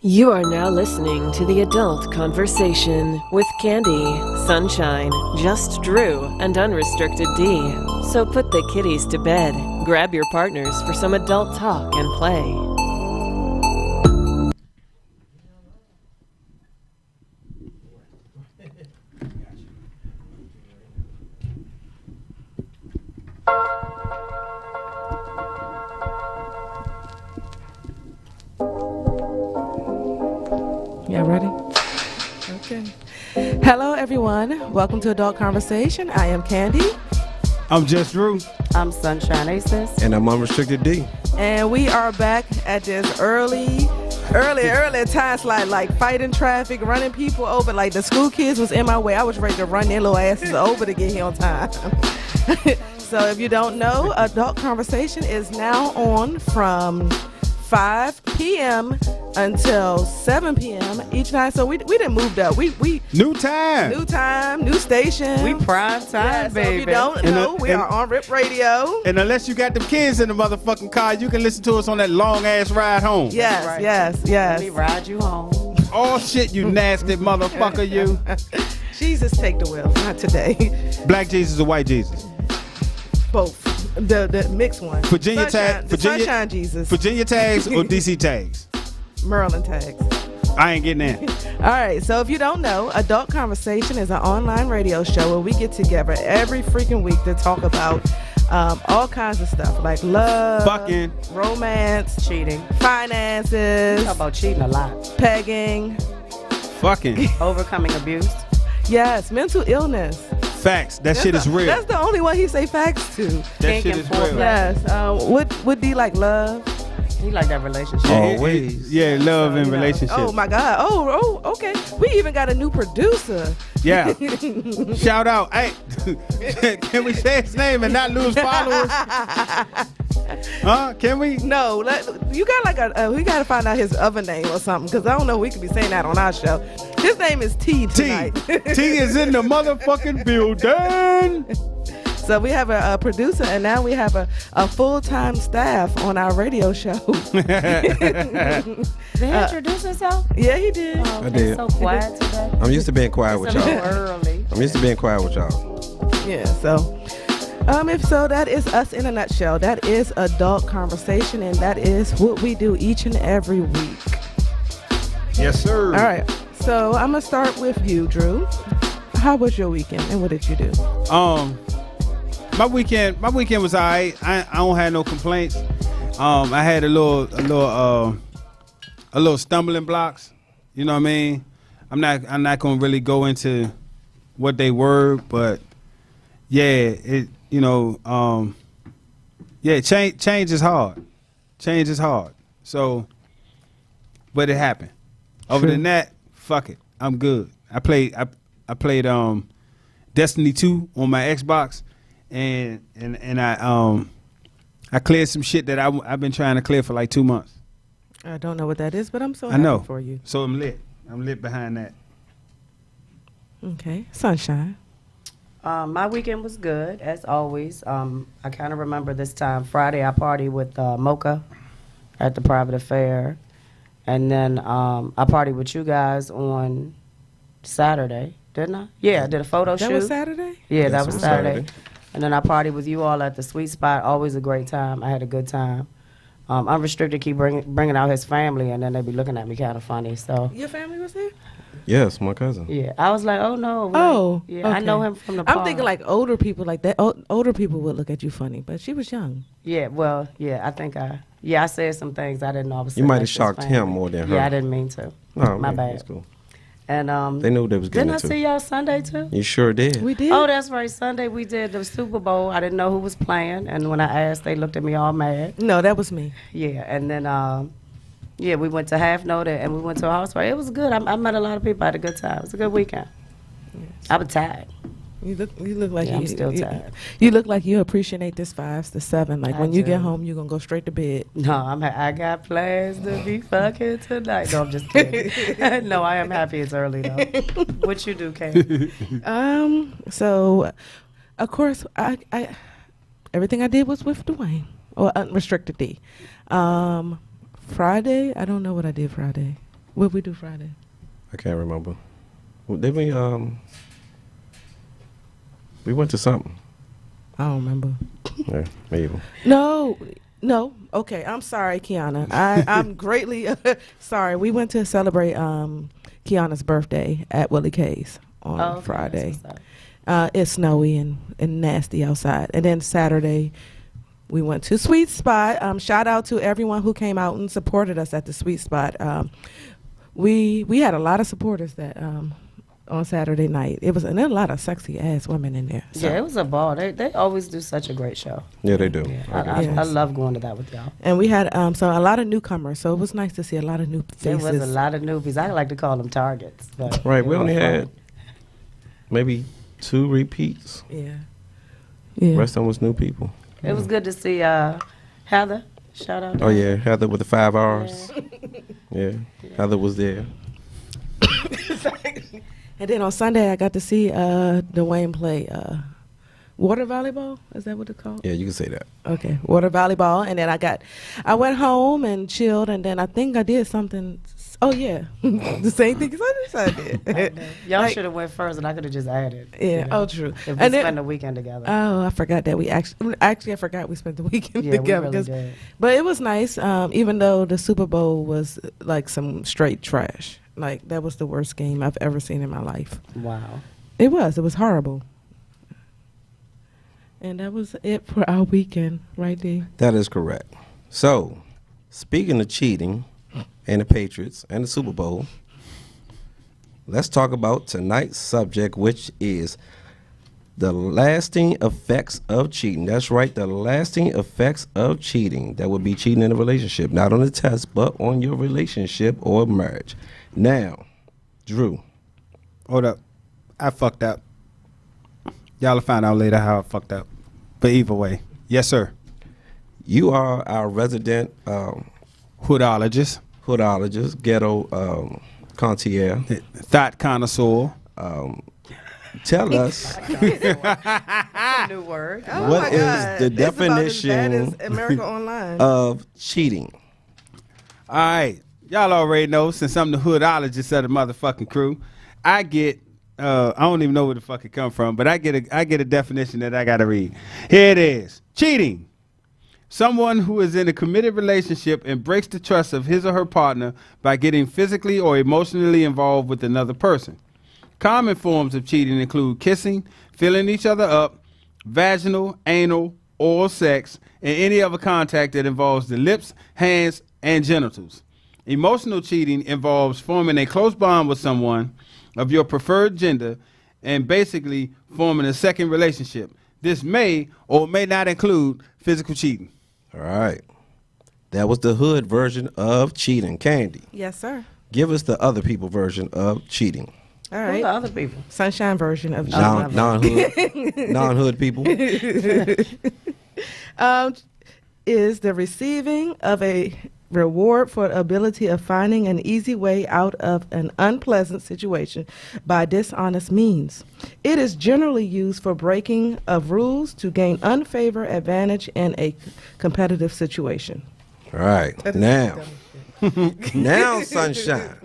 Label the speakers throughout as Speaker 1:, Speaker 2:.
Speaker 1: You are now listening to the Adult Conversation with Candy, Sunshine, Just Drew, and Unrestricted D. So put the kiddies to bed, grab your partners for some adult talk and play.
Speaker 2: Yeah, ready? Okay. Hello, everyone. Welcome to Adult Conversation. I am Candy.
Speaker 3: I'm Just Drew.
Speaker 4: I'm Sunshine Aces.
Speaker 5: And I'm Unrestricted D.
Speaker 2: And we are back at this early time slot, like fighting traffic, running people over. Like the school kids was in my way. I was ready to run their little asses over to get here on time. So if you don't know, Adult Conversation is now on from 5 p.m. until 7 p.m. each night. So we didn't move up. We
Speaker 3: New time,
Speaker 2: new station.
Speaker 4: We prime time,
Speaker 2: baby. So if you don't
Speaker 3: And
Speaker 2: know, we are on RIP Radio.
Speaker 3: And unless you got them kids in the motherfucking car, you can listen to us on that long ass ride home.
Speaker 2: Yes,
Speaker 4: right.
Speaker 2: yes.
Speaker 4: Let me ride you home.
Speaker 3: Oh shit, you nasty motherfucker, you.
Speaker 2: Jesus, take the wheel. Not today.
Speaker 3: Black Jesus or white Jesus?
Speaker 2: Both. The mixed one.
Speaker 3: Virginia
Speaker 2: Sunshine,
Speaker 3: tag.
Speaker 2: the Sunshine Jesus.
Speaker 3: Virginia tags or DC tags?
Speaker 2: Maryland tags.
Speaker 3: I ain't getting in.
Speaker 2: All right, so if you don't know, Adult Conversation is an online radio show where we get together every freaking week to talk about all kinds of stuff like love,
Speaker 3: Fucking,
Speaker 2: romance,
Speaker 4: Cheating.
Speaker 2: finances,
Speaker 4: We talk about cheating a lot.
Speaker 2: pegging,
Speaker 3: fucking.
Speaker 4: Overcoming abuse.
Speaker 2: yes, mental illness.
Speaker 3: Facts. That shit is real.
Speaker 2: That's the only one he say facts to.
Speaker 3: That
Speaker 4: Kink
Speaker 3: shit
Speaker 4: and
Speaker 3: is real.
Speaker 4: foreplay.
Speaker 2: Yes. Would be like love.
Speaker 4: He like that relationship.
Speaker 5: Always.
Speaker 3: Yeah, love and
Speaker 4: you know.
Speaker 3: relationship.
Speaker 2: Oh my God. Oh, okay. We even got a new producer.
Speaker 3: Yeah. Shout out. Hey, can we say his name and not lose followers? Huh? Can we?
Speaker 2: No, you got like we got to find out his other name or something, because I don't know if we could be saying that on our show. His name is T tonight.
Speaker 3: T is in the motherfucking building.
Speaker 2: So we have a producer, and now we have a full-time staff on our radio show.
Speaker 4: Did he introduce himself?
Speaker 2: Yeah, he did.
Speaker 4: Oh,
Speaker 5: I did.
Speaker 4: So quiet today.
Speaker 5: I'm used to being quiet with
Speaker 4: It's a little
Speaker 5: y'all.
Speaker 4: early.
Speaker 5: I'm used to being quiet with y'all.
Speaker 2: Yeah, so if so, that is us in a nutshell. That is Adult Conversation, and that is what we do each and every week.
Speaker 3: Yes, sir.
Speaker 2: All right, so I'm gonna start with you, Drew. How was your weekend, and what did you do?
Speaker 3: My weekend was alright. I don't have no complaints. I had a little stumbling blocks. You know what I mean? I'm not gonna really go into what they were, but yeah, change is hard. Change is hard. So, but it happened. Other than that, fuck it. I'm good. I played Destiny 2 on my Xbox. And I cleared some shit that I've been trying to clear for like 2 months.
Speaker 2: I don't know what that is, but I'm so
Speaker 3: I
Speaker 2: happy
Speaker 3: know.
Speaker 2: for you.
Speaker 3: So I'm lit behind that.
Speaker 2: Okay, Sunshine.
Speaker 4: My weekend was good, as always. I kind of remember this time. Friday, I partied with Mocha at the private affair. And then I partied with you guys on Saturday, didn't I? Yeah, I did a photo shoot.
Speaker 2: That was Saturday?
Speaker 4: Yeah,
Speaker 5: Yes,
Speaker 4: that
Speaker 5: it
Speaker 4: was
Speaker 5: was
Speaker 4: Saturday.
Speaker 5: Saturday.
Speaker 4: And then I partied with you all at the Sweet Spot. Always a great time. I had a good time. Unrestricted keep bringing out his family, and then they be looking at me kind of funny. So
Speaker 2: Your family was there?
Speaker 5: Yes, my cousin.
Speaker 4: yeah, I was like, oh no.
Speaker 2: Oh,
Speaker 4: yeah, I
Speaker 2: okay.
Speaker 4: know him from the.
Speaker 2: I'm
Speaker 4: park.
Speaker 2: thinking like older people like that. Older people would look at you funny, but she was young.
Speaker 4: Yeah, well, yeah, I think I said some things I didn't know I was.
Speaker 5: You
Speaker 4: saying
Speaker 5: might
Speaker 4: like
Speaker 5: have
Speaker 4: his
Speaker 5: shocked
Speaker 4: family.
Speaker 5: him more than her.
Speaker 4: Yeah, I didn't mean to.
Speaker 5: No,
Speaker 4: My
Speaker 5: man,
Speaker 4: bad.
Speaker 5: That's cool.
Speaker 4: And
Speaker 5: They knew they was getting
Speaker 4: didn't I
Speaker 5: into.
Speaker 4: see y'all Sunday too?
Speaker 5: You sure did.
Speaker 2: We did.
Speaker 4: Oh, that's right. Sunday we did the Super Bowl. I didn't know who was playing, and when I asked, they looked at me all mad.
Speaker 2: No, that was me.
Speaker 4: Yeah, and then yeah, we went to Half Note and we went to a house party. It was good. I met a lot of people. I had a good time. It was a good weekend. I was tired.
Speaker 2: You look like
Speaker 4: Yeah, I'm still tired.
Speaker 2: You look like you appreciate this 5 to 7. Like
Speaker 4: I
Speaker 2: when you get
Speaker 4: do.
Speaker 2: home, you're gonna go straight to bed.
Speaker 4: No, I got plans to be fucking tonight. No, I'm just kidding. No, I am happy it's early though. What you do, Kay?
Speaker 2: So, of course, I everything I did was with Dwayne or Unrestricted D. Friday, I don't know what I did Friday. What we do Friday?
Speaker 5: I can't remember. Well, did we went to something.
Speaker 2: I don't remember.
Speaker 5: Yeah, maybe.
Speaker 2: No. Okay, I'm sorry, Kiana. I'm greatly sorry. We went to celebrate Kiana's birthday at Willie K's on Friday. It's snowy and nasty outside. And then Saturday, we went to Sweet Spot. Shout out to everyone who came out and supported us at the Sweet Spot. We had a lot of supporters that on Saturday night. There were a lot of sexy ass women in there. So.
Speaker 4: Yeah, it was a ball. They always do such a great show.
Speaker 5: Yeah, they do.
Speaker 4: Yeah, I love going to that with y'all.
Speaker 2: And we had so a lot of newcomers. So it was nice to see a lot of new faces.
Speaker 4: There was a lot of newbies. I like to call them targets. But
Speaker 5: Right, we only had maybe 2 repeats.
Speaker 2: Yeah.
Speaker 5: Rest of them was new people.
Speaker 4: It was good to see Heather. Shout out.
Speaker 5: Oh yeah, Heather with the 5 R's. Yeah, Heather was there.
Speaker 2: And then on Sunday, I got to see Dwayne play water volleyball. Is that what it's called?
Speaker 5: Yeah, you can say that.
Speaker 2: Okay, water volleyball. And then I went home and chilled. And then I think I did something. Oh yeah, the same thing as I did.
Speaker 4: Y'all should have went first, and I could have just added.
Speaker 2: Yeah. Oh, true.
Speaker 4: If we
Speaker 2: And then-
Speaker 4: spend the weekend together.
Speaker 2: Oh, I forgot that we actually I forgot we spent the weekend
Speaker 4: Yeah, we
Speaker 2: together.
Speaker 4: really did.
Speaker 2: But it was nice, even though the Super Bowl was like some straight trash. Like that was the worst game I've ever seen in my life.
Speaker 4: Wow.
Speaker 2: It was horrible. And that was it for our weekend, right there.
Speaker 5: That is correct. So, speaking of cheating and the Patriots and the Super Bowl, let's talk about tonight's subject, which is the lasting effects of cheating. That's right, the lasting effects of cheating. That would be cheating in a relationship, not on the test, but on your relationship or marriage. Now, Drew.
Speaker 3: Hold up. I fucked up. Y'all will find out later how I fucked up. But either way, yes, sir.
Speaker 5: You are our resident
Speaker 3: Hoodologist.
Speaker 5: ghetto concierge.
Speaker 3: Thought connoisseur.
Speaker 5: Tell us
Speaker 4: New word.
Speaker 2: Oh
Speaker 5: what
Speaker 2: my
Speaker 5: is
Speaker 2: God.
Speaker 5: the
Speaker 2: It's about as
Speaker 5: definition
Speaker 2: bad as America Online.
Speaker 5: of cheating.
Speaker 3: All right. Y'all already know, since I'm the hoodologist of the motherfucking crew, I get, I don't even know where the fuck it come from, but I get a definition that I got to read. Here it is. Cheating. Someone who is in a committed relationship and breaks the trust of his or her partner by getting physically or emotionally involved with another person. Common forms of cheating include kissing, filling each other up, vaginal, anal, oral sex, and any other contact that involves the lips, hands, and genitals. Emotional cheating involves forming a close bond with someone of your preferred gender and basically forming a second relationship. This may or may not include physical cheating.
Speaker 5: All right. That was the hood version of cheating. Candy,
Speaker 2: Yes, sir.
Speaker 5: give us the other people version of cheating.
Speaker 2: All
Speaker 4: Who
Speaker 2: right.
Speaker 4: the other people?
Speaker 2: Sunshine version of
Speaker 5: Non-hood people.
Speaker 2: is the receiving of a reward for the ability of finding an easy way out of an unpleasant situation by dishonest means. It is generally used for breaking of rules to gain unfavored advantage in a competitive situation.
Speaker 5: All right. Now, Sunshine,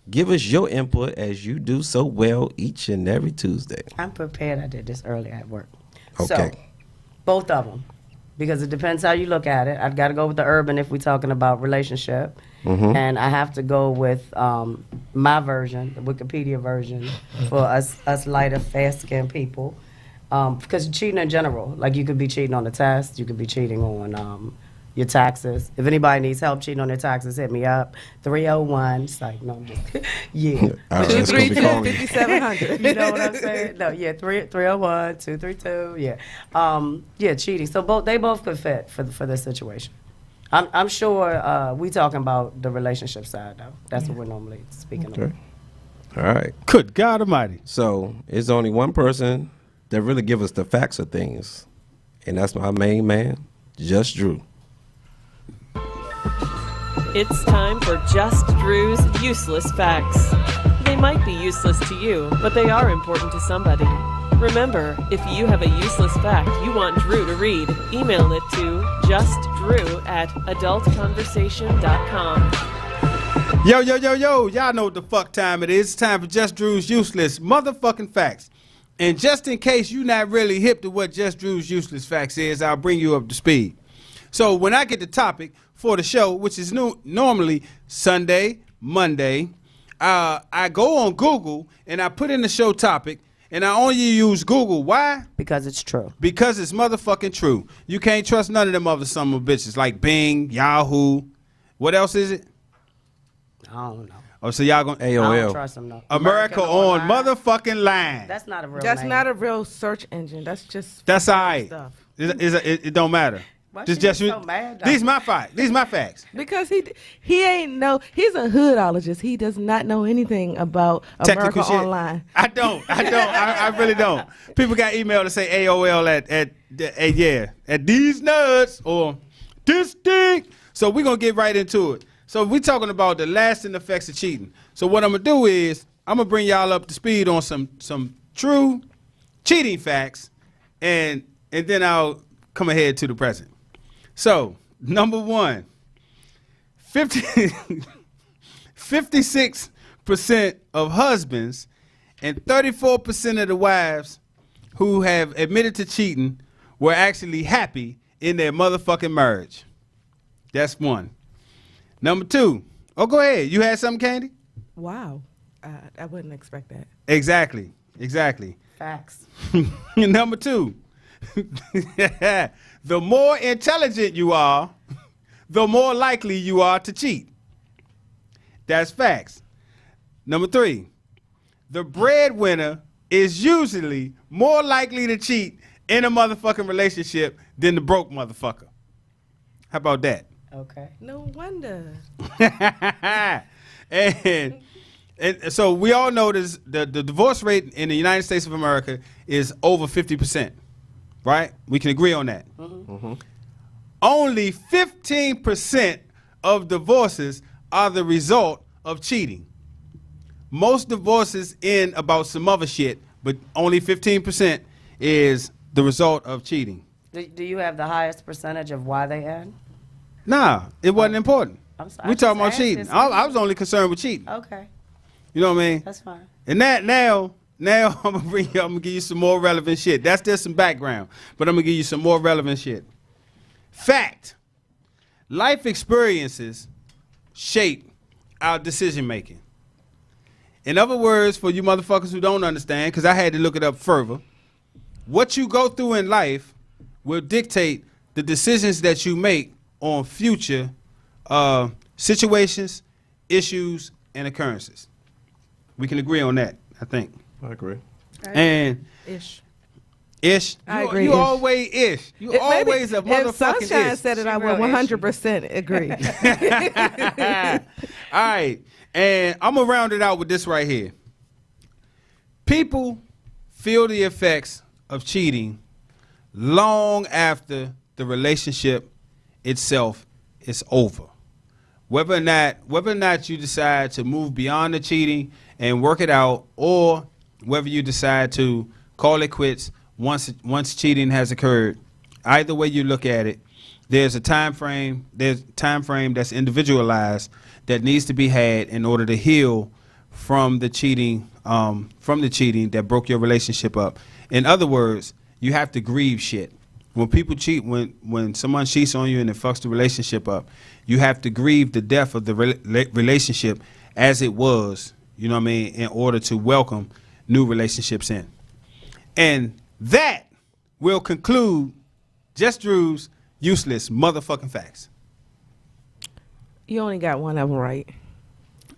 Speaker 5: give us your input as you do so well each and every Tuesday.
Speaker 4: I'm prepared. I did this earlier at work.
Speaker 5: Okay.
Speaker 4: So, both of them. Because it depends how you look at it. I've got to go with the urban if we're talking about relationship.
Speaker 5: Mm-hmm.
Speaker 4: And I have to go with my version, the Wikipedia version, for us lighter, fair-skinned people. Because cheating in general, like you could be cheating on the test, you could be cheating on your taxes. If anybody needs help cheating on their taxes, hit me up. 301. It's like, no, I'm just, yeah.
Speaker 5: All right, let's go be calling you.
Speaker 2: 5700.
Speaker 4: You know what I'm saying? No, yeah, 301, 232, yeah. Yeah, cheating. So they both could fit for this situation. I'm sure we talking about the relationship side, though. That's what we're normally speaking
Speaker 5: Okay.
Speaker 4: of.
Speaker 5: All right.
Speaker 3: Good God Almighty.
Speaker 5: So it's only one person that really give us the facts of things, and that's my main man, Just Drew.
Speaker 1: It's time for Just Drew's Useless Facts. They might be useless to you, but they are important to somebody. Remember, if you have a useless fact you want Drew to read, email it to justdrew@adultconversation.com.
Speaker 3: Yo, y'all know what the fuck time it is. It's time for Just Drew's Useless Motherfucking Facts. And just in case you're not really hip to what Just Drew's Useless Facts is, I'll bring you up to speed. So when I get the topic for the show, which is normally Sunday, Monday, I go on Google and I put in the show topic, and I only use Google. Why?
Speaker 4: Because it's true.
Speaker 3: Because it's motherfucking true. You can't trust none of them other some of bitches like Bing, Yahoo. What else is it?
Speaker 4: I don't know.
Speaker 3: Oh, so y'all gonna
Speaker 4: I don't
Speaker 5: AOL.
Speaker 4: trust them, though.
Speaker 3: America on motherfucking line.
Speaker 4: That's not a real
Speaker 2: That's
Speaker 4: name.
Speaker 2: not a real search engine. That's just
Speaker 3: That's all right.
Speaker 2: stuff.
Speaker 3: It don't matter.
Speaker 4: Why
Speaker 3: Just-
Speaker 4: she
Speaker 3: just-
Speaker 4: get so mad, though?
Speaker 3: These my facts.
Speaker 2: Because he ain't know. He's a hoodologist. He does not know anything about America
Speaker 3: Technical shit.
Speaker 2: Online.
Speaker 3: I don't. I really don't. People got email to say AOL at these nuts or this dick. So we're gonna get right into it. So we're talking about the lasting effects of cheating. So what I'm gonna do is I'm gonna bring y'all up to speed on some true cheating facts, and then I'll come ahead to the present. So number one, 56% of husbands and 34% of the wives who have admitted to cheating were actually happy in their motherfucking marriage. That's one. Number two. Oh, go ahead. You had something, Candy?
Speaker 2: Wow, I wouldn't expect that.
Speaker 3: Exactly.
Speaker 4: Facts.
Speaker 3: Number two. The more intelligent you are, the more likely you are to cheat. That's facts. Number three. The breadwinner is usually more likely to cheat in a motherfucking relationship than the broke motherfucker. How about that?
Speaker 4: Okay.
Speaker 2: No wonder.
Speaker 3: and so we all know this, the divorce rate in the United States of America is over 50%, right? We can agree on that. Only 15% of divorces are the result of cheating. Most divorces end about some other shit, but only 15% is the result of cheating.
Speaker 4: Do you have the highest percentage of why they end?
Speaker 3: Nah, it wasn't important.
Speaker 4: I'm sorry.
Speaker 3: We talking about
Speaker 4: just asked
Speaker 3: cheating.
Speaker 4: this.
Speaker 3: I was only concerned with cheating.
Speaker 4: Okay.
Speaker 3: You know what I mean?
Speaker 4: That's fine.
Speaker 3: And that now I'm gonna give you some more relevant shit. That's just some background, but I'm gonna give you some more relevant shit. Fact: life experiences shape our decision making. In other words, for you motherfuckers who don't understand, because I had to look it up further, what you go through in life will dictate the decisions that you make on future situations, issues, and occurrences. We can agree on that, I think.
Speaker 5: I agree.
Speaker 3: And
Speaker 2: Ish.
Speaker 3: I
Speaker 2: agree,
Speaker 3: You
Speaker 2: ish.
Speaker 3: always ish. You always a motherfucking
Speaker 2: If Sunshine
Speaker 3: ish.
Speaker 2: said it,
Speaker 4: She
Speaker 2: I
Speaker 4: real
Speaker 2: would 100% agree.
Speaker 3: All right, and I'm gonna round it out with this right here. People feel the effects of cheating long after the relationship itself is over. Whether or not you decide to move beyond the cheating and work it out, or whether you decide to call it quits once cheating has occurred, either way you look at it, there's a time frame. There's a time frame that's individualized that needs to be had in order to heal from the cheating that broke your relationship up. In other words, you have to grieve shit. When people cheat, when someone cheats on you and it fucks the relationship up, you have to grieve the death of the relationship as it was, you know what I mean, in order to welcome new relationships in. And that will conclude Just Drew's Useless Motherfucking Facts.
Speaker 2: You only got one of them right.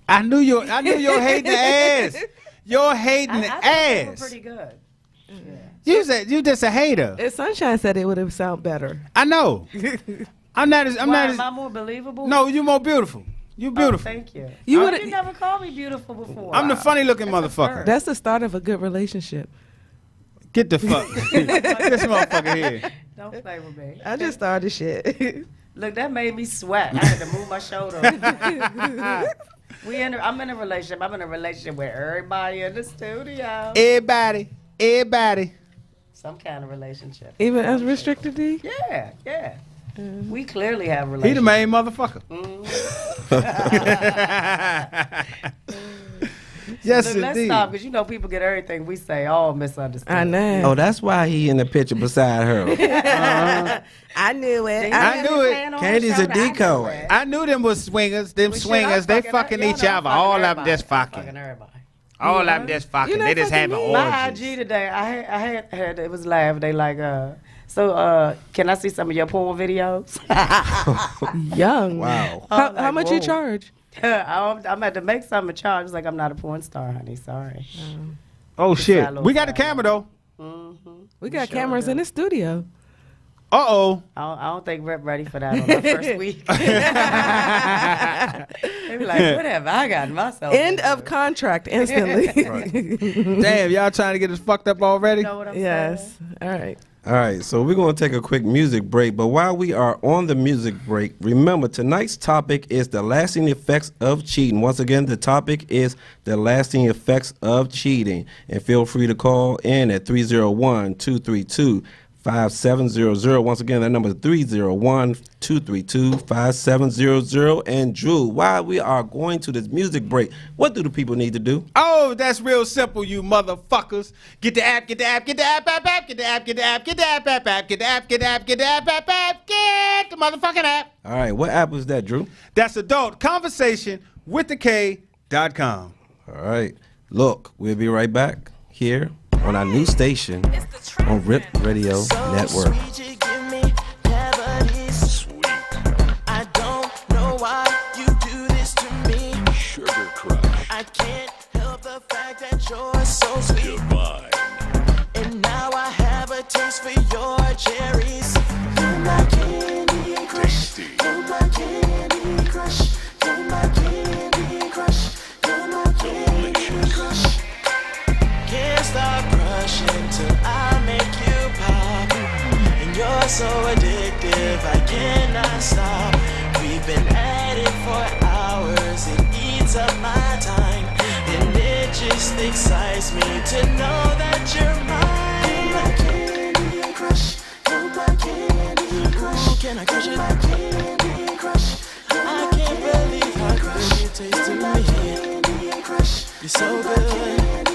Speaker 3: I knew you're hating the ass. You're hating the
Speaker 4: I think they were
Speaker 3: ass.
Speaker 4: pretty good.
Speaker 3: You just a hater.
Speaker 2: If Sunshine said it, would have sound better.
Speaker 3: I know. I'm not as
Speaker 4: Am I more believable?
Speaker 3: No, you're more beautiful. You
Speaker 4: Oh,
Speaker 3: beautiful.
Speaker 4: thank you.
Speaker 2: You
Speaker 4: You
Speaker 2: would've-
Speaker 4: never called me beautiful before.
Speaker 3: I'm the funny looking
Speaker 4: That's
Speaker 3: motherfucker.
Speaker 4: absurd.
Speaker 2: That's the start of a good relationship.
Speaker 3: Get the fuck. This motherfucker here.
Speaker 4: Don't play with me.
Speaker 2: I just started shit.
Speaker 4: Look, that made me sweat. I had to move my shoulder. I'm in a relationship. I'm in a relationship with everybody in the studio.
Speaker 3: Everybody.
Speaker 4: Some kind of relationship.
Speaker 2: Even unrestricted D?
Speaker 4: Yeah. We clearly have a
Speaker 3: He
Speaker 4: relationship.
Speaker 3: the main motherfucker.
Speaker 4: Mhm.
Speaker 3: Yes,
Speaker 4: Look, let's
Speaker 3: indeed.
Speaker 4: stop because you know people get everything we say all misunderstood.
Speaker 2: I know.
Speaker 5: Oh, that's why he in the picture beside her.
Speaker 2: I knew it.
Speaker 3: I knew it.
Speaker 5: Candy's a decoy.
Speaker 3: I knew them was swingers. Them swingers, they fucking each other. All of them just fucking.
Speaker 4: Everybody.
Speaker 3: All of them just fucking.
Speaker 2: You
Speaker 3: They
Speaker 2: not
Speaker 3: just
Speaker 2: fucking
Speaker 3: having
Speaker 2: me.
Speaker 4: My
Speaker 3: orgies.
Speaker 4: IG today, I had it was live. They like, so can I see some of your porn videos?
Speaker 2: Young.
Speaker 5: Wow.
Speaker 2: How much you
Speaker 4: whoa.
Speaker 2: charge?
Speaker 4: I'm at to make something charge. It's like I'm not a porn star, honey. Sorry.
Speaker 3: Oh shit.
Speaker 4: Shallow
Speaker 3: We got the
Speaker 4: side.
Speaker 3: camera though.
Speaker 2: We got
Speaker 4: sure
Speaker 2: cameras
Speaker 4: do.
Speaker 2: in the studio.
Speaker 3: Uh-oh.
Speaker 4: I don't think Rep ready for that on the first week. They be like, what have I gotten myself
Speaker 2: End
Speaker 4: into?
Speaker 2: of contract instantly.
Speaker 3: Damn, y'all trying to get us fucked up already?
Speaker 4: You know what I'm saying?
Speaker 2: Yes. All right.
Speaker 5: All right, so we're going to take a quick music break. But while we are on the music break, remember tonight's topic is the lasting effects of cheating. Once again, the topic is the lasting effects of cheating. And feel free to call in at 301-232-5700. Once again, that number is 301-232-5700. And Drew, while we are going to this music break, what do the people need to do?
Speaker 3: Oh, that's real simple, you motherfuckers. Get the app, get the app, get the app, app, get the app, get the app, get the app, app, app, get the app, get the app, get the app, app, app, get the motherfucking app.
Speaker 5: All right, what app was that, Drew?
Speaker 3: That's Adult Conversation with the K.com.
Speaker 5: All right, look, we'll be right back here on our new station on RIP Radio Network.
Speaker 6: I don't know why you do this to me. Sugar crush. I can't help the fact that you're so sweet. Divine. And now I have a taste for your cherries. You're my candy crush. You're my candy crush. You're my candy crush. You're my candy crush. Can't stop crushing till I make you pop. And you're so addictive, I cannot stop. We've been at it for hours, it eats up my time. And it just excites me to know that you're mine. You're my candy crush, you're my candy crush. Ooh, can I crush it? You're my candy crush. I can't believe how good you taste to me. You're so good.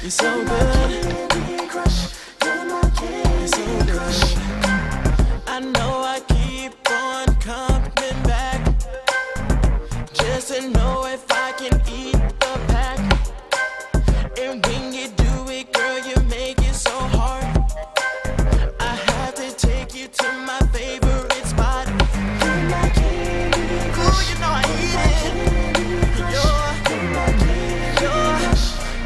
Speaker 6: You're so good. You're so good. I know I keep on coming back just to know if I can eat the pack. And when you do it, girl, you make it so hard. I have to take you to my favorite spot. Ooh, you know I eat it.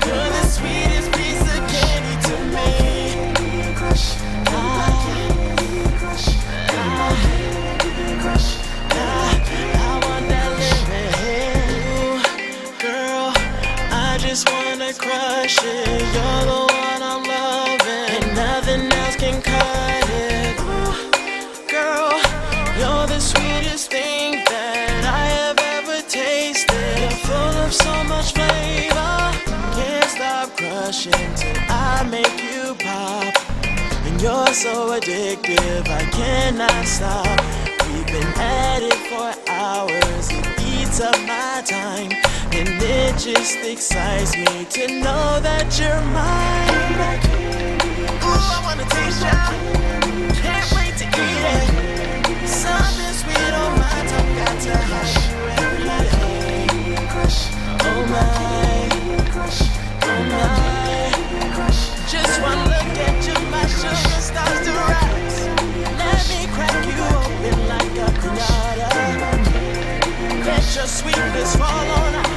Speaker 6: You're the sweetest piece of candy to me. I want that living. Girl, I just wanna crush it. You're the one I'm loving, and nothing else can cut it. Ooh, girl, you're the sweetest thing that I have ever tasted. You're full of so much flavor. Can't stop crushing till I make you pop. And you're so addictive, I cannot stop. We've been at it for hours, it eats up my time. And it just excites me to know that you're mine. Ooh, I wanna taste ya. Can't wait to eat it. Something sweet on my tongue, got to have you every day. Oh my, oh my. Just one look at you, my sugar starts to rise. Let me crack you open like a pinata. Let your sweetness fall on out.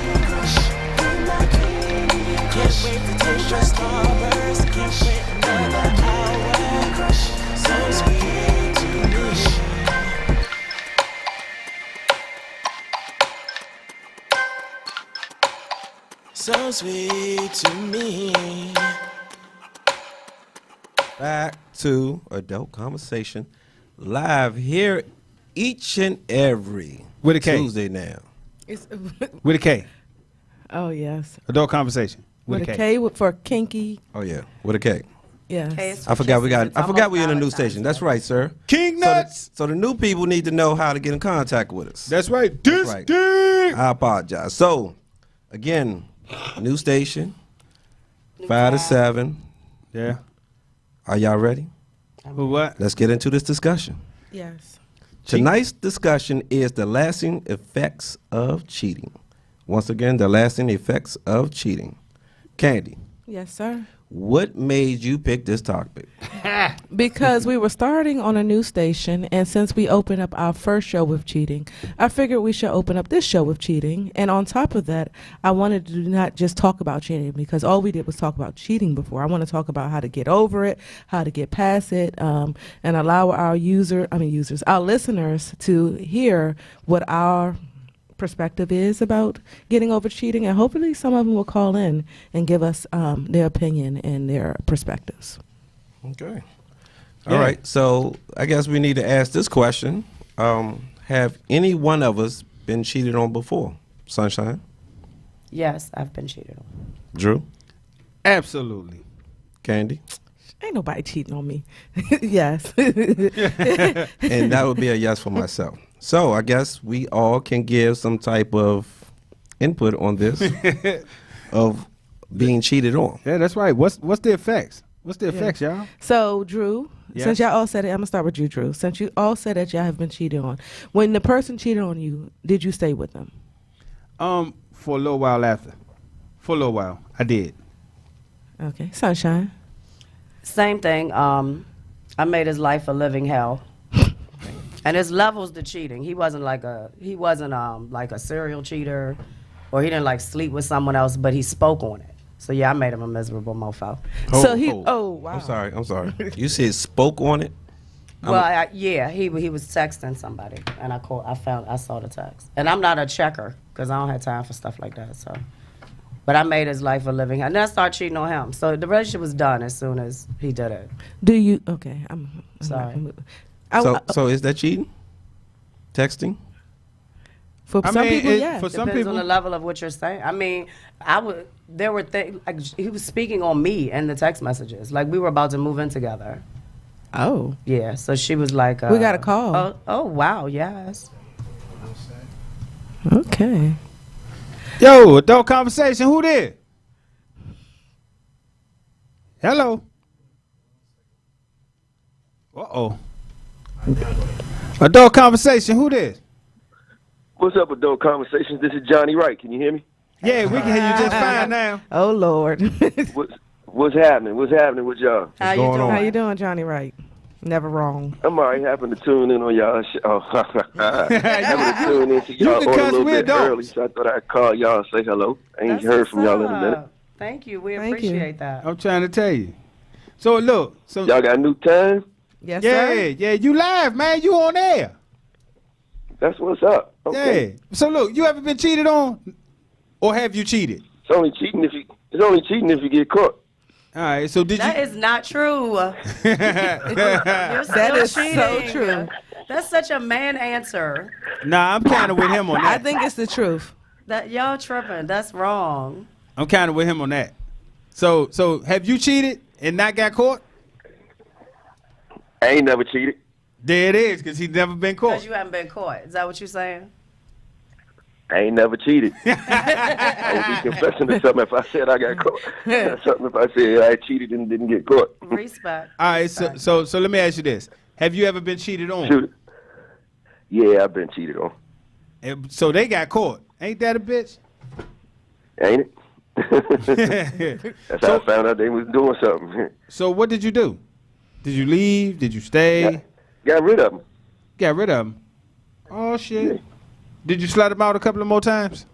Speaker 6: Can't wait to taste your starburst. Can't wait another hour. So sweet to me. So sweet to me.
Speaker 5: Back to Adult Conversation, live here each and every
Speaker 3: With a K.
Speaker 5: Tuesday now.
Speaker 2: It's,
Speaker 3: With a K.
Speaker 2: oh yes.
Speaker 3: Adult Conversation.
Speaker 2: With a K for kinky.
Speaker 5: Oh yeah, with a K.
Speaker 2: Yes.
Speaker 4: Case
Speaker 5: I forgot we got.
Speaker 4: It's
Speaker 5: I forgot
Speaker 4: almost
Speaker 5: we in a new
Speaker 4: Valentine's
Speaker 5: station.
Speaker 4: Day.
Speaker 5: That's right, sir.
Speaker 3: King
Speaker 5: So
Speaker 3: Nuts.
Speaker 5: so the new people need to know how to get in contact with us.
Speaker 3: That's right. This
Speaker 5: right.
Speaker 3: thing.
Speaker 5: I apologize. So, again, new station, 5 to 7.
Speaker 3: Yeah.
Speaker 5: Are y'all ready?
Speaker 3: Who what?
Speaker 5: Let's get into this discussion.
Speaker 2: Yes.
Speaker 5: Tonight's discussion is the lasting effects of cheating. Once again, the lasting effects of cheating. Candy,
Speaker 2: Yes, sir.
Speaker 5: what made you pick this topic?
Speaker 2: Because we were starting on a new station, and since we opened up our first show with cheating, I figured we should open up this show with cheating. And on top of that, I wanted to not just talk about cheating, because all we did was talk about cheating before. I want to talk about how to get over it, how to get past it, and allow our our listeners to hear what our perspective is about getting over cheating, and hopefully some of them will call in and give us their opinion and their perspectives.
Speaker 5: Okay.
Speaker 3: Yeah.
Speaker 5: All right. So I guess we need to ask this question. Have any one of us been cheated on before? Sunshine?
Speaker 4: Yes, I've been cheated on.
Speaker 5: Drew?
Speaker 3: Absolutely.
Speaker 5: Candy?
Speaker 2: Ain't nobody cheating on me. Yes.
Speaker 5: And that would be a yes for myself. So I guess we all can give some type of input on this of being cheated on.
Speaker 3: Yeah, that's right. What's the effects? What's the effects, y'all?
Speaker 2: So, Drew, since
Speaker 3: Yes.
Speaker 2: y'all all said it, I'm going to start with you, Drew. Since you all said that y'all have been cheated on, when the person cheated on you, did you stay with them?
Speaker 3: For a little while after. For a little while, I did.
Speaker 2: Okay. Sunshine.
Speaker 4: Same thing. I made his life a living hell. And there's levels to cheating. He wasn't like a serial cheater, or he didn't like sleep with someone else, but he spoke on it. So yeah, I made him a miserable mofo.
Speaker 2: Wow.
Speaker 5: I'm sorry. You said spoke on it?
Speaker 4: Well, he was texting somebody, and I saw the text. And I'm not a checker because I don't have time for stuff like that. So, but I made his life a living hell. And then I started cheating on him. So the relationship was done as soon as he did it.
Speaker 2: Do you? Okay. I'm
Speaker 4: Sorry.
Speaker 5: So is that cheating? Texting?
Speaker 2: For
Speaker 3: I
Speaker 2: some
Speaker 3: mean,
Speaker 2: people,
Speaker 3: it-
Speaker 2: yeah.
Speaker 3: for some
Speaker 4: Depends on
Speaker 3: people,
Speaker 4: the level of what you're saying. I mean, there were things, like he was speaking on me in the text messages. Like we were about to move in together.
Speaker 2: Oh.
Speaker 4: Yeah, so she was like,
Speaker 2: We got a call.
Speaker 4: Oh, wow, yes.
Speaker 2: Okay.
Speaker 3: yo, adult conversation. Who there? Hello. Uh-oh. Adult conversation. Who there?
Speaker 7: What's up, Adult Conversations? This is Johnny Wright. Can you hear me?
Speaker 3: Yeah, we can hear you just fine now.
Speaker 2: Oh, Lord.
Speaker 7: What's happening? What's happening with y'all?
Speaker 4: How you
Speaker 5: going
Speaker 4: doing?
Speaker 2: How you doing, Johnny Wright? Never wrong.
Speaker 7: I'm already happened to tune in on y'all show. Happened to tune in to
Speaker 3: You
Speaker 7: y'all
Speaker 3: can
Speaker 7: on a
Speaker 3: cuss,
Speaker 7: little
Speaker 3: we
Speaker 7: bit
Speaker 3: adults.
Speaker 7: early, so I thought I'd call y'all and say hello. I ain't
Speaker 4: That's
Speaker 7: heard from
Speaker 4: what's
Speaker 7: y'all in a minute.
Speaker 4: up. Thank you. We
Speaker 2: Thank you.
Speaker 4: appreciate that.
Speaker 3: I'm trying to tell you. So look,
Speaker 7: Y'all got a new time?
Speaker 2: Yes,
Speaker 3: yeah,
Speaker 2: sir.
Speaker 3: yeah, you live, man. You on air.
Speaker 7: That's what's up. Okay.
Speaker 3: Yeah. So look, you ever been cheated on, or have you cheated?
Speaker 7: It's only cheating if you get caught.
Speaker 3: All right. So did
Speaker 4: That
Speaker 3: you?
Speaker 4: is not true. You're
Speaker 2: That
Speaker 4: still
Speaker 2: is so
Speaker 4: cheating.
Speaker 2: true.
Speaker 4: That's such a man answer.
Speaker 3: Nah, I'm kind of with him on
Speaker 2: I
Speaker 3: that.
Speaker 2: think it's the truth.
Speaker 4: That y'all tripping. That's wrong.
Speaker 3: I'm kind of with him on that. So have you cheated and not got caught?
Speaker 7: I ain't never cheated.
Speaker 3: There it is, because he's never been caught.
Speaker 4: Because you haven't been caught. Is that what you're saying?
Speaker 7: I ain't never cheated. I would be confessing to something if I said I got caught. Something if I said I cheated and didn't get caught.
Speaker 4: Respect.
Speaker 3: All right. So let me ask you this: have you ever been cheated on?
Speaker 7: Shoot. Yeah, I've been cheated on.
Speaker 3: So they got caught. Ain't that a bitch?
Speaker 7: Ain't it? That's how I found out they was doing something.
Speaker 3: So what did you do? Did you leave? Did you stay?
Speaker 7: Got rid of them.
Speaker 3: Got rid of him. Oh shit!
Speaker 7: Yeah.
Speaker 3: Did you slut him out a couple of more times?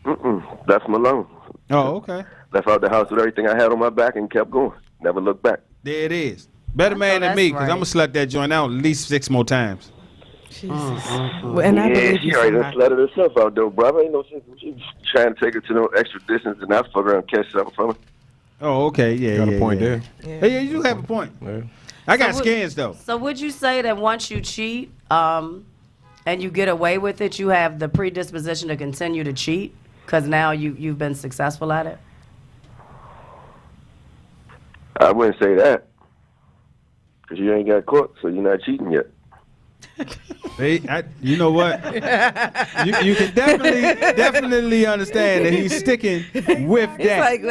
Speaker 7: Left them alone.
Speaker 3: Oh, okay.
Speaker 7: Left out the house with everything I had on my back and kept going. Never looked back.
Speaker 3: There it is. Better man than
Speaker 4: that's
Speaker 3: me, because
Speaker 4: right.
Speaker 3: I'm gonna slut that joint out at least 6 more times.
Speaker 2: Jesus. Well, and I
Speaker 7: Yeah,
Speaker 2: believe
Speaker 7: she
Speaker 2: you
Speaker 7: already
Speaker 2: so
Speaker 7: done slutted herself out though, brother. Ain't no sense in she trying to take her to no extra distance and I fuck around and catch something from her.
Speaker 3: Oh, okay. Yeah,
Speaker 5: Got
Speaker 3: yeah,
Speaker 5: a point
Speaker 3: yeah.
Speaker 5: there.
Speaker 3: Hey, yeah, you do have a point.
Speaker 5: Yeah.
Speaker 3: I got
Speaker 4: So what-
Speaker 3: scans though.
Speaker 4: So would you say that once you cheat, and you get away with it, you have the predisposition to continue to cheat because now you've been successful at it?
Speaker 7: I wouldn't say that. Because you ain't got caught, so you're not cheating yet.
Speaker 3: You know what? You can definitely understand that he's sticking with
Speaker 2: It's
Speaker 3: that.
Speaker 2: like,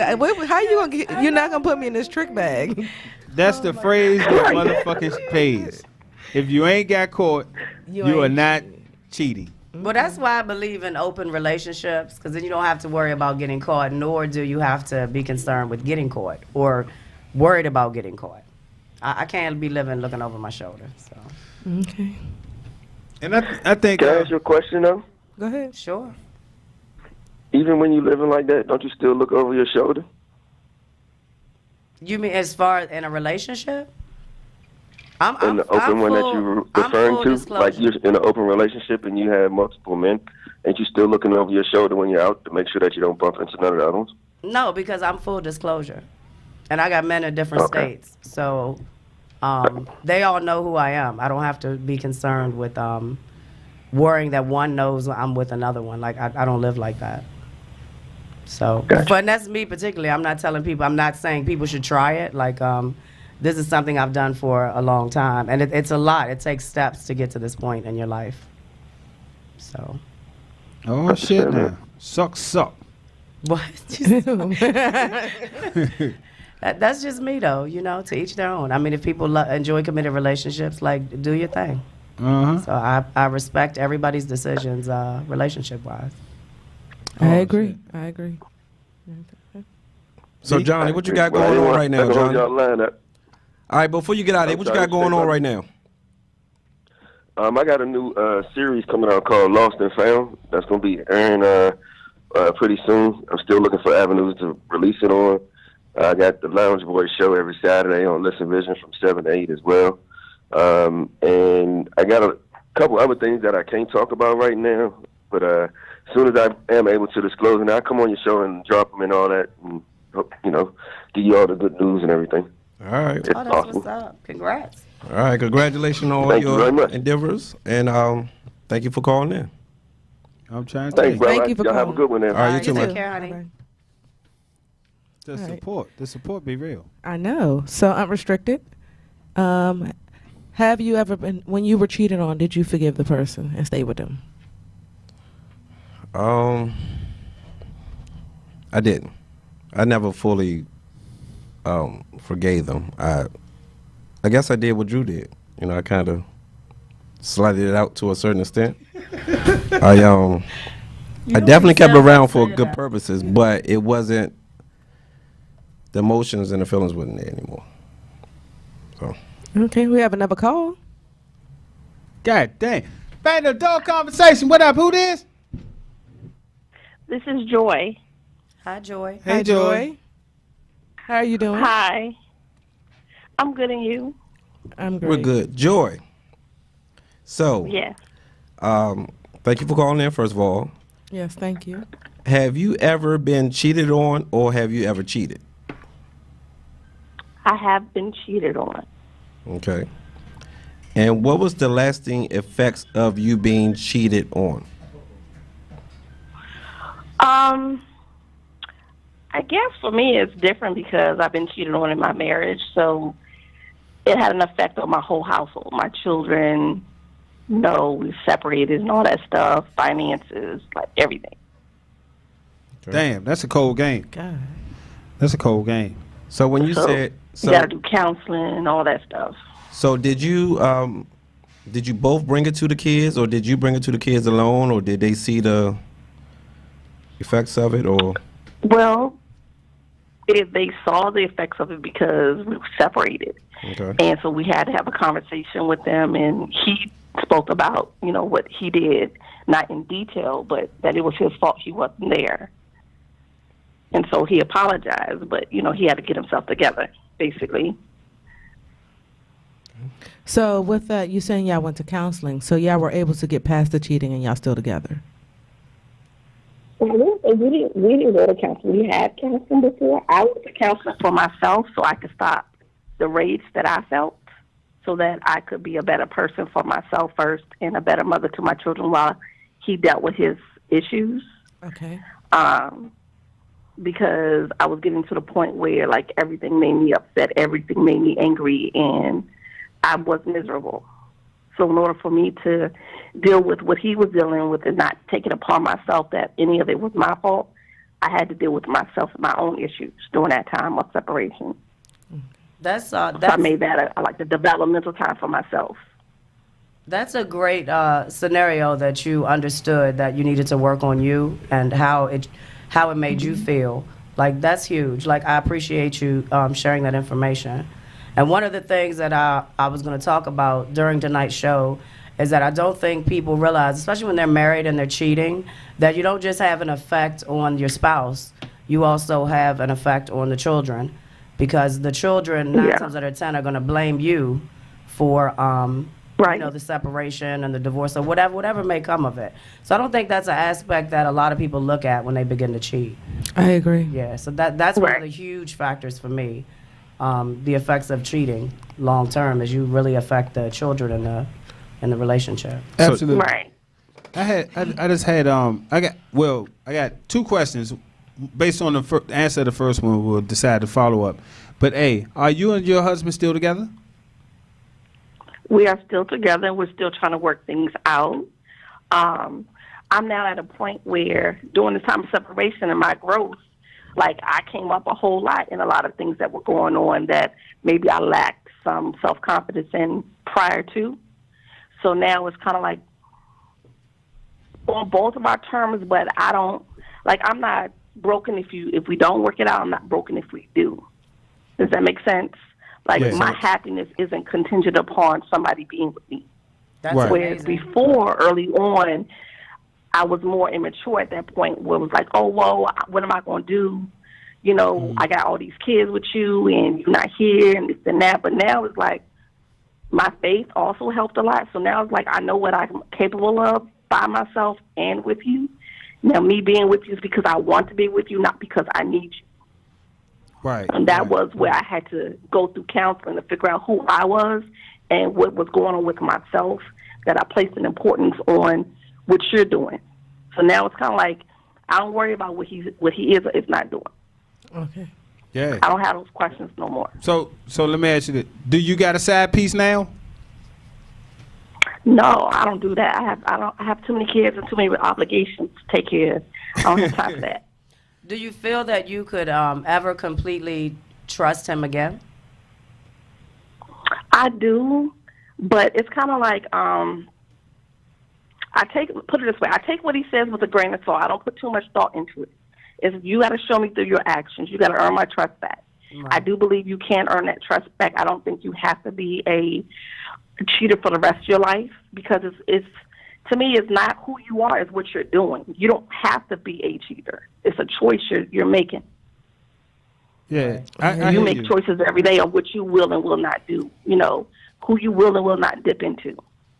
Speaker 2: how you gonna get? You're not gonna put me in this trick bag.
Speaker 3: That's the phrase that motherfucking pays. If you ain't got caught, you are
Speaker 2: ain't
Speaker 3: not cheating.
Speaker 4: Well, that's why I believe in open relationships, because then you don't have to worry about getting caught, nor do you have to be concerned with getting caught or worried about getting caught. I can't be living looking over my shoulder. So.
Speaker 2: Okay.
Speaker 3: And I think.
Speaker 7: Can I ask you a question, though?
Speaker 2: Go ahead.
Speaker 4: Sure.
Speaker 7: Even when you living like that, don't you still look over your shoulder?
Speaker 4: You mean as far as in a relationship?
Speaker 7: In the open one that you're referring to,
Speaker 4: disclosure.
Speaker 7: like you're in an open relationship and you have multiple men, ain't you still looking over your shoulder when you're out to make sure that you don't bump into none of the other ones?
Speaker 4: No, because I'm full disclosure, and I got men in different states, so they all know who I am. I don't have to be concerned with worrying that one knows I'm with another one. Like I don't live like that. So,
Speaker 7: Gotcha.
Speaker 4: but that's me particularly. I'm not telling people. I'm not saying people should try it. Like this is something I've done for a long time, and it's a lot. It takes steps to get to this point in your life. So.
Speaker 3: Oh shit! Now suck.
Speaker 4: What? That's just me, though. You know, to each their own. I mean, if people enjoy committed relationships, like, do your thing. So I respect everybody's decisions, relationship-wise.
Speaker 2: I agree. I agree.
Speaker 5: So, Johnny, what you got going on right now, Johnny? All right, before you get out of here, what you got going on right now?
Speaker 7: I got a new series coming out called Lost and Found. That's going to be airing pretty soon. I'm still looking for avenues to release it on. I got the Lounge Boy show every Saturday on Listen Vision from 7 to 8 as well. And I got a couple other things that I can't talk about right now. But as soon as I am able to disclose them, I'll come on your show and drop them and all that and, you know, give you all the good news and everything.
Speaker 5: All right.
Speaker 7: It's
Speaker 4: Oh, that's
Speaker 7: awesome.
Speaker 4: what's up. Congrats.
Speaker 5: All right, congratulations on
Speaker 7: Thank you very
Speaker 5: your
Speaker 7: much.
Speaker 5: endeavors, and thank you for calling in.
Speaker 3: I'm trying to
Speaker 7: Thanks,
Speaker 3: tell
Speaker 7: bro.
Speaker 2: Thank you for
Speaker 7: Y'all have a
Speaker 2: calling.
Speaker 7: good one, then.
Speaker 5: All right, you too,
Speaker 4: Take
Speaker 5: man.
Speaker 4: care, honey.
Speaker 2: Bye-bye.
Speaker 3: The support be real.
Speaker 2: I know. So unrestricted. Have you ever been, when you were cheated on, did you forgive the person and stay with them?
Speaker 5: I didn't. I never fully forgave them. I guess I did what Drew did. You know, I kind of slided it out to a certain extent. I definitely kept it around for good purposes, but it wasn't. The emotions and the feelings wasn't there anymore. So.
Speaker 2: Okay, we have another call.
Speaker 3: God dang. Back to adult conversation. What up? Who this?
Speaker 8: This is Joy.
Speaker 4: Hi, Joy.
Speaker 3: Hey,
Speaker 2: Hi,
Speaker 3: Joy.
Speaker 2: How are you doing?
Speaker 8: Hi. I'm good, and you?
Speaker 2: I'm great.
Speaker 5: We're good. Joy. So,
Speaker 8: Yes.
Speaker 5: thank you for calling in, first of all.
Speaker 2: Yes, thank you.
Speaker 5: Have you ever been cheated on, or have you ever cheated?
Speaker 8: I have been cheated on.
Speaker 5: Okay. And what was the lasting effects of you being cheated on?
Speaker 8: I guess for me it's different because I've been cheated on in my marriage, so it had an effect on my whole household. My children, you know, we separated and all that stuff, finances, like everything.
Speaker 3: Damn, that's a cold game.
Speaker 2: God.
Speaker 3: That's a cold game.
Speaker 5: So when you
Speaker 8: So,
Speaker 5: said
Speaker 8: you got to do counseling and all that stuff.
Speaker 5: so did you both bring it to the kids, or did you bring it to the kids alone, or did they see the effects of it, or?
Speaker 8: Well, they saw the effects of it because we were separated.
Speaker 5: Okay.
Speaker 8: And so we had to have a conversation with them, and he spoke about, you know, what he did, not in detail, but that it was his fault he wasn't there. And so he apologized, but, you know, he had to get himself together, basically.
Speaker 2: So with that, you saying y'all went to counseling, so y'all were able to get past the cheating and y'all still together?
Speaker 8: Well, we didn't go to counseling. We had counseling before. I went to counseling for myself so I could stop the rage that I felt, so that I could be a better person for myself first and a better mother to my children while he dealt with his issues.
Speaker 2: Okay.
Speaker 8: because I was getting to the point where like everything made me upset, everything made me angry, and I was miserable. So in order for me to deal with what he was dealing with and not take it upon myself that any of it was my fault, I had to deal with myself and my own issues during that time of separation.
Speaker 4: That's
Speaker 8: So I made that like the developmental time for myself.
Speaker 4: That's a great scenario that you understood that you needed to work on you and how it made you feel. Like, that's huge. Like, I appreciate you sharing that information. And one of the things that I was going to talk about during tonight's show is that I don't think people realize, especially when they're married and they're cheating, that you don't just have an effect on your spouse. You also have an effect on the children, because the children, 9 times out of 10, are going to blame you for
Speaker 8: Right.
Speaker 4: you know, the separation and the divorce or whatever may come of it. So I don't think that's an aspect that a lot of people look at when they begin to cheat.
Speaker 2: I agree.
Speaker 4: Yeah, so that's one of
Speaker 8: Right.
Speaker 4: the huge factors for me. The effects of cheating long term is you really affect the children in the relationship.
Speaker 3: Absolutely.
Speaker 8: Right.
Speaker 3: I got 2 questions. Based on the answer to the first one, we'll decide to follow up. But A, are you and your husband still together?
Speaker 8: We are still together. We're still trying to work things out. I'm now at a point where during this time of separation and my growth, like I came up a whole lot in a lot of things that were going on that maybe I lacked some self-confidence in prior to. So now it's kind of like on both of our terms, but I'm not broken if we don't work it out. I'm not broken if we do. Does that make sense? Like,
Speaker 3: Yes.
Speaker 8: my happiness isn't contingent upon somebody being with me.
Speaker 4: That's
Speaker 3: Right.
Speaker 8: Whereas
Speaker 4: amazing.
Speaker 8: before, early on, I was more immature at that point where it was like, oh, well, what am I going to do? You know, I got all these kids with you and you're not here and this and that. But now it's like my faith also helped a lot. So now it's like I know what I'm capable of by myself and with you. Now, me being with you is because I want to be with you, not because I need you.
Speaker 3: Right.
Speaker 8: And that was where I had to go through counseling to figure out who I was and what was going on with myself, that I placed an importance on what you're doing. So now it's kind of like I don't worry about what he is or is not doing.
Speaker 2: Okay.
Speaker 3: Yeah.
Speaker 8: I don't have those questions no more.
Speaker 3: So let me ask you this. Do you got a side piece now?
Speaker 8: No, I don't do that. I have too many kids and too many obligations to take care of. I don't have time for that.
Speaker 4: Do you feel that you could ever completely trust him again?
Speaker 8: I do, but it's kind of like put it this way. I take what he says with a grain of salt. I don't put too much thought into it. It's you got to show me through your actions. You got to earn my trust back.
Speaker 4: Right.
Speaker 8: I do believe you can earn that trust back. I don't think you have to be a cheater for the rest of your life, because it's to me, it's not who you are, it's what you're doing. You don't have to be a cheater. It's a choice you're making.
Speaker 3: Yeah.
Speaker 8: You make choices every day on what you will and will not do. You know, who you will and will not dip into.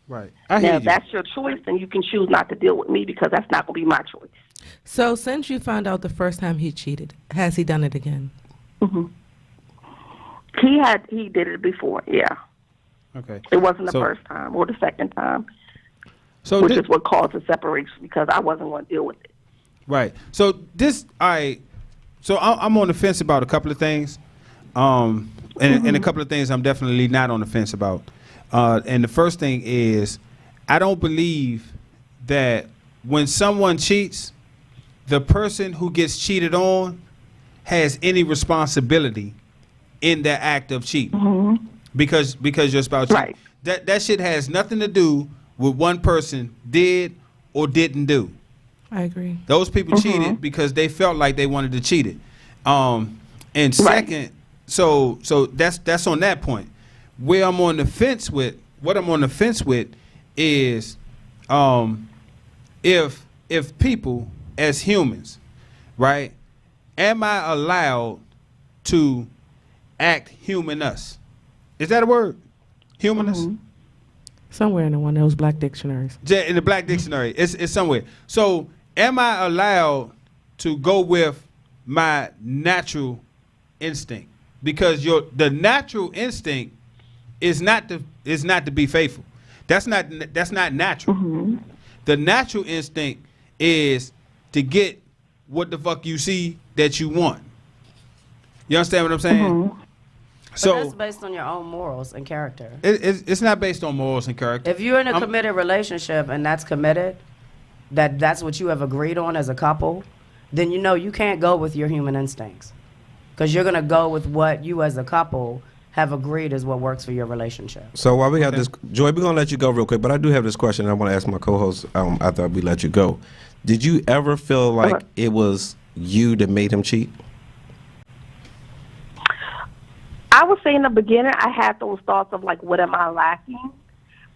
Speaker 3: Right. I hear
Speaker 8: Now,
Speaker 3: you.
Speaker 8: if that's your choice, then you can choose not to deal with me, because that's not going to be my choice.
Speaker 2: So since you found out the first time he cheated, has he done it again?
Speaker 8: Mm-hmm. He did it before, yeah.
Speaker 3: Okay.
Speaker 8: It wasn't the
Speaker 3: So-
Speaker 8: first time or the second time,
Speaker 3: So
Speaker 8: which
Speaker 3: thi-
Speaker 8: is what caused the separation, because I wasn't going to deal with it.
Speaker 3: Right. So So I'm on the fence about a couple of things, and a couple of things I'm definitely not on the fence about. And the first thing is, I don't believe that when someone cheats, the person who gets cheated on has any responsibility in the act of cheating, because your spouse cheated.
Speaker 8: Right.
Speaker 3: That shit has nothing to do with one person did or didn't do.
Speaker 2: I agree.
Speaker 3: Those people cheated because they felt like they wanted to cheat it. And second, so that's on that point. What I'm on the fence with is if people as humans, right, am I allowed to act humanous? Is that a word? Humanous?
Speaker 2: Somewhere in one of those black dictionaries.
Speaker 3: In the Black Dictionary, it's somewhere. So, am I allowed to go with my natural instinct? Because the natural instinct is not to be faithful. That's not natural. The natural instinct is to get what the fuck you see that you want. You understand what I'm saying?
Speaker 8: Mm-hmm.
Speaker 4: But
Speaker 3: So
Speaker 4: that's based on your own morals and character.
Speaker 3: it's not based on morals and character.
Speaker 4: If you're in a committed relationship and that's committed, that's what you have agreed on as a couple, then you know you can't go with your human instincts. Because you're going to go with what you as a couple have agreed is what works for your relationship.
Speaker 5: So while we have this, Joy, we're gonna let you go real quick, but I do have this question I want to ask my co-host after we let you go. Did you ever feel like it was you that made him cheat?
Speaker 8: I would say in the beginning, I had those thoughts of like, what am I lacking?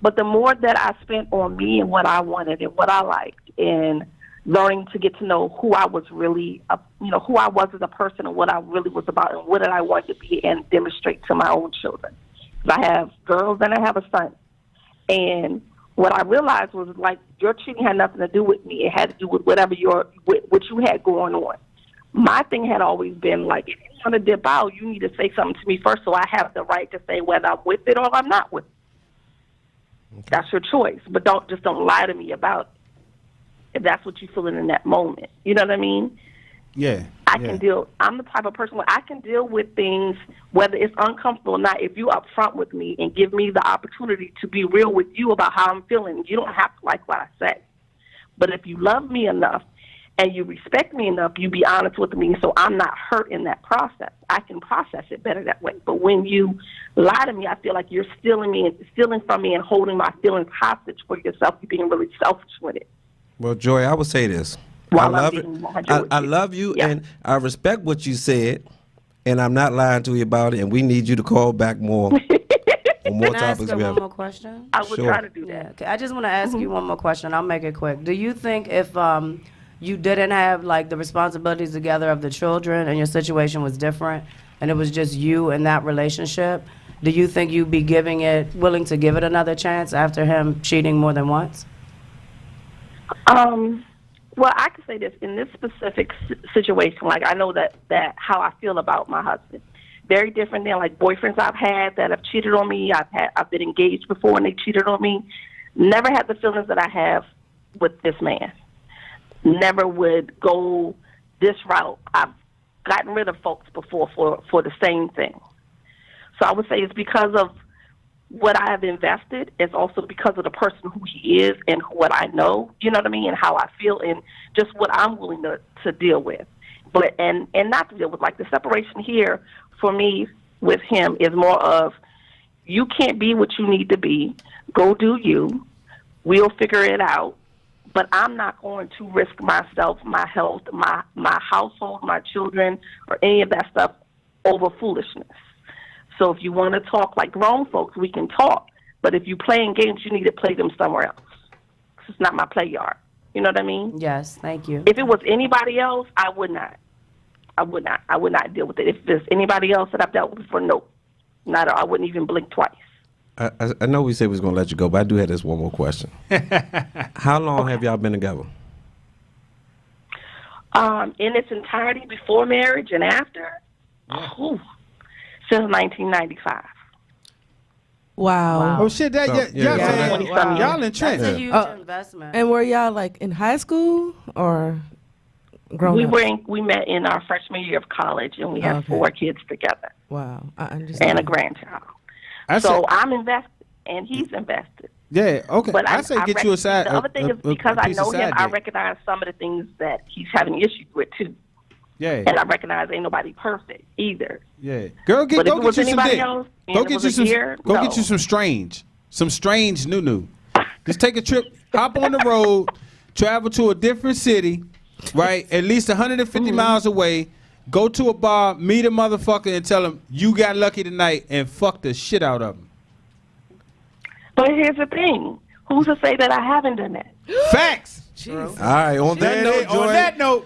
Speaker 8: But the more that I spent on me and what I wanted and what I liked, and learning to get to know who I was really, who I was as a person and what I really was about and what did I want to be and demonstrate to my own children. 'Cause I have girls and I have a son. And what I realized was like, your cheating had nothing to do with me. It had to do with whatever what you had going on. My thing had always been like, if you want to dip out, you need to say something to me first so I have the right to say whether I'm with it or I'm not with it. Okay. That's your choice. But don't lie to me about it if that's what you're feeling in that moment. You know what I mean?
Speaker 3: Yeah.
Speaker 8: I'm the type of person where I can deal with things, whether it's uncomfortable or not, if you upfront with me and give me the opportunity to be real with you about how I'm feeling. You don't have to like what I say. But if you love me enough and you respect me enough, you be honest with me so I'm not hurt in that process. I can process it better that way. But when you lie to me, I feel like you're stealing from me and holding my feelings hostage for yourself. You're being really selfish with it.
Speaker 5: Well, Joy, I would say this. I love you,
Speaker 8: yeah.
Speaker 5: And I respect what you said, and I'm not lying to you about it, and we need you to call back more on more
Speaker 4: Can I ask
Speaker 5: topics
Speaker 4: her
Speaker 5: we
Speaker 4: one
Speaker 5: have.
Speaker 4: more question?
Speaker 8: I would try to do that.
Speaker 4: Yeah, okay. I just want to ask you one more question. I'll make it quick. Do you think if you didn't have like the responsibilities together of the children and your situation was different and it was just you and that relationship, do you think you'd be willing to give it another chance after him cheating more than once?
Speaker 8: Well, I can say this in this specific situation. Like, I know that how I feel about my husband, very different than like boyfriends I've had that have cheated on me. I've been engaged before and they cheated on me. Never had the feelings that I have with this man. Never would go this route. I've gotten rid of folks before for the same thing. So I would say it's because of what I have invested. It's also because of the person who he is and what I know, you know what I mean, and how I feel and just what I'm willing to deal with. But and not to deal with, like the separation here for me with him is more of, you can't be what you need to be. Go do you. We'll figure it out. But I'm not going to risk myself, my health, my household, my children, or any of that stuff over foolishness. So if you want to talk like grown folks, we can talk. But if you playing games, you need to play them somewhere else. It's not my play yard. You know what I mean?
Speaker 4: Yes, thank you.
Speaker 8: If it was anybody else, I would not. I would not deal with it. If there's anybody else that I've dealt with before, no. I wouldn't even blink twice.
Speaker 5: I know we said we was going to let you go, but I do have this one more question. How long have y'all been together?
Speaker 8: In its entirety, before marriage and after? Yeah. Since 1995.
Speaker 2: Wow.
Speaker 3: Oh shit! Y'all entrenched.
Speaker 4: That's a huge investment.
Speaker 2: And were y'all like in high school or grown up?
Speaker 8: We met in our freshman year of college, and we had 4 kids together.
Speaker 2: Wow, I understand.
Speaker 8: And a grandchild. I'm invested, and he's invested.
Speaker 3: Yeah, okay.
Speaker 8: But
Speaker 3: I say get you a side.
Speaker 8: The other thing is because I know him, I recognize some of the things that he's having issues with too.
Speaker 3: Yeah.
Speaker 8: And I recognize ain't nobody perfect either.
Speaker 3: Yeah. Girl, go get you some dick. Go get you some strange new. Just take a trip, hop on the road, travel to a different city, right? At least 150 miles away. Go to a bar, meet a motherfucker, and tell him you got lucky tonight, and fuck the shit out of him.
Speaker 8: But here's the thing: who's to say that I haven't done that?
Speaker 3: Facts.
Speaker 5: All right. On that note, Joy,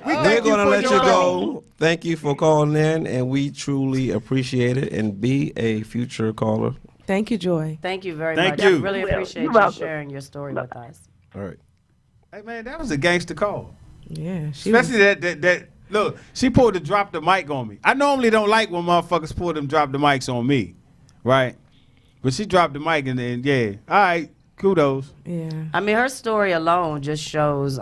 Speaker 5: we're going to let you go. Thank you for calling in, and we truly appreciate it. And be a future caller.
Speaker 2: Thank you, Joy.
Speaker 4: Thank you very much. I really appreciate you sharing your story with us.
Speaker 5: All right.
Speaker 3: Hey man, that was a gangster call.
Speaker 2: Yeah,
Speaker 3: especially that. Look, she pulled the drop the mic on me. I normally don't like when motherfuckers pull them drop the mics on me, right? But she dropped the mic and then yeah, all right. Kudos.
Speaker 2: Yeah.
Speaker 4: I mean, her story alone just shows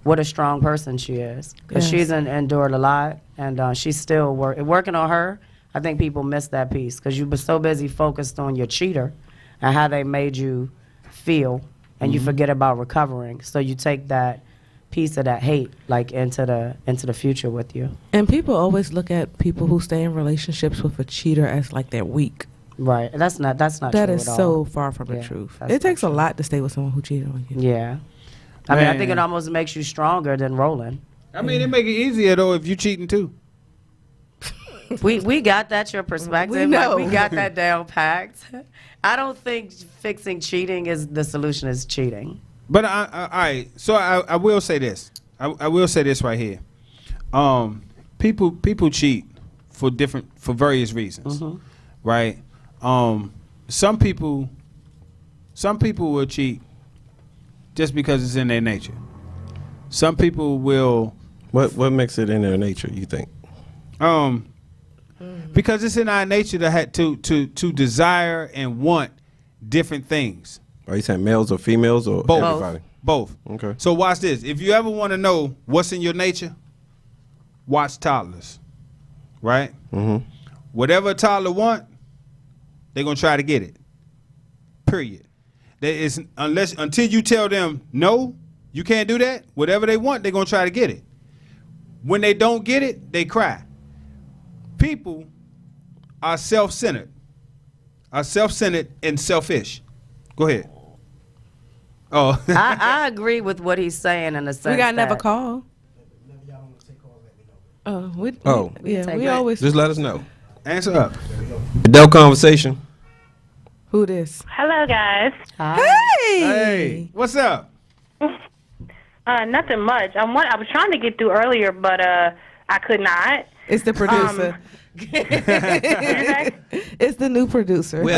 Speaker 4: what a strong person she is. Because
Speaker 2: Yes.
Speaker 4: she's endured a lot, and she's still working on her. I think people miss that piece because you were so busy focused on your cheater and how they made you feel, and you forget about recovering. So you take that piece of that hate like into the future with you.
Speaker 2: And people always look at people who stay in relationships with a cheater as like they're weak.
Speaker 4: Right. That's not
Speaker 2: That
Speaker 4: true
Speaker 2: is
Speaker 4: at
Speaker 2: so
Speaker 4: all.
Speaker 2: far from the
Speaker 4: Yeah,
Speaker 2: truth.
Speaker 4: that's
Speaker 2: It takes a
Speaker 4: not true.
Speaker 2: lot to stay with someone who cheated on you.
Speaker 4: Yeah. I mean, I think
Speaker 3: Man.
Speaker 4: it almost makes you stronger than rolling.
Speaker 3: I mean, it make it easier though if you cheating too.
Speaker 4: We got that, your perspective.
Speaker 2: We know.
Speaker 4: Like, we got that down packed. I don't think fixing cheating is the solution is cheating.
Speaker 3: But all right, so I will say this. I will say this right here. People cheat for various reasons, right? Some people will cheat just because it's in their nature. Some people will
Speaker 5: What makes it in their nature, you think?
Speaker 3: because it's in our nature to desire and want different things.
Speaker 5: Are you saying males or females or
Speaker 3: Both.
Speaker 5: everybody?
Speaker 3: Both.
Speaker 5: Okay.
Speaker 3: So watch this. If you ever want to know what's in your nature, watch toddlers. Right?
Speaker 5: Mm-hmm.
Speaker 3: Whatever a toddler want, they're gonna try to get it. Period. That is until you tell them no, you can't do that. Whatever they want, they're gonna try to get it. When they don't get it, they cry. People are self-centered. And selfish. Go ahead. Oh.
Speaker 4: I agree with what he's saying in the sense
Speaker 2: We got another
Speaker 4: that-
Speaker 2: call. We
Speaker 4: take it.
Speaker 2: always.
Speaker 5: Just let us know.
Speaker 3: Answer up.
Speaker 5: Adult Conversation.
Speaker 2: Who this?
Speaker 9: Hello, guys.
Speaker 3: Hey, what's up?
Speaker 9: Nothing much. I was trying to get through earlier, but I could not.
Speaker 2: It's the producer. It's the new producer.
Speaker 5: We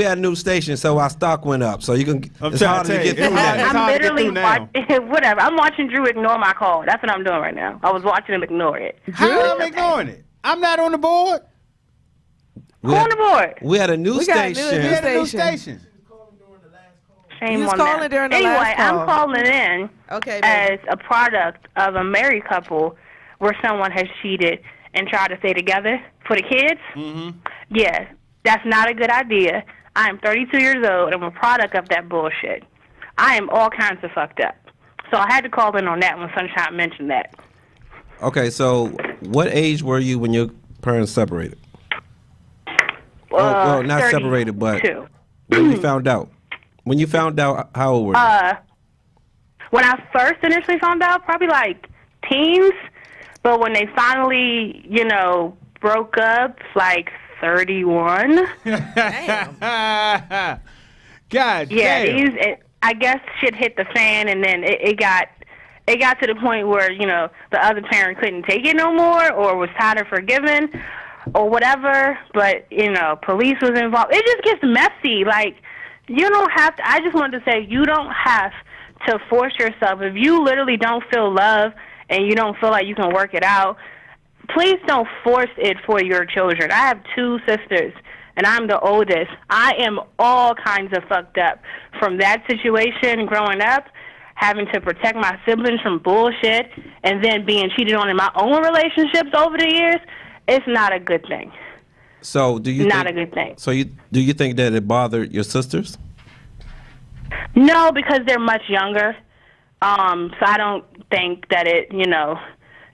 Speaker 5: had a new station, so our stock went up. So you can.
Speaker 3: I'm
Speaker 5: It's
Speaker 3: trying
Speaker 5: harder
Speaker 3: to
Speaker 5: to
Speaker 3: tell
Speaker 5: get
Speaker 3: you.
Speaker 5: through
Speaker 3: It's
Speaker 5: now.
Speaker 3: hard
Speaker 9: I'm
Speaker 3: to get
Speaker 9: literally
Speaker 3: through now.
Speaker 9: whatever. I'm watching Drew ignore my call. That's what I'm doing right now. I was watching him ignore it.
Speaker 3: How am I ignoring it? I'm not on the board.
Speaker 9: Who on the board?
Speaker 5: We had a new
Speaker 2: We got a new
Speaker 5: station.
Speaker 3: We had a new
Speaker 2: Station.
Speaker 3: station.
Speaker 9: Shame
Speaker 2: You was
Speaker 9: on
Speaker 2: calling
Speaker 9: them.
Speaker 2: during the
Speaker 9: anyway,
Speaker 2: last call.
Speaker 9: I'm calling in
Speaker 2: Okay,
Speaker 9: as
Speaker 2: baby.
Speaker 9: a product of a married couple where someone has cheated and tried to stay together for the kids.
Speaker 3: Mm-hmm.
Speaker 9: Yeah, that's not a good idea. I am 32 years old. I'm a product of that bullshit. I am all kinds of fucked up. So I had to call in on that when Sunshine mentioned that.
Speaker 5: Okay, so what age were you when your parents separated? Well, not
Speaker 9: 32.
Speaker 5: separated, but when you found out. When you found out, how old were you?
Speaker 9: When I first initially found out, probably like teens. But when they finally, broke up, like 31.
Speaker 3: God
Speaker 9: Yeah,
Speaker 3: damn.
Speaker 9: I guess shit hit the fan, and then it got to the point where the other parent couldn't take it no more, or was tired of forgiving, or whatever. But police was involved. It just gets messy. Like you don't have to. I just wanted to say you don't have to force yourself. If you literally don't feel love and you don't feel like you can work it out, please don't force it for your children. I have 2 sisters, and I'm the oldest. I am all kinds of fucked up from that situation growing up, having to protect my siblings from bullshit, and then being cheated on in my own relationships over the years. It's not a good thing.
Speaker 5: So do you
Speaker 9: Not
Speaker 5: think,
Speaker 9: a good thing.
Speaker 5: So do you think that it bothered your sisters?
Speaker 9: No, because they're much younger. So I don't think that it,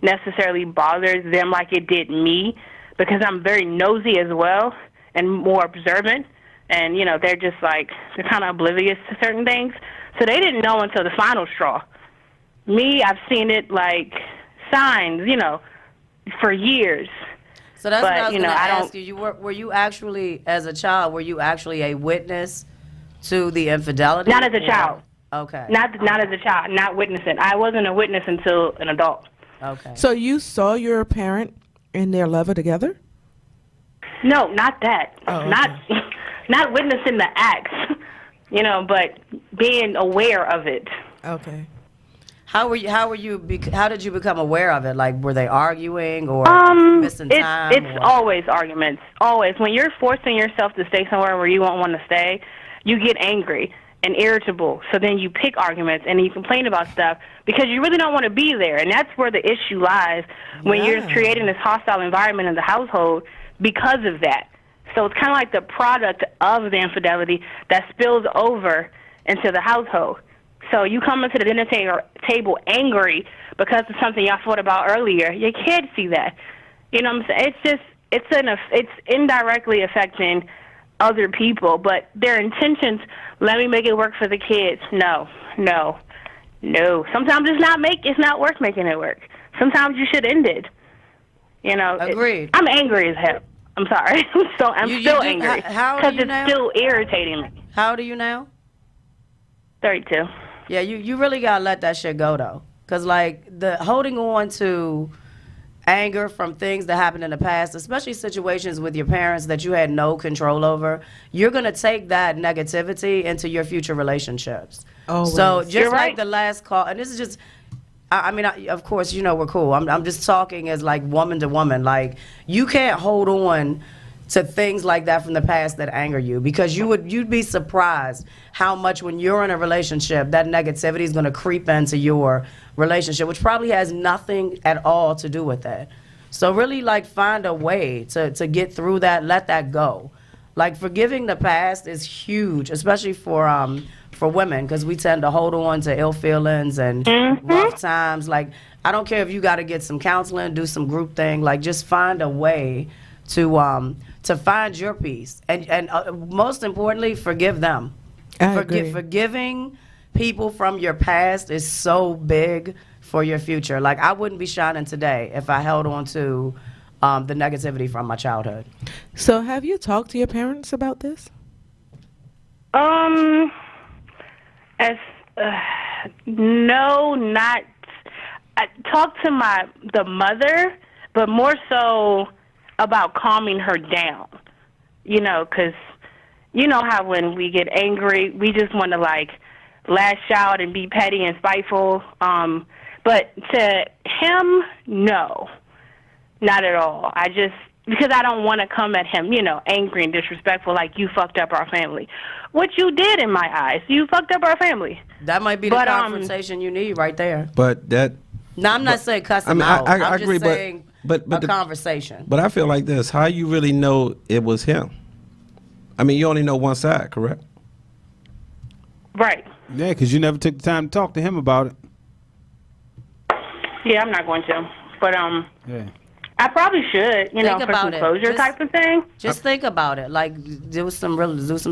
Speaker 9: necessarily bothers them like it did me, because I'm very nosy as well and more observant. And, they're just like, they're kind of oblivious to certain things. So they didn't know until the final straw. Me, I've seen it like signs, for years.
Speaker 4: So that's what I
Speaker 9: But,
Speaker 4: was going to
Speaker 9: I
Speaker 4: ask
Speaker 9: don't-
Speaker 4: you. Were you actually, as a child, were you actually a witness to the infidelity?
Speaker 9: Not as a
Speaker 4: or-
Speaker 9: child.
Speaker 4: Okay.
Speaker 9: Not as a child, not witnessing. I wasn't a witness until an adult.
Speaker 4: Okay.
Speaker 2: So you saw your parent and their lover together?
Speaker 9: No, not that.
Speaker 2: Oh, okay.
Speaker 9: Not witnessing the acts, but being aware of it.
Speaker 2: Okay.
Speaker 4: How did you become aware of it? Like, were they arguing or missing time?
Speaker 9: It's always arguments. Always. When you're forcing yourself to stay somewhere where you won't want to stay, you get angry. and irritable. So then you pick arguments and you complain about stuff because you really don't want to be there. And that's where the issue lies when you're creating this hostile environment in the household because of that. So it's kind of like the product of the infidelity that spills over into the household. So you come into the dinner table angry because of something y'all thought about earlier. Your kids see that. You know what I'm saying? It's indirectly affecting other people, but their intentions, let me make it work for the kids. No. Sometimes it's not worth making it work. Sometimes you should end it. You know.
Speaker 4: Agreed.
Speaker 9: I'm angry as hell. I'm sorry. I'm still angry
Speaker 4: how
Speaker 9: because it's still irritating me.
Speaker 4: How old are you now?
Speaker 9: 32.
Speaker 4: Yeah, you really gotta let that shit go though, cause like the holding on to anger from things that happened in the past, especially situations with your parents that you had no control over, you're gonna take that negativity into your future relationships.
Speaker 2: Always.
Speaker 4: So just
Speaker 9: You're
Speaker 4: like
Speaker 9: right.
Speaker 4: the last call, and this is just. I mean, of course, you know we're cool. I'm just talking as like woman to woman. Like you can't hold on to things like that from the past that anger you, because you'd be surprised how much when you're in a relationship that negativity is going to creep into your relationship, which probably has nothing at all to do with that. So really like find a way to get through that, let that go. Like forgiving the past is huge, especially for women, because we tend to hold on to ill feelings and rough times. Like I don't care if you got to get some counseling, do some group thing, like just find a way to find your peace, and most importantly, forgive them. Forgiving people from your past is so big for your future. Like I wouldn't be shining today if I held on to the negativity from my childhood.
Speaker 2: So have you talked to your parents about this?
Speaker 9: No, not. I talked to the mother, but more so about calming her down. You know, because you know how when we get angry, we just want to like lash out and be petty and spiteful. But to him, no, not at all. Because I don't want to come at him, you know, angry and disrespectful, like you fucked up our family. What you did in my eyes, you fucked up our family.
Speaker 4: That might be the confrontation you need right there.
Speaker 5: But that.
Speaker 4: No, I'm not saying cuss him out.
Speaker 5: I
Speaker 4: I'm
Speaker 5: agree,
Speaker 4: just saying
Speaker 5: but
Speaker 4: a conversation.
Speaker 5: But I feel like this: how you really know it was him? I mean, you only know one side, correct?
Speaker 9: Right.
Speaker 3: Yeah, because you never took the time to talk to him about it.
Speaker 9: Yeah, I'm not going to. But
Speaker 3: Yeah.
Speaker 9: I probably should, you know,
Speaker 4: Think
Speaker 9: for some
Speaker 4: about it.
Speaker 9: closure type of thing.
Speaker 4: Just think about it. Like do some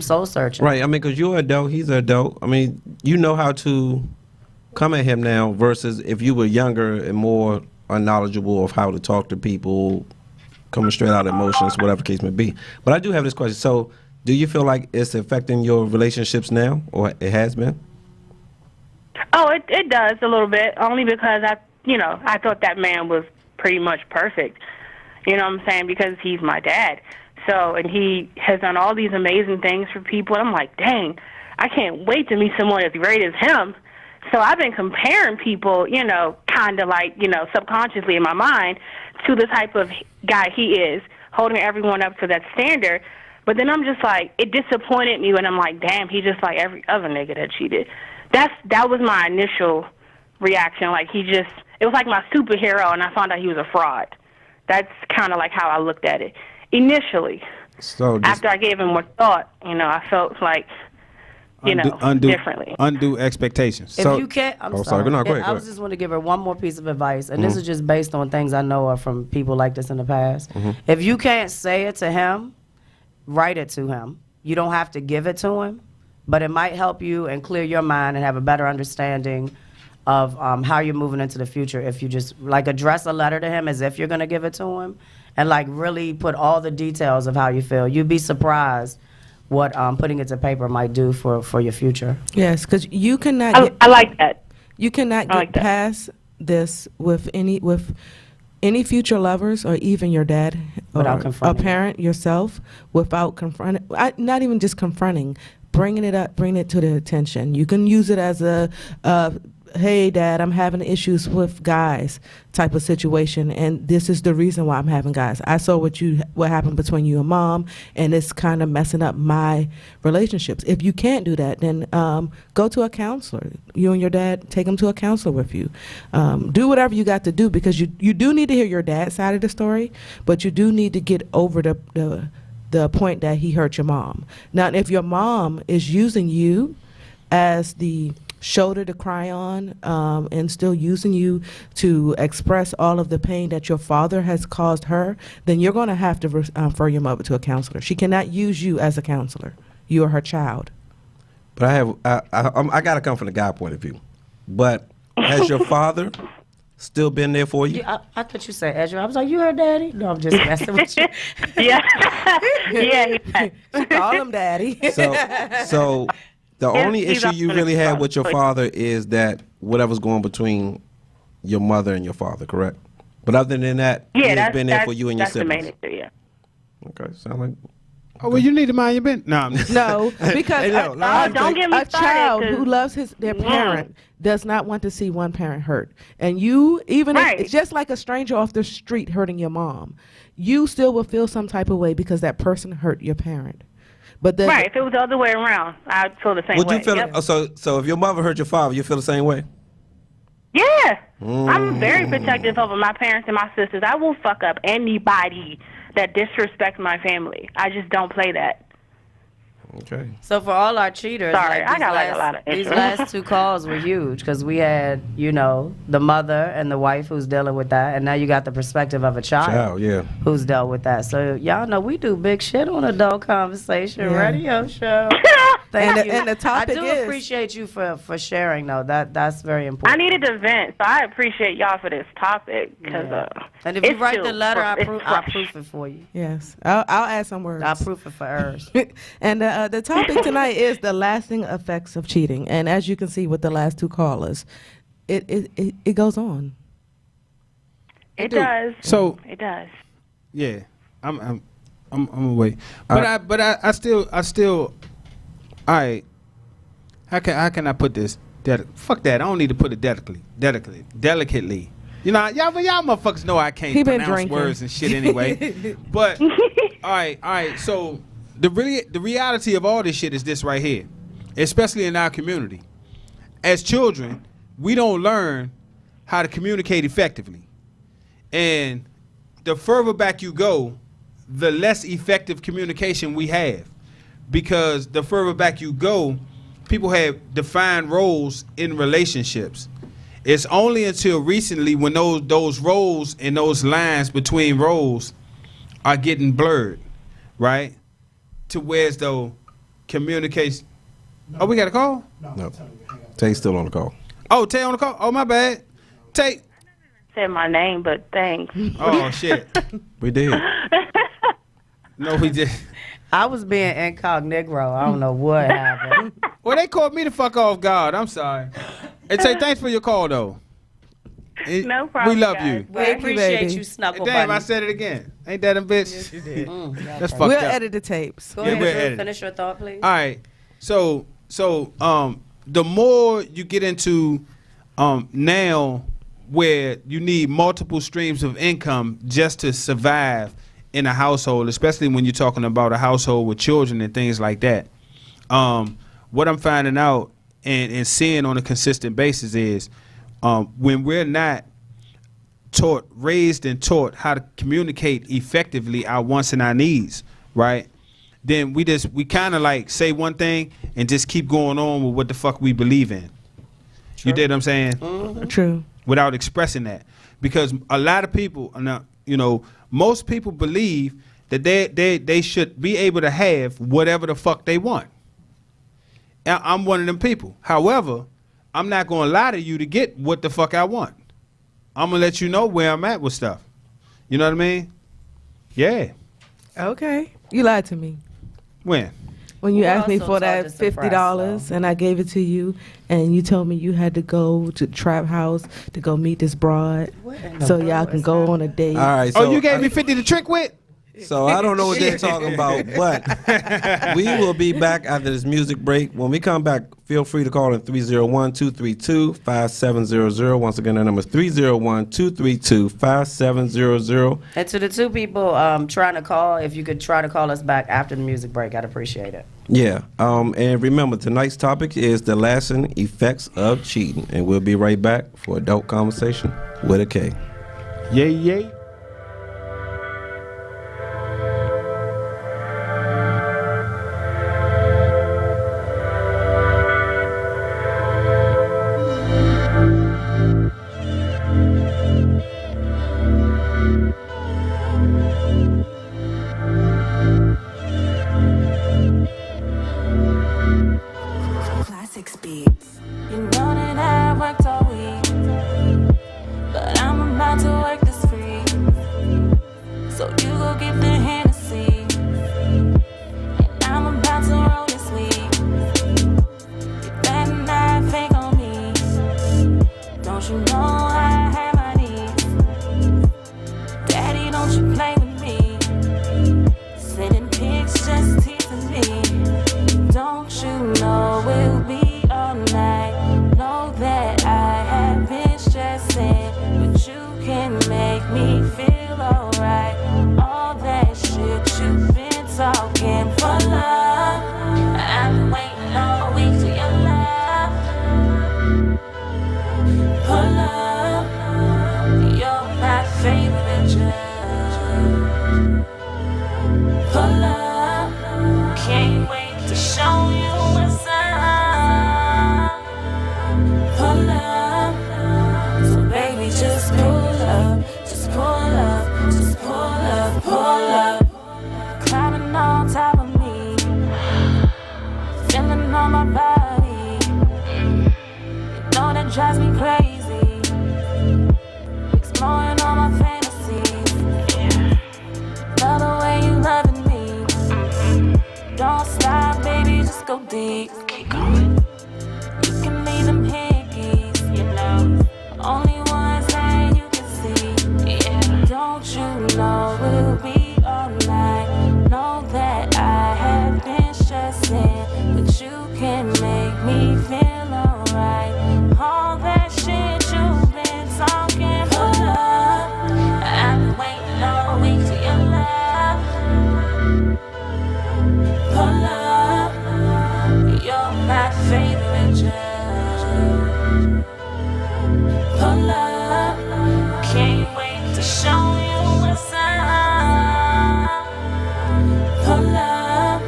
Speaker 4: soul searching.
Speaker 5: Right. I mean, because you're an adult, he's an adult. I mean, you know how to come at him now versus if you were younger and more unknowledgeable of how to talk to people, coming straight out of emotions, whatever the case may be. But I do have this question. So, do you feel like it's affecting your relationships now, or it has been?
Speaker 9: Oh, it does a little bit, only because I thought that man was pretty much perfect. You know what I'm saying? Because he's my dad. So, and he has done all these amazing things for people. And I'm like, dang, I can't wait to meet someone as great as him. So I've been comparing people, you know, kind of like, you know, subconsciously in my mind to the type of guy he is, holding everyone up to that standard. But then I'm just like, it disappointed me when I'm like, damn, he's just like every other nigga that cheated. That was my initial reaction. Like it was like my superhero, and I found out he was a fraud. That's kind of like how I looked at it initially.
Speaker 5: So
Speaker 9: after I gave him more thought, you know, I felt like, differently.
Speaker 3: Undue expectations.
Speaker 4: If you can't, I'm sorry.
Speaker 5: No, go ahead.
Speaker 4: I just want to give her one more piece of advice, and this is just based on things I know of from people like this in the past. If you can't say it to him, write it to him. You don't have to give it to him, but it might help you and clear your mind and have a better understanding of how you're moving into the future if you just like address a letter to him as if you're going to give it to him and like really put all the details of how you feel. You'd be surprised what putting it to paper might do for your future.
Speaker 2: Yes, because you cannot.
Speaker 9: I like that.
Speaker 2: You cannot get past this with any future lovers or even your dad or
Speaker 4: Without
Speaker 2: a
Speaker 4: confronting
Speaker 2: parent yourself without confronting. Not even just confronting, bringing it up, bringing it to their attention. You can use it as a hey, Dad, I'm having issues with guys type of situation, and this is the reason why I'm having guys. I saw what happened between you and Mom, and it's kind of messing up my relationships. If you can't do that, then go to a counselor. You and your dad, take him to a counselor with you. Do whatever you got to do, because you do need to hear your dad's side of the story, but you do need to get over the point that he hurt your mom. Now, if your mom is using you as the shoulder to cry on, and still using you to express all of the pain that your father has caused her, then you're going to have to refer your mother to a counselor. She cannot use you as a counselor. You are her child.
Speaker 5: But I got to come from the guy point of view. But has your father still been there for you?
Speaker 4: Yeah, I thought you said Ezra. I was like, you heard Daddy? No, I'm just messing with you.
Speaker 9: Yeah. Yeah.
Speaker 2: Call him Daddy.
Speaker 5: So the only
Speaker 9: he's
Speaker 5: issue you
Speaker 9: on
Speaker 5: really
Speaker 9: the
Speaker 5: had
Speaker 9: phone.
Speaker 5: with your father is that whatever's going between your mother and your father, correct? But other than that, he has been there for you and your
Speaker 9: that's the main
Speaker 5: siblings.
Speaker 9: issue, yeah.
Speaker 5: Okay, sound like.
Speaker 3: Oh, well, you need to mind your business. No, I'm just
Speaker 2: No, because
Speaker 5: Hey, no,
Speaker 9: don't get me
Speaker 2: a
Speaker 9: started.
Speaker 2: child
Speaker 9: 'Cause-
Speaker 2: who loves their parent does not want to see one parent hurt. And you, even if
Speaker 9: Right.
Speaker 2: it's just like a stranger off the street hurting your mom, you still will feel some type of way because that person hurt your parent. But the,
Speaker 9: Right, if it was the other way around, I'd feel the same
Speaker 5: Would
Speaker 9: way.
Speaker 5: you feel
Speaker 9: Yep.
Speaker 5: so if your mother hurt your father, you feel the same way?
Speaker 9: Yeah. I'm very protective over my parents and my sisters. I will fuck up anybody that disrespects my family. I just don't play that.
Speaker 5: Okay.
Speaker 4: So for all our cheaters,
Speaker 9: Sorry,
Speaker 4: like,
Speaker 9: I
Speaker 4: these
Speaker 9: got, like, a
Speaker 4: last-
Speaker 9: lot of
Speaker 4: these
Speaker 9: issues.
Speaker 4: last two calls were huge because we had, the mother and the wife who's dealing with that, and now you got the perspective of a child
Speaker 5: yeah.
Speaker 4: who's dealt with that. So y'all know we do big shit on Adult Conversation
Speaker 2: Yeah.
Speaker 4: radio show. Thank you.
Speaker 2: and the topic
Speaker 4: I do
Speaker 2: is
Speaker 4: appreciate you for sharing though. That's very
Speaker 9: I
Speaker 4: important.
Speaker 9: needed to vent, so I appreciate y'all for this topic. Cause,
Speaker 4: And if you
Speaker 9: it's
Speaker 4: write
Speaker 9: still
Speaker 4: the letter, I'll
Speaker 9: it's fresh.
Speaker 4: proof it for you.
Speaker 2: yes, I'll add some words.
Speaker 4: I'll proof it for hers.
Speaker 2: And the topic tonight is the lasting effects of cheating. And as you can see with the last two callers, it goes on.
Speaker 9: It does.
Speaker 3: So
Speaker 9: It does.
Speaker 3: yeah, I'm gonna wait. But I still. All right. How can I put this? Fuck that. I don't need to put it delicately. You know, y'all motherfuckers know I can't
Speaker 2: He been
Speaker 3: pronounce
Speaker 2: drinking.
Speaker 3: words and shit anyway. But all right. So the reality of all this shit is this right here, especially in our community. As children, we don't learn how to communicate effectively, and the further back you go, the less effective communication we have, because the further back you go, people have defined roles in relationships. It's only until recently when those roles and those lines between roles are getting blurred, right? To where as though communication. Oh, we got a call?
Speaker 5: No. Tay's still on the call.
Speaker 3: Oh, Tay on the call? Oh, my bad. Tay.
Speaker 9: Said my name, but thanks.
Speaker 3: Oh, shit.
Speaker 5: We did.
Speaker 3: No, we did.
Speaker 4: I was being incognito. I don't know what happened.
Speaker 3: Well, they called me the fuck off guard. I'm sorry. And Tay, thanks for your call, though.
Speaker 9: No problem,
Speaker 3: We love
Speaker 9: guys.
Speaker 3: you.
Speaker 4: We
Speaker 2: Thank you,
Speaker 4: appreciate
Speaker 2: baby.
Speaker 4: you, Snuggle
Speaker 3: Damn, I
Speaker 4: Bunny.
Speaker 3: said it again. Ain't that a bitch?
Speaker 2: Yes, you did.
Speaker 3: That's fucked
Speaker 2: We'll
Speaker 3: up.
Speaker 2: edit the tapes.
Speaker 4: Go
Speaker 3: Yeah,
Speaker 4: ahead,
Speaker 3: we're
Speaker 4: Drew.
Speaker 3: editing.
Speaker 4: Finish your thought, please.
Speaker 3: All right. So the more you get into now where you need multiple streams of income just to survive in a household, especially when you're talking about a household with children and things like that. What I'm finding out and seeing on a consistent basis is when we're not raised and taught how to communicate effectively our wants and our needs, right? Then we kind of like say one thing and just keep going on with what the fuck we believe in. You did what I'm saying?
Speaker 2: True.
Speaker 3: Without expressing that, because a lot of people, most people believe that they should be able to have whatever the fuck they want. And I'm one of them people. However, I'm not gonna lie to you to get what the fuck I want. I'm gonna let you know where I'm at with stuff. You know what I mean? Yeah.
Speaker 2: Okay. You lied to me.
Speaker 3: When?
Speaker 2: When you
Speaker 4: We
Speaker 2: asked me
Speaker 4: also
Speaker 2: for that
Speaker 4: told us to press,
Speaker 2: $50
Speaker 4: so.
Speaker 2: and I gave it to you, and you told me you had to go to Trap House to go meet this broad,
Speaker 4: What in the
Speaker 2: so
Speaker 4: world
Speaker 2: y'all can
Speaker 4: is
Speaker 2: go
Speaker 4: that?
Speaker 2: on a date.
Speaker 5: All right. So
Speaker 3: Oh, you gave me 50 to trick with?
Speaker 5: So I don't know what they're talking about, but we will be back after this music break. When we come back, feel free to call in 301-232-5700. Once again, the number is 301-232-5700.
Speaker 4: And to the two people trying to call, if you could try to call us back after the music break, I'd appreciate it.
Speaker 5: Yeah, and remember, tonight's topic is the lasting effects of cheating. And we'll be right back for Adult Conversation with a K.
Speaker 3: Yay, yay.
Speaker 10: You know that I worked all week, but I'm about to work this free. So you go get the Hennessy, and I'm about to roll this week. You better not fake on me. Don't you know I have my needs? Daddy, don't you play with me. Sending pics just teasing me. Don't you know we'll be all night? Know that I have been stressing, but you can make me feel alright. All that shit you've been talking for love, I've been waiting all week for your love. For love, you're my favorite judge. For love, can't wait to show you what's up. For love, so baby just pull up, just pull up, just pull up, pull up. Climbing on top of me, feeling on my body. You know that drives me crazy, exploring all my fantasies. Love the way you loving me. Don't stop, baby, just go deep. Keep going. You can leave them hickeys, you know, only ones that you can see. Yeah, don't you know we'll be all night? Know that I have been stressing, but you can make me feel alright. All that shit you've been talking for love, I've been waiting all week for your love. For love, you're my favorite judge. For love, can't wait to show you what's up. For love,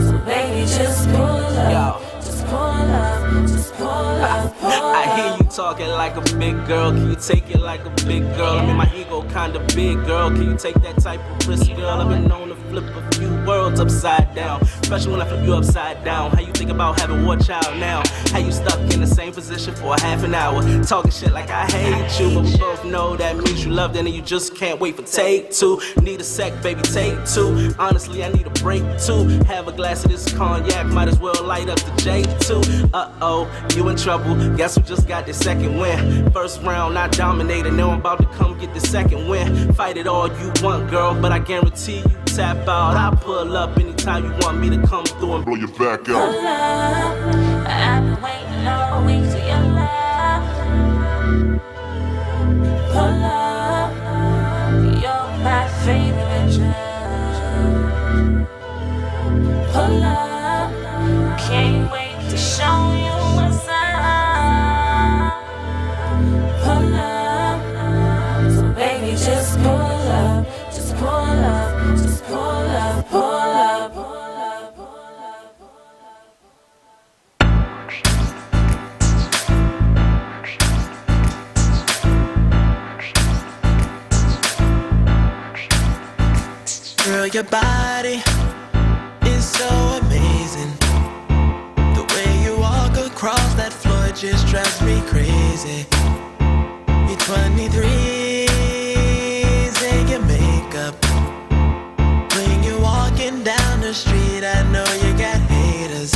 Speaker 10: so baby just pull up, just pull up, just pull up, pull up.
Speaker 11: I hear you talking like a big girl. Can you take it like a big girl? I mean, my ego kinda big, girl. Can you take that type of risk, girl? I've been known to flip a few worlds upside down, especially when I flip you upside down. How you think about having one child now? How you stuck in the same position for a half an hour, talking shit like I hate you, but we both know that means you loved it and you just can't wait for take two. Need a sec, baby, take two. Honestly, I need a break too. Have a glass of this cognac, might as well light up the J2. Uh-oh, you in trouble. Guess who just got the second win? First round, I dominated. Now I'm about to come get the second win. Fight it all you want, girl, but I guarantee you tap out. I'll pull up anytime you want me to come through and blow your back out.
Speaker 10: For love, I've been waiting all week for your love. For love, you're my favorite judge. For love, can't wait to show you what's up. For love, so baby just pull up, just pull up, just pull up, pull up, pull up, pull up, pull up.
Speaker 6: Girl, your body is so amazing. The way you walk across that floor just drives me crazy. You're 23s and your makeup. When you're walking down the street, I know you got haters.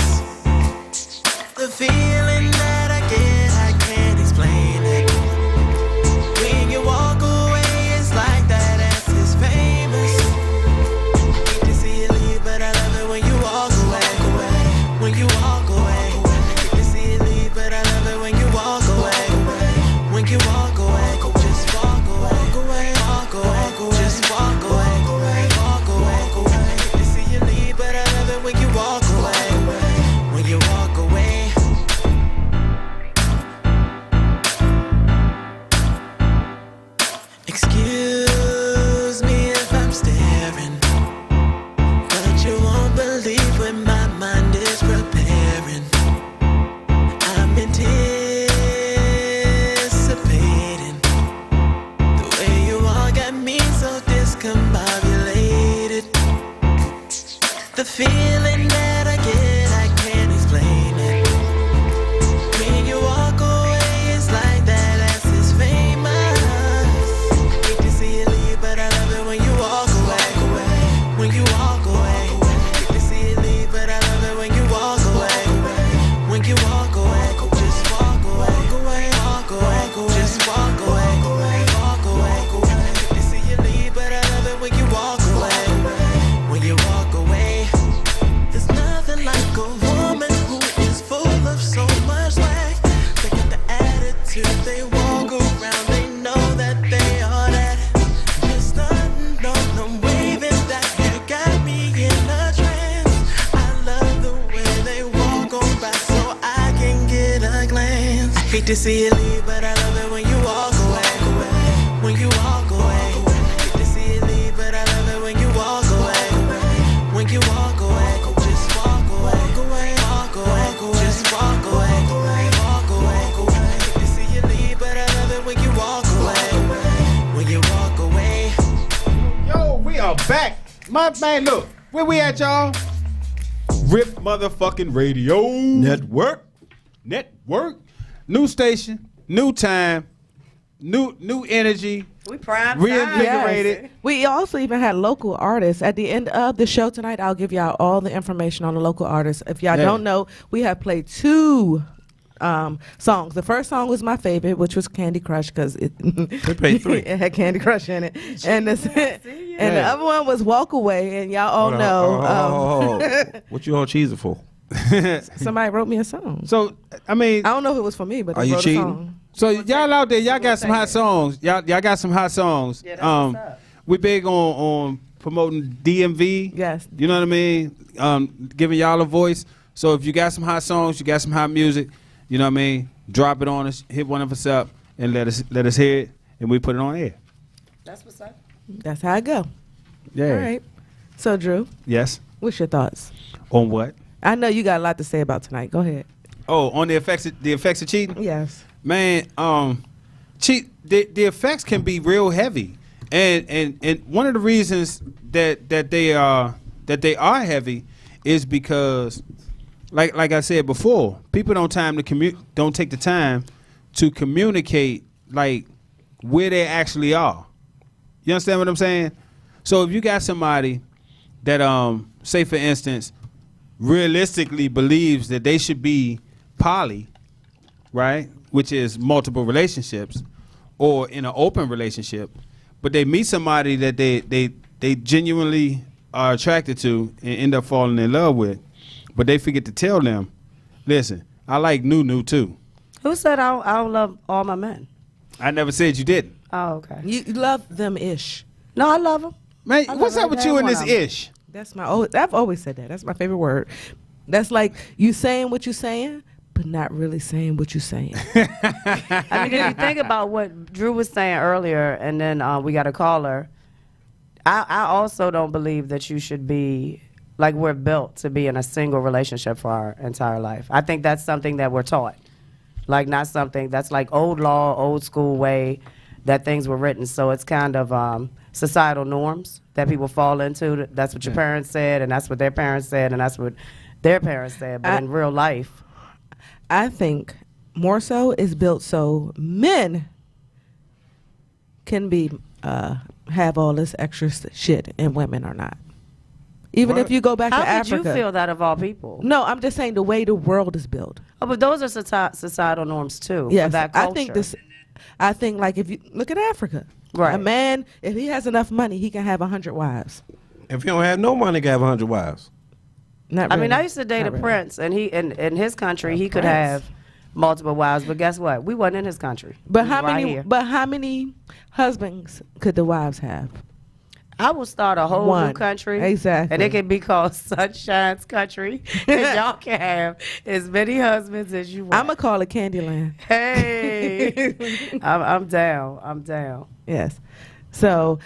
Speaker 6: The feeling that I get, I can't explain it. When you walk away, it's like that ass is famous. Hate to see you leave, but I love it when you walk away. When you walk away, to see you leave, but I love it when you walk away. When you walk away. Hate to see you leave, but I love it when you walk away. When you walk away. Just walk away. Walk away. Just walk away. Walk away. Hate to see you leave, but I love it when you walk away. When you walk away.
Speaker 3: Yo, we are back. My man, look, where we at, y'all? Rip motherfucking radio network. New station, new time, new energy.
Speaker 4: We prime
Speaker 3: reinvigorated.
Speaker 2: Yes. We also even had local artists. At the end of the show tonight, I'll give y'all all the information on the local artists. If y'all don't know, we have played 2 songs. The first song was my favorite, which was Candy Crush, because it it had Candy Crush in it. And the other one was Walk Away, and y'all all know.
Speaker 5: What you all cheesing for?
Speaker 2: Somebody wrote me a song.
Speaker 3: So, I mean,
Speaker 2: I don't know if it was for me, but
Speaker 5: Are
Speaker 2: they
Speaker 5: you
Speaker 2: wrote
Speaker 5: cheating?
Speaker 2: a song.
Speaker 3: so y'all out there, y'all got some hot songs. Y'all got some hot songs.
Speaker 4: Yeah, that's what's up.
Speaker 3: We big on promoting DMV.
Speaker 2: Yes.
Speaker 3: You know what I mean? Giving y'all a voice. So if you got some hot songs, you got some hot music, you know what I mean? Drop it on us, hit one of us up, and let us hear it, and we put it on air.
Speaker 4: That's what's up.
Speaker 2: That's how I go.
Speaker 3: Yeah.
Speaker 2: All right. So, Drew,
Speaker 3: Yes.
Speaker 2: what's your thoughts?
Speaker 3: On what?
Speaker 2: I know you got a lot to say about tonight. Go ahead.
Speaker 3: Oh, on the effects of cheating?
Speaker 2: Yes.
Speaker 3: Man, the effects can be real heavy. And one of the reasons that they are heavy is because like I said before, people don't take the time to communicate like where they actually are. You understand what I'm saying? So if you got somebody that say for instance realistically believes that they should be poly, right, which is multiple relationships, or in an open relationship, but they meet somebody that they genuinely are attracted to and end up falling in love with, but they forget to tell them, listen, I like new too.
Speaker 4: Who said I don't love all my men?
Speaker 3: I never said you didn't.
Speaker 4: Oh, okay.
Speaker 2: You love them ish.
Speaker 4: No, I love them.
Speaker 3: Man,
Speaker 4: I
Speaker 3: what's
Speaker 4: love
Speaker 3: up with
Speaker 4: every
Speaker 3: you and
Speaker 4: one
Speaker 3: this
Speaker 4: of 'em.
Speaker 3: ish?
Speaker 2: That's I've always said that. That's my favorite word. That's like you saying what you saying, but not really saying what you saying.
Speaker 4: I mean, if you think about what Drew was saying earlier, and then we got a caller, I also don't believe that you should be, like we're built to be in a single relationship for our entire life. I think that's something that we're taught. Like not something that's like old law, old school way that things were written. So it's kind of societal norms that people fall into. That's what your parents said, and that's what their parents said, and that's what their parents said. But in real life,
Speaker 2: I think more so is built so men can be have all this extra shit and women are not. Even if you go back
Speaker 4: how
Speaker 2: to
Speaker 4: did
Speaker 2: Africa.
Speaker 4: you feel that of all people?
Speaker 2: No, I'm just saying the way the world is built.
Speaker 4: Oh, but those are societal norms too.
Speaker 2: Yes,
Speaker 4: for that culture.
Speaker 2: I think like if you look at Africa,
Speaker 4: Right.
Speaker 2: a man, if he has enough money, he can have 100 wives.
Speaker 5: If you don't have no money, you can have 100 wives.
Speaker 2: Not
Speaker 4: I mean,
Speaker 2: really.
Speaker 4: I used to date
Speaker 2: Not
Speaker 4: a
Speaker 2: really.
Speaker 4: prince, and he in his country he could
Speaker 2: prince.
Speaker 4: have multiple wives. But guess what? We wasn't in his country.
Speaker 2: But
Speaker 4: We
Speaker 2: how
Speaker 4: was right
Speaker 2: many?
Speaker 4: here.
Speaker 2: But how many husbands could the wives have?
Speaker 4: I will start a whole new
Speaker 2: One.
Speaker 4: country.
Speaker 2: Exactly.
Speaker 4: And it can be called Sunshine's Country. And y'all can have as many husbands as you want.
Speaker 2: I'm gonna call it Candyland.
Speaker 4: Hey. I'm down. I'm down.
Speaker 2: Yes. So,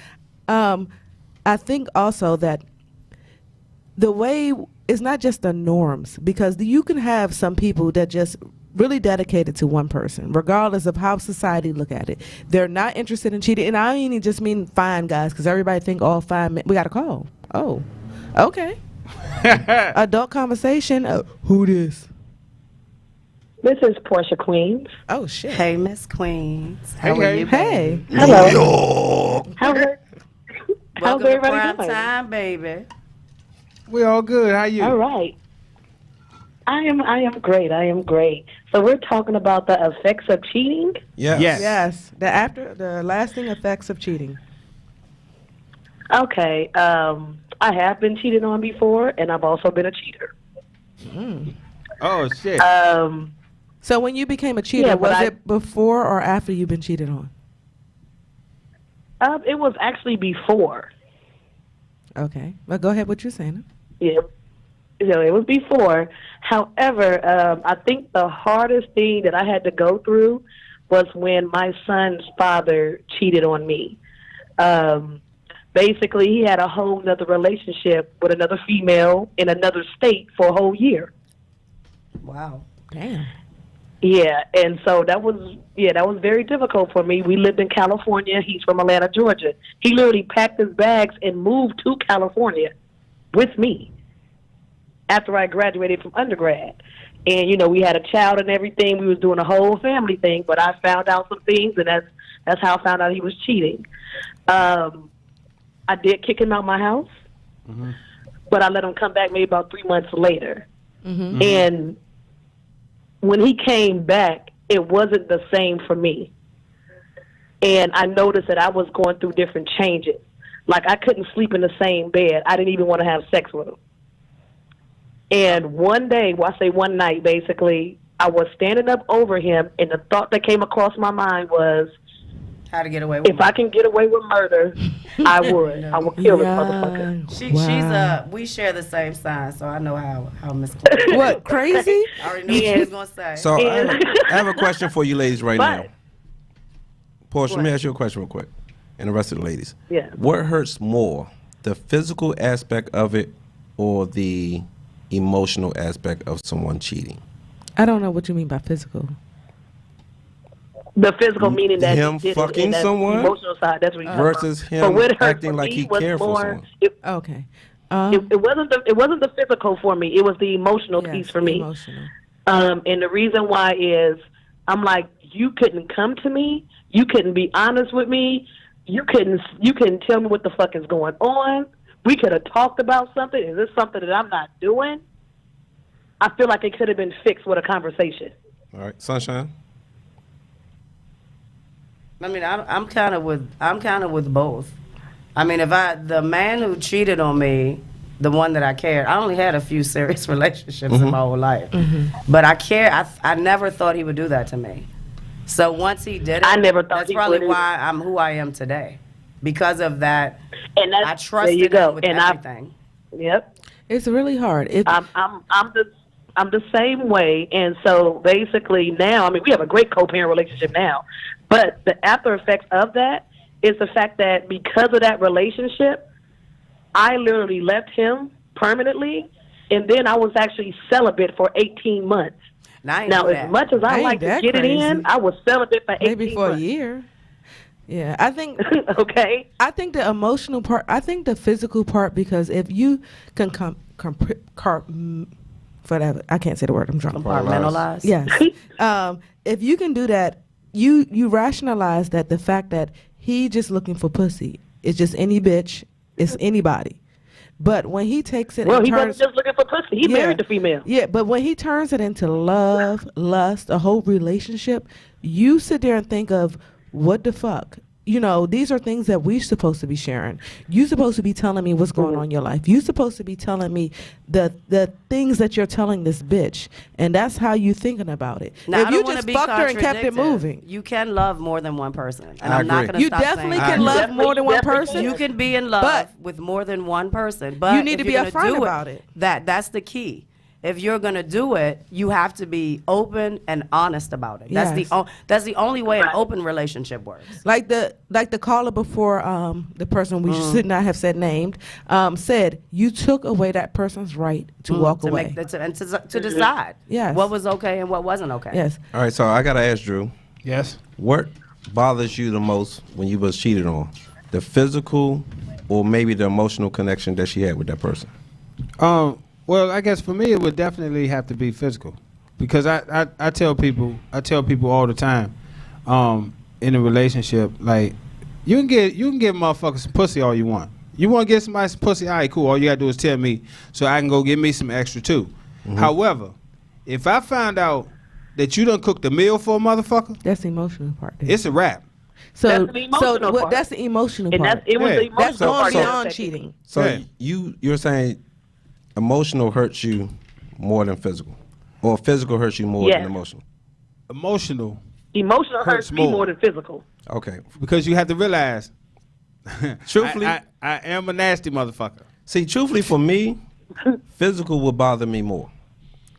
Speaker 2: I think also that the way it's not just the norms, because you can have some people that just really dedicated to one person, regardless of how society look at it. They're not interested in cheating, and I don't even just mean fine guys, because everybody think all fine men. We got a call. Oh, okay. Adult conversation. Who this?
Speaker 12: This is Portia Queens.
Speaker 2: Oh shit.
Speaker 4: Hey, Miss Queens.
Speaker 3: Hey,
Speaker 4: How are
Speaker 3: hey.
Speaker 4: you?
Speaker 2: Hey.
Speaker 4: baby?
Speaker 12: Hello. How's
Speaker 4: Welcome to
Speaker 12: everybody
Speaker 4: prime
Speaker 12: doing?
Speaker 4: time, baby.
Speaker 3: We all good. How you?
Speaker 12: All right. I am great. I am great. So we're talking about the effects of cheating.
Speaker 5: Yeah.
Speaker 3: Yes.
Speaker 2: Yes. The lasting effects of cheating.
Speaker 12: Okay. I have been cheated on before, and I've also been a cheater.
Speaker 3: Oh shit.
Speaker 2: So when you became a cheater,
Speaker 12: Yeah, but
Speaker 2: was it before or after you've been cheated on?
Speaker 12: It was actually before.
Speaker 2: Okay. Well, go ahead. What you're saying?
Speaker 12: Yeah. it was before. However, I think the hardest thing that I had to go through was when my son's father cheated on me. Basically, he had a whole other relationship with another female in another state for a whole year.
Speaker 4: Wow.
Speaker 2: Damn.
Speaker 12: Yeah, and so that was very difficult for me. We lived in California. He's from Atlanta, Georgia. He literally packed his bags and moved to California with me after I graduated from undergrad. And, you know, we had a child and everything. We was doing a whole family thing, but I found out some things, and that's how I found out he was cheating. I did kick him out my house, but I let him come back maybe about 3 months later. And when he came back, it wasn't the same for me. And I noticed that I was going through different changes. Like, I couldn't sleep in the same bed. I didn't even want to have sex with him. And one day, well, I say one night, basically, I was standing up over him, and the thought that came across my mind was,
Speaker 4: how to get away with
Speaker 12: if I can get away with murder, I would. I would kill this motherfucker.
Speaker 4: She's we share the same sign, so I know how Miss
Speaker 2: What, crazy?
Speaker 4: I already knew what she was gonna say.
Speaker 5: So I have a question for you ladies right now. Portia, let me ask you a question real quick, and the rest of the ladies.
Speaker 12: Yeah.
Speaker 5: What hurts more, the physical aspect of it or the emotional aspect of someone cheating?
Speaker 2: I don't know what you mean by physical.
Speaker 12: The physical meaning that
Speaker 5: him
Speaker 12: he did
Speaker 5: fucking
Speaker 12: it, and
Speaker 5: someone
Speaker 12: emotional side. That's what
Speaker 5: versus him
Speaker 12: but what hurt
Speaker 5: acting
Speaker 12: for
Speaker 5: like
Speaker 12: me
Speaker 5: he
Speaker 12: was
Speaker 5: cared for
Speaker 12: more,
Speaker 5: someone.
Speaker 2: Okay.
Speaker 12: It wasn't the physical for me. It was the emotional piece for me.
Speaker 2: Emotional.
Speaker 12: And the reason why is I'm like, you couldn't come to me. You couldn't be honest with me. You couldn't tell me what the fuck is going on. We could have talked about something. Is this something that I'm not doing? I feel like it could have been fixed with a conversation.
Speaker 5: All right, Sunshine.
Speaker 4: I mean, I'm kind of with both. I mean, the man who cheated on me, the one that I cared, I only had a few serious relationships in my whole life, but I never thought he would do that to me. So once he did it,
Speaker 12: I never thought
Speaker 4: that's
Speaker 12: he
Speaker 4: probably
Speaker 12: would.
Speaker 4: why I'm who I am today, because of that.
Speaker 12: And
Speaker 4: I trusted him with everything.
Speaker 12: Yep.
Speaker 2: It's really hard.
Speaker 12: I'm the same way, and so basically now, I mean, we have a great co-parent relationship now, but the after effects of that is the fact that because of that relationship, I literally left him permanently, and then I was actually celibate for 18 months. Now as much as I like to get it in, I was celibate for 18 months.
Speaker 2: Maybe for a year. Yeah, I think.
Speaker 12: Okay.
Speaker 2: I think the emotional part. I think the physical part, because if you can whatever, I can't say the word. I'm drunk.
Speaker 4: Compartmentalize.
Speaker 2: Yes. If you can do that, you rationalize that the fact that he just looking for pussy. It's just any bitch. It's anybody. But when he takes it,
Speaker 12: he wasn't just looking for pussy. He married the female.
Speaker 2: Yeah, but when he turns it into love, lust, a whole relationship, you sit there and think of, what the fuck? You know, these are things that we're supposed to be sharing. You're supposed to be telling me what's going on in your life. You're supposed to be telling me the things that you're telling this bitch. And that's how you thinking about it.
Speaker 4: Now,
Speaker 2: if
Speaker 4: I
Speaker 2: you
Speaker 4: don't
Speaker 2: just
Speaker 4: be
Speaker 2: fucked her and kept it
Speaker 4: contradictive.
Speaker 2: moving.
Speaker 4: You can love more than one person. And
Speaker 5: I
Speaker 4: I'm not
Speaker 5: agree.
Speaker 4: going to
Speaker 2: You
Speaker 4: stop
Speaker 2: definitely
Speaker 4: saying
Speaker 2: can
Speaker 4: that.
Speaker 2: love more than one person.
Speaker 4: You can be in love with more than one person, but
Speaker 2: You need to
Speaker 4: if
Speaker 2: be
Speaker 4: you're gonna
Speaker 2: upfront
Speaker 4: do
Speaker 2: about it.
Speaker 4: That's the key. If you're gonna do it, you have to be open and honest about it. That's
Speaker 2: Yes.
Speaker 4: that's the only way an open relationship works.
Speaker 2: Like the caller before, the person we should not have said named, said you took away that person's right to walk away.
Speaker 4: To decide
Speaker 2: Yes.
Speaker 4: what was okay and what wasn't okay.
Speaker 2: Yes.
Speaker 5: All right, so I gotta ask Drew.
Speaker 3: Yes.
Speaker 5: What bothers you the most when you was cheated on? The physical or maybe the emotional connection that she had with that person?
Speaker 3: Well, I guess for me it would definitely have to be physical, because I tell people all the time, in a relationship, like you can give motherfuckers some pussy all you want. You want to get somebody some pussy, all right, cool. All you gotta do is tell me so I can go get me some extra too. However, if I find out that you done cooked a meal for a motherfucker,
Speaker 2: That's the emotional part.
Speaker 3: it's a wrap.
Speaker 2: So
Speaker 12: That's the emotional part.
Speaker 2: that's the emotional
Speaker 12: And
Speaker 2: part.
Speaker 12: it was the
Speaker 3: Yeah.
Speaker 2: That's
Speaker 12: emotional
Speaker 2: going
Speaker 12: part.
Speaker 2: beyond cheating.
Speaker 5: So
Speaker 3: Yeah.
Speaker 5: you're saying emotional hurts you more than physical, or physical hurts you more than
Speaker 12: Yes.
Speaker 5: emotional?
Speaker 3: Emotional,
Speaker 12: Emotional hurts
Speaker 3: Hurts
Speaker 12: me
Speaker 3: more.
Speaker 12: more than physical.
Speaker 5: Okay.
Speaker 3: because you have to realize,
Speaker 5: Truthfully,
Speaker 3: I am a nasty motherfucker.
Speaker 5: see, truthfully for me, physical would bother me more.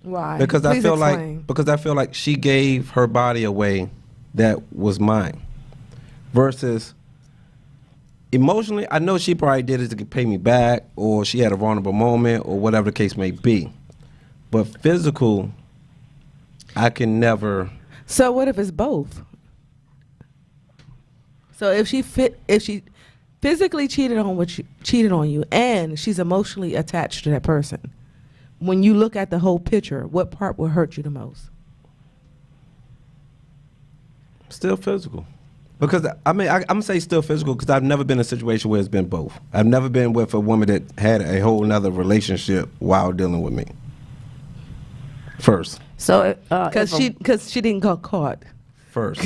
Speaker 2: Why?
Speaker 5: Because
Speaker 2: Please explain.
Speaker 5: I feel like she gave her body away that was mine. Versus emotionally, I know she probably did it to pay me back, or she had a vulnerable moment, or whatever the case may be. But physical, I can never.
Speaker 2: So what if it's both? So if she physically cheated on you, and she's emotionally attached to that person, when you look at the whole picture, what part will hurt you the most?
Speaker 5: Still physical. Because, I mean, I'm going to say still physical because I've never been in a situation where it's been both. I've never been with a woman that had a whole nother relationship while dealing with me. First.
Speaker 4: So,
Speaker 2: because she didn't get caught.
Speaker 5: First.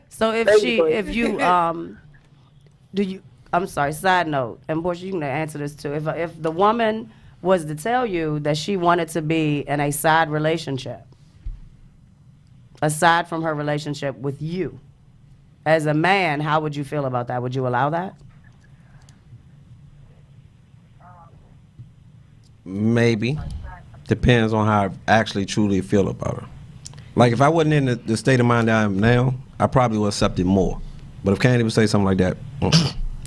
Speaker 4: So I'm sorry, side note, and Portia, you can answer this too. If the woman was to tell you that she wanted to be in a side relationship, aside from her relationship with you, as a man, how would you feel about that? Would you allow that?
Speaker 5: Maybe. Depends on how I actually truly feel about her. Like, if I wasn't in the state of mind that I am now, I probably would accept it more. But if Candy would say something like that,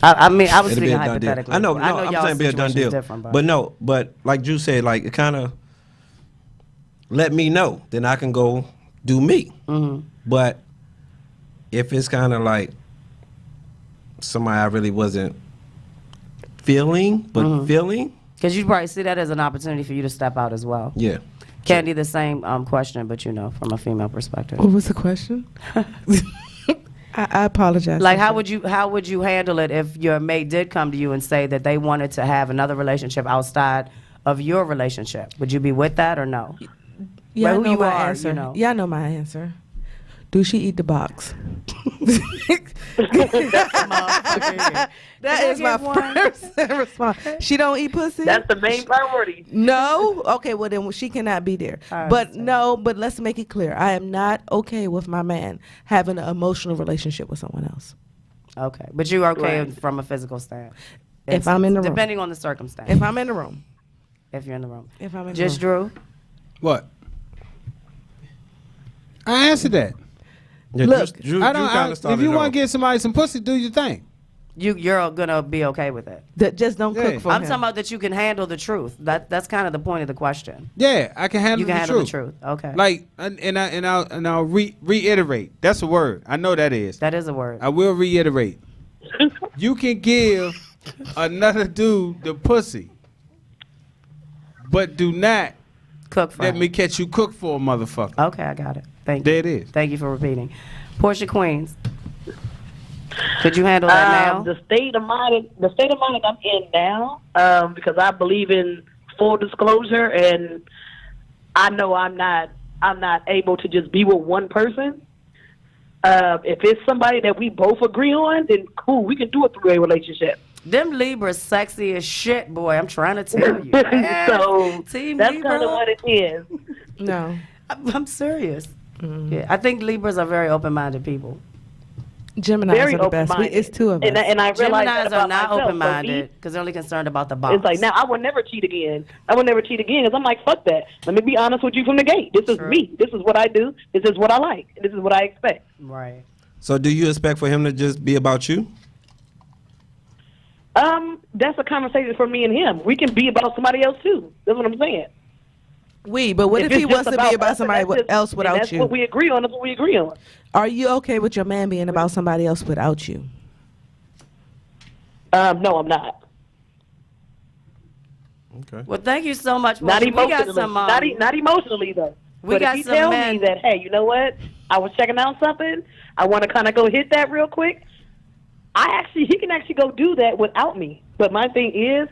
Speaker 4: I mean, I was
Speaker 5: it'd be
Speaker 4: speaking
Speaker 5: a done deal.
Speaker 4: hypothetically.
Speaker 5: I know I'm
Speaker 4: y'all's
Speaker 5: saying be a done
Speaker 4: situation's
Speaker 5: deal.
Speaker 4: different,
Speaker 5: But like Drew said, like, it kind of let me know. Then I can go do me.
Speaker 4: Mm-hmm.
Speaker 5: But if it's kind of like somebody I really wasn't feeling, but feeling.
Speaker 4: Because you'd probably see that as an opportunity for you to step out as well.
Speaker 5: Yeah.
Speaker 4: Candy, the same question, but from a female perspective.
Speaker 2: What was the question? I apologize.
Speaker 4: Like, how would you handle it if your mate did come to you and say that they wanted to have another relationship outside of your relationship? Would you be with that or no?
Speaker 2: Yeah,
Speaker 4: Well,
Speaker 2: I know
Speaker 4: you
Speaker 2: my
Speaker 4: are,
Speaker 2: answer.
Speaker 4: you know.
Speaker 2: Yeah, I know my answer. Do she eat the box? That is my first response. She don't eat pussy?
Speaker 12: That's the main priority.
Speaker 2: No? Okay, well then she cannot be there. But no, but let's make it clear. I am not okay with my man having an emotional relationship with someone else.
Speaker 4: Okay, but you're okay from a physical stand?
Speaker 2: If I'm in the room.
Speaker 4: Depending on the circumstance.
Speaker 2: If I'm in the room.
Speaker 4: If you're in the room.
Speaker 2: If I'm in
Speaker 4: Just
Speaker 2: the room.
Speaker 4: Drew?
Speaker 3: What? I answered that.
Speaker 5: Yeah,
Speaker 2: Look,
Speaker 5: Drew
Speaker 3: if you want to get somebody some pussy, do your thing.
Speaker 4: You're gonna be okay with it.
Speaker 2: That just don't cook for
Speaker 4: I'm
Speaker 2: him.
Speaker 4: talking about that you can handle the truth. That's kind of the point of the question.
Speaker 3: Yeah, I can handle.
Speaker 4: You can
Speaker 3: the
Speaker 4: handle
Speaker 3: truth.
Speaker 4: the truth. Okay.
Speaker 3: Like, I'll reiterate. That's a word. I know that is.
Speaker 4: That is a word.
Speaker 3: I will reiterate. You can give another dude the pussy, but do not
Speaker 4: cook for
Speaker 3: let
Speaker 4: him.
Speaker 3: me catch you cook for a motherfucker.
Speaker 4: Okay, I got it. Thank you.
Speaker 3: There it is.
Speaker 4: Thank you for repeating. Portia Queens. Could you handle that now?
Speaker 12: The state of mind I'm in now, because I believe in full disclosure, and I know I'm not able to just be with one person. If it's somebody that we both agree on, then cool, we can do a three-way relationship.
Speaker 4: Them Libras sexy as shit, boy. I'm trying to tell you.
Speaker 12: So
Speaker 4: Team
Speaker 12: that's
Speaker 4: Libra.
Speaker 12: kind of what it is.
Speaker 2: No.
Speaker 4: I'm serious. Yeah, I think Libras are very open-minded people.
Speaker 2: Geminis
Speaker 12: Very
Speaker 2: are the best.
Speaker 12: open-minded.
Speaker 2: It's two of us.
Speaker 12: And I realize that
Speaker 4: Geminis
Speaker 12: about
Speaker 4: are not
Speaker 12: myself.
Speaker 4: open-minded because they're only concerned about the box.
Speaker 12: It's like, now I will never cheat again. I will never cheat again because I'm like, fuck that. Let me be honest with you from the gate. This is me. This is what I do. This is what I like. This is what I expect.
Speaker 4: Right.
Speaker 5: So do you expect for him to just be about you?
Speaker 12: That's a conversation for me and him. We can be about somebody else too. That's what I'm saying.
Speaker 2: But what if he
Speaker 12: it's
Speaker 2: wants
Speaker 12: just
Speaker 2: to be about
Speaker 12: us,
Speaker 2: somebody
Speaker 12: that's just-
Speaker 2: else
Speaker 12: and
Speaker 2: without
Speaker 12: that's
Speaker 2: you?
Speaker 12: what we agree on. That's what we agree on.
Speaker 2: Are you okay with your man being about somebody else without you?
Speaker 12: No, I'm not.
Speaker 5: Okay.
Speaker 4: Well, thank you so much.
Speaker 12: Not
Speaker 4: Portia.
Speaker 12: emotionally.
Speaker 4: We got some.
Speaker 12: Not emotionally though.
Speaker 4: We
Speaker 12: But
Speaker 4: got
Speaker 12: if he
Speaker 4: some
Speaker 12: tell
Speaker 4: men-
Speaker 12: me that, hey, you know what? I was checking out something. I want to kind of go hit that real quick. He can actually go do that without me. But my thing is,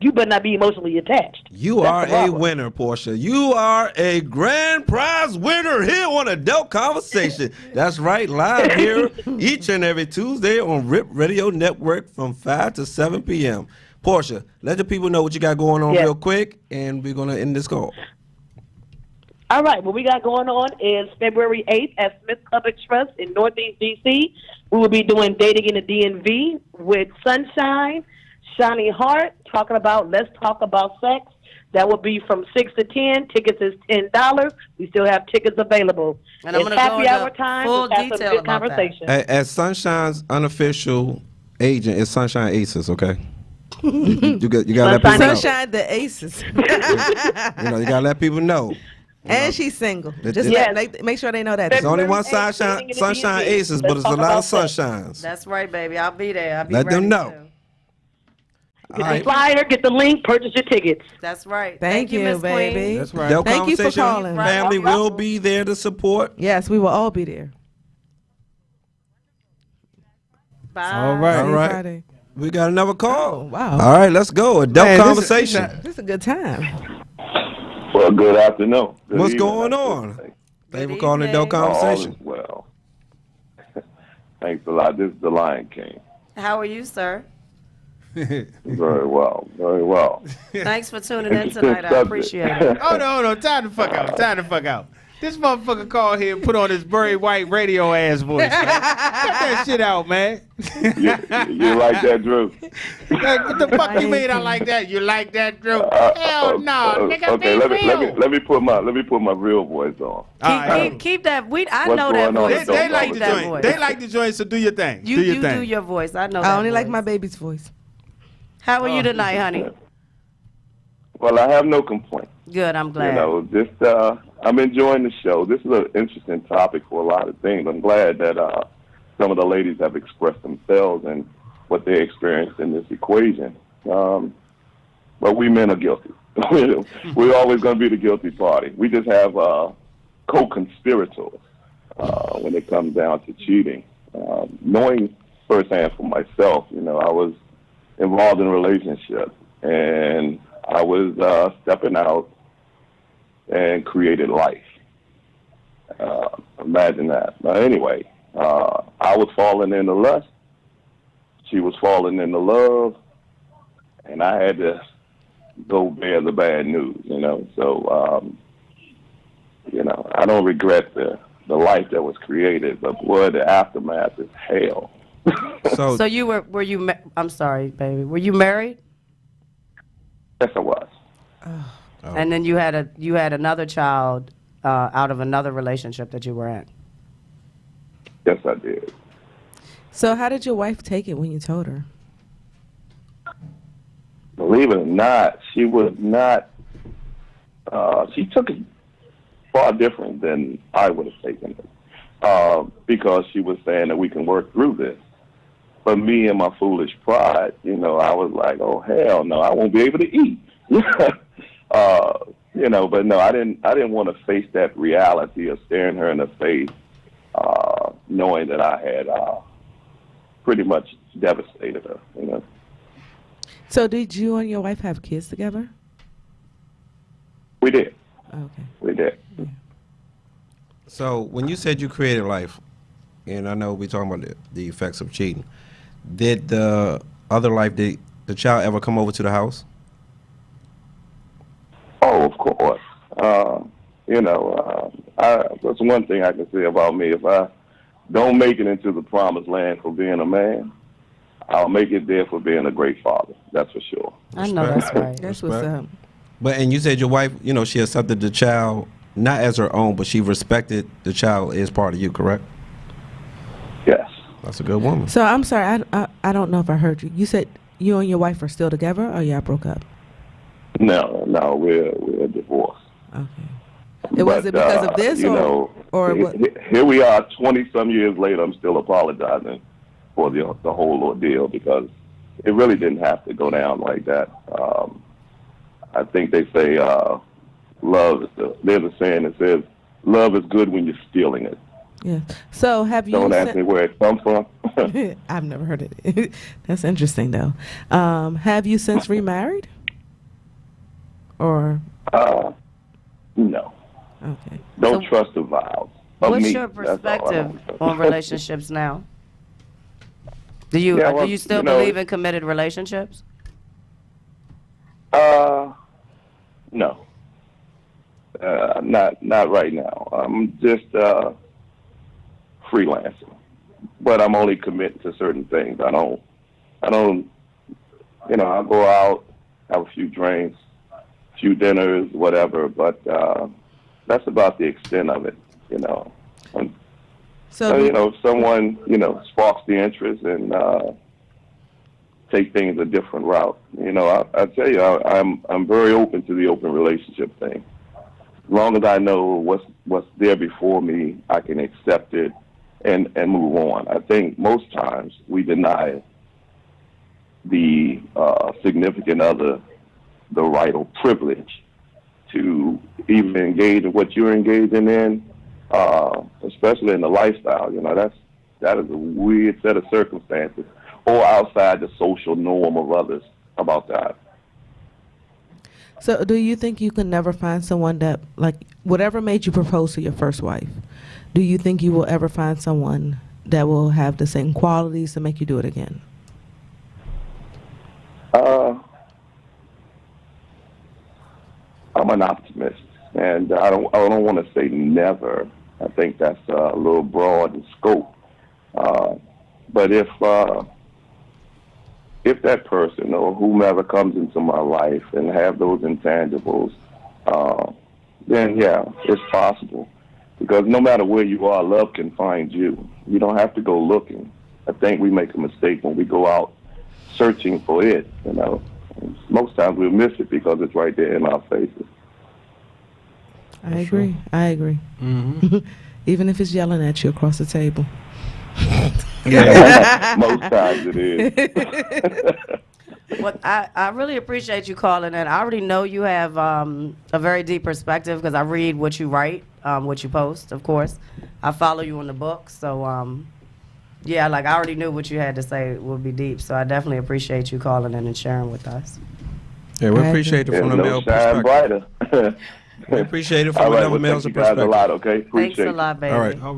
Speaker 12: you better not be emotionally attached.
Speaker 5: You are a winner, Portia. You are a grand prize winner here on Adult Conversation. That's right, live here each and every Tuesday on RIP Radio Network from 5 to 7 p.m. Portia, let the people know what you got going on real quick, and we're going to end this call.
Speaker 12: All right, what we got going on is February 8th at Smith Public Trust in Northeast D.C. We will be doing Dating in the DMV with Sunshine. Shiny Heart talking about Let's Talk About Sex. That will be from 6 to 10. Tickets is $10. We still have tickets available.
Speaker 4: And I'm
Speaker 12: it's
Speaker 4: going to go
Speaker 12: happy hour
Speaker 4: into
Speaker 12: time.
Speaker 4: full
Speaker 12: Let's have some
Speaker 4: detail
Speaker 12: good
Speaker 4: about
Speaker 12: conversation.
Speaker 5: As Sunshine's unofficial agent is Sunshine Aces, okay? you got to let people know.
Speaker 2: Sunshine the Aces.
Speaker 5: You gotta let people know.
Speaker 2: And she's single.
Speaker 5: It-
Speaker 2: Just
Speaker 5: it-
Speaker 2: make sure they know that.
Speaker 5: There's only one
Speaker 12: February 8th,
Speaker 5: Sunshine
Speaker 12: meeting in the DMV.
Speaker 5: Aces, but
Speaker 12: Let's
Speaker 5: it's a
Speaker 12: talk
Speaker 5: lot
Speaker 12: about
Speaker 5: of
Speaker 12: sex.
Speaker 5: Sunshines.
Speaker 4: That's right, baby. I'll be there. I'll be
Speaker 5: Let
Speaker 4: ready
Speaker 5: them know.
Speaker 4: too.
Speaker 12: Get
Speaker 5: All right.
Speaker 12: the flyer, get the link, purchase your tickets.
Speaker 4: That's right.
Speaker 2: Thank you,
Speaker 4: Miss
Speaker 2: baby.
Speaker 4: Queen.
Speaker 3: That's right.
Speaker 5: Del
Speaker 2: Thank you for
Speaker 5: Conversation
Speaker 2: calling.
Speaker 5: Family will be there to support.
Speaker 2: Yes, we will all be there.
Speaker 4: Bye.
Speaker 3: All right.
Speaker 2: See
Speaker 5: All
Speaker 2: you
Speaker 5: right.
Speaker 2: Friday.
Speaker 5: We got another call.
Speaker 2: Oh, wow.
Speaker 5: All right, let's go. Adult
Speaker 3: Man, this is-
Speaker 5: Conversation.
Speaker 2: This is a good time.
Speaker 13: Well, good afternoon. Good
Speaker 5: What's
Speaker 13: evening,
Speaker 5: going
Speaker 13: I should
Speaker 5: on?
Speaker 13: say.
Speaker 5: Thank you for calling Adult
Speaker 4: evening.
Speaker 13: All
Speaker 5: Conversation.
Speaker 13: is well. Thanks a lot. This is the Lion King.
Speaker 4: How are you, sir?
Speaker 13: Very well. Very well.
Speaker 4: Thanks for tuning in
Speaker 13: Interesting
Speaker 4: tonight. I
Speaker 13: subject.
Speaker 4: appreciate it.
Speaker 3: Hold on. Time to fuck out. Time to fuck out. This motherfucker called here and put on his Barry White radio ass voice. Man. Cut that shit out, man.
Speaker 13: You like that, Drew?
Speaker 3: Like, what the fuck you mean I like that? You like that, Drew? Hell no, nigga.
Speaker 13: Okay,
Speaker 3: be
Speaker 13: let
Speaker 3: real.
Speaker 13: me put my real voice on.
Speaker 3: All right.
Speaker 4: Keep that. I
Speaker 13: What's
Speaker 4: know that
Speaker 13: going on?
Speaker 4: voice.
Speaker 3: They like
Speaker 4: Keep
Speaker 3: the
Speaker 4: that
Speaker 3: joint.
Speaker 4: voice.
Speaker 3: They like the joint, so do your thing.
Speaker 4: You
Speaker 3: do your
Speaker 4: do
Speaker 3: thing.
Speaker 4: your voice. I know.
Speaker 2: I
Speaker 4: that
Speaker 2: only like
Speaker 4: voice.
Speaker 2: my baby's voice.
Speaker 4: How are you tonight, honey?
Speaker 13: Well, I have no complaints.
Speaker 4: Good. I'm glad.
Speaker 13: I'm enjoying the show. This is an interesting topic for a lot of things. I'm glad that some of the ladies have expressed themselves and what they experienced in this equation. But we men are guilty. We're always going to be the guilty party. We just have co-conspirators when it comes down to cheating. Knowing firsthand for myself, I was involved in a relationship, and I was stepping out and created life. Imagine that. But anyway, I was falling into lust. She was falling into love, and I had to go bear the bad news, So, I don't regret the life that was created, but boy, the aftermath is hell.
Speaker 4: So you were you? I'm sorry, baby. Were you married?
Speaker 13: Yes, I was.
Speaker 4: Oh. And then you had another child out of another relationship that you were in.
Speaker 13: Yes, I did.
Speaker 2: So how did your wife take it when you told her?
Speaker 13: Believe it or not, she was not. She took it far different than I would have taken it, because she was saying that we can work through this. But me and my foolish pride, I was like, oh hell no, I won't be able to eat. But no, I didn't want to face that reality of staring her in the face, knowing that I had pretty much devastated her.
Speaker 2: So did you and your wife have kids together?
Speaker 13: We did.
Speaker 2: Okay.
Speaker 13: We did.
Speaker 5: So when you said you created life, and I know we're talking about the effects of cheating, did the other life, the child ever come over to the house?
Speaker 13: Oh, of course. That's one thing I can say about me. If I don't make it into the promised land for being a man, I'll make it there for being a great father. That's for sure.
Speaker 4: I know that's right.
Speaker 2: That's what's up.
Speaker 5: And you said your wife, she accepted the child not as her own, but she respected the child as part of you, correct?
Speaker 13: Yes.
Speaker 5: That's a good woman.
Speaker 2: So I'm sorry, I don't know if I heard you. You said you and your wife are still together, or y'all broke up?
Speaker 13: No, we're divorced.
Speaker 2: Okay. Was it because of this, or what?
Speaker 13: Here we are, 20-some years later. I'm still apologizing for the whole ordeal because it really didn't have to go down like that. I think they say love. There's a saying that says love is good when you're stealing it.
Speaker 2: Yeah. So have you?
Speaker 13: Don't ask me where it comes from.
Speaker 2: I've never heard of it. That's interesting, though. Have you since remarried? Or?
Speaker 13: No.
Speaker 2: Okay.
Speaker 13: Don't trust the vows.
Speaker 4: What's your perspective on relationships now? Do you still believe in committed relationships?
Speaker 13: No. Not right now. I'm just freelancing, but I'm only committed to certain things. I don't I'll go out, have a few drinks, a few dinners, whatever, but that's about the extent of it, And, if someone, sparks the interest and take things a different route, I tell you, I'm very open to the open relationship thing. As long as I know what's there before me, I can accept it and move on. I think most times we deny the significant other the right or privilege to even engage in what you're engaging in, especially in the lifestyle. That is a weird set of circumstances, or outside the social norm of others about that.
Speaker 2: So do you think you can never find someone that, like, whatever made you propose to your first wife, do you think you will ever find someone that will have the same qualities to make you do it again?
Speaker 13: I'm an optimist, and I don't want to say never. I think that's a little broad in scope. But if that person or whomever comes into my life and have those intangibles, then yeah, it's possible. Because no matter where you are, love can find you. You don't have to go looking. I think we make a mistake when we go out searching for it, Most times we'll miss it because it's right there in our faces.
Speaker 2: I agree. Mm-hmm. Even if it's yelling at you across the table.
Speaker 13: Yeah, most times it is.
Speaker 4: Well, I really appreciate you calling in. I already know you have a very deep perspective because I read what you write, what you post, of course. I follow you on the book, so yeah, I already knew what you had to say would be deep. So I definitely appreciate you calling in and sharing with us.
Speaker 5: Yeah, we appreciate it from the male perspective.
Speaker 13: Brighter.
Speaker 5: We appreciate it from the male's
Speaker 13: perspective.
Speaker 5: perspective.
Speaker 13: A lot, okay? Appreciate
Speaker 4: Thanks a lot, baby.
Speaker 5: All right.
Speaker 4: All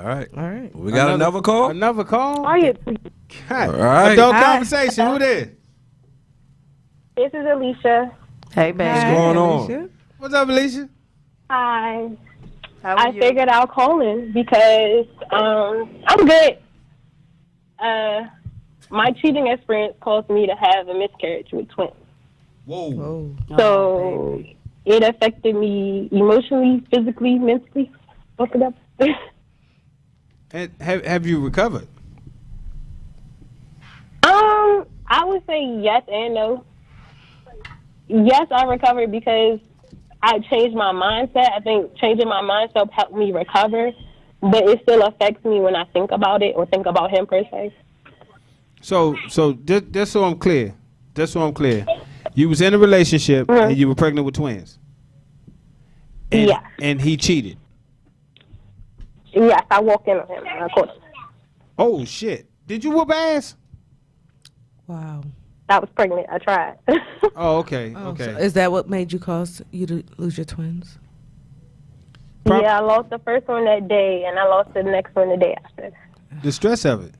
Speaker 4: right.
Speaker 5: All right. We got another call?
Speaker 3: Another call?
Speaker 14: Are you?
Speaker 3: Hi.
Speaker 5: All right.
Speaker 3: Adult Conversation. Who this?
Speaker 14: This is Alicia.
Speaker 4: Hey, baby.
Speaker 5: What's going on?
Speaker 3: Alicia. What's up, Alicia?
Speaker 14: Hi.
Speaker 4: How are
Speaker 14: I
Speaker 4: you?
Speaker 14: figured I'll call in because I'm good. My cheating experience caused me to have a miscarriage with twins.
Speaker 3: Whoa.
Speaker 14: So it affected me emotionally, physically, mentally. Both of them.
Speaker 3: And have you recovered?
Speaker 14: I would say yes and no. Yes, I recovered because I changed my mindset. I think changing my mindset helped me recover, but it still affects me when I think about it or think about him per se.
Speaker 3: So just so I'm clear, you was in a relationship and you were pregnant with twins. And,
Speaker 14: Yeah.
Speaker 3: And he cheated.
Speaker 14: Yes, I walked in on him, of course.
Speaker 3: Oh shit! Did you whoop ass?
Speaker 2: Wow.
Speaker 14: I was pregnant. I tried.
Speaker 3: Oh, okay.
Speaker 2: Oh,
Speaker 3: Okay.
Speaker 2: so is that what made you cause you to lose your twins?
Speaker 14: Yeah, I lost the first one that day, and I lost the next one the day after.
Speaker 3: The stress of it.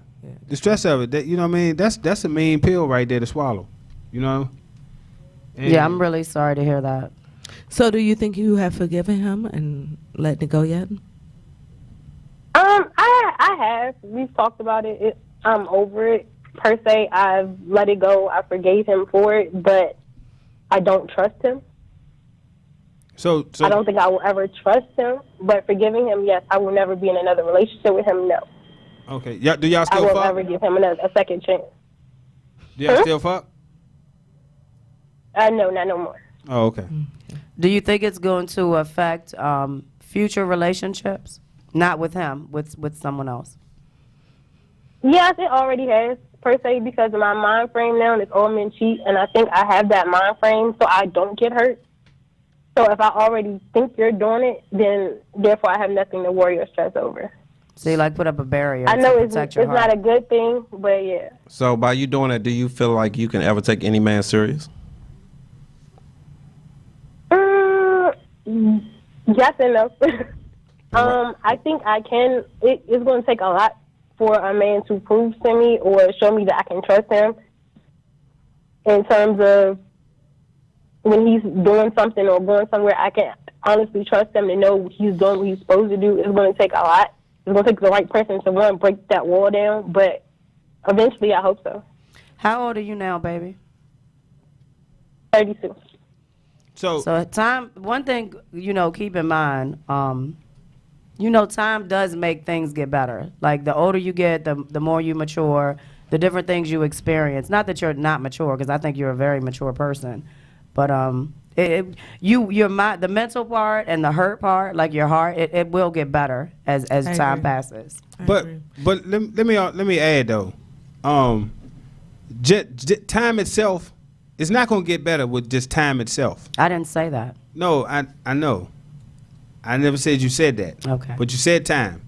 Speaker 3: The stress of it. That, you know what I mean? That's a mean pill right there to swallow. You know? And
Speaker 4: Yeah, I'm really sorry to hear that.
Speaker 2: So do you think you have forgiven him and let it go yet?
Speaker 14: I have. We've talked about it. I'm over it. Per se, I've let it go. I forgave him for it, but I don't trust him.
Speaker 3: So
Speaker 14: I don't think I will ever trust him, but forgiving him, yes. I will never be in another relationship with him, no.
Speaker 3: Okay. Yeah. Do y'all
Speaker 14: I
Speaker 3: still
Speaker 14: will
Speaker 3: fuck?
Speaker 14: never give him a second chance.
Speaker 3: Do y'all still fuck?
Speaker 14: No, not no more.
Speaker 3: Oh, okay.
Speaker 4: Do you think it's going to affect future relationships? Not with him, with someone else.
Speaker 14: Yes, it already has, per se, because of my mind frame now, it's all men cheat, and I think I have that mind frame so I don't get hurt. So if I already think you're doing it, then therefore I have nothing to worry or stress over.
Speaker 4: So you put up a barrier
Speaker 14: I know
Speaker 4: to
Speaker 14: it's
Speaker 4: protect your heart.
Speaker 14: not a good thing, but yeah.
Speaker 5: So by you doing that, do you feel like you can ever take any man serious?
Speaker 14: Yes and no. I think I can. It's going to take a lot for a man to prove to me or show me that I can trust him in terms of when he's doing something or going somewhere. I can honestly trust him to know he's doing what he's supposed to do. It's going to take a lot. It's going to take the right person to, one, break that wall down. But Eventually, I hope so.
Speaker 4: How old are you now, baby?
Speaker 14: 32.
Speaker 4: So time. One thing keep in mind. Time does make things get better. Like the older you get, the more you mature, the different things you experience. Not that you're not mature, because I think you're a very mature person, but the mental part and the hurt part, like your heart, it will get better as time passes.
Speaker 3: But let me add though, time itself is not gonna get better with just time itself.
Speaker 4: I didn't say that.
Speaker 3: No, I know. I never said you said that.
Speaker 4: Okay.
Speaker 3: But you said time.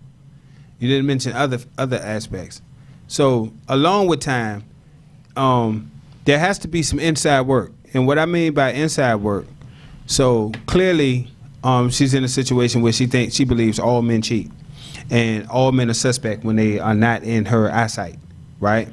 Speaker 3: You didn't mention other aspects. So along with time, there has to be some inside work. And what I mean by inside work, so clearly she's in a situation where she believes all men cheat. And all men are suspect when they are not in her eyesight, right?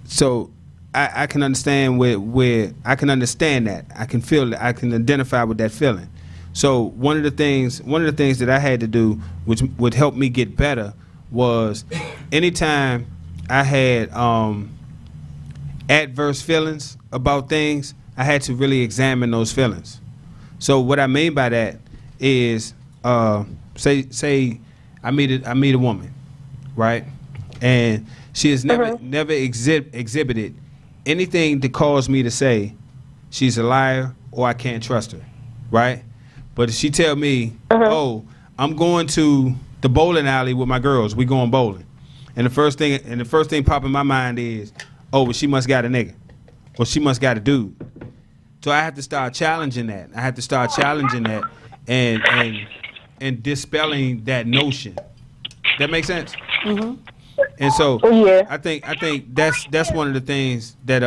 Speaker 3: So I can understand where I can understand that. I can feel that. I can identify with that feeling. So one of the things that I had to do, which would help me get better, was anytime I had adverse feelings about things, I had to really examine those feelings. So what I mean by that is, say I meet a woman, right, and she has never exhibited anything to cause me to say she's a liar or I can't trust her, right? But if she tell me, oh, I'm going to the bowling alley with my girls, we going bowling, and the first thing pop in my mind is, oh, well, she must got a nigga, or she must got a dude. So I have to start challenging that. I have to start challenging that and dispelling that notion. That makes sense? Mm-hmm. And so I think that's one of the things that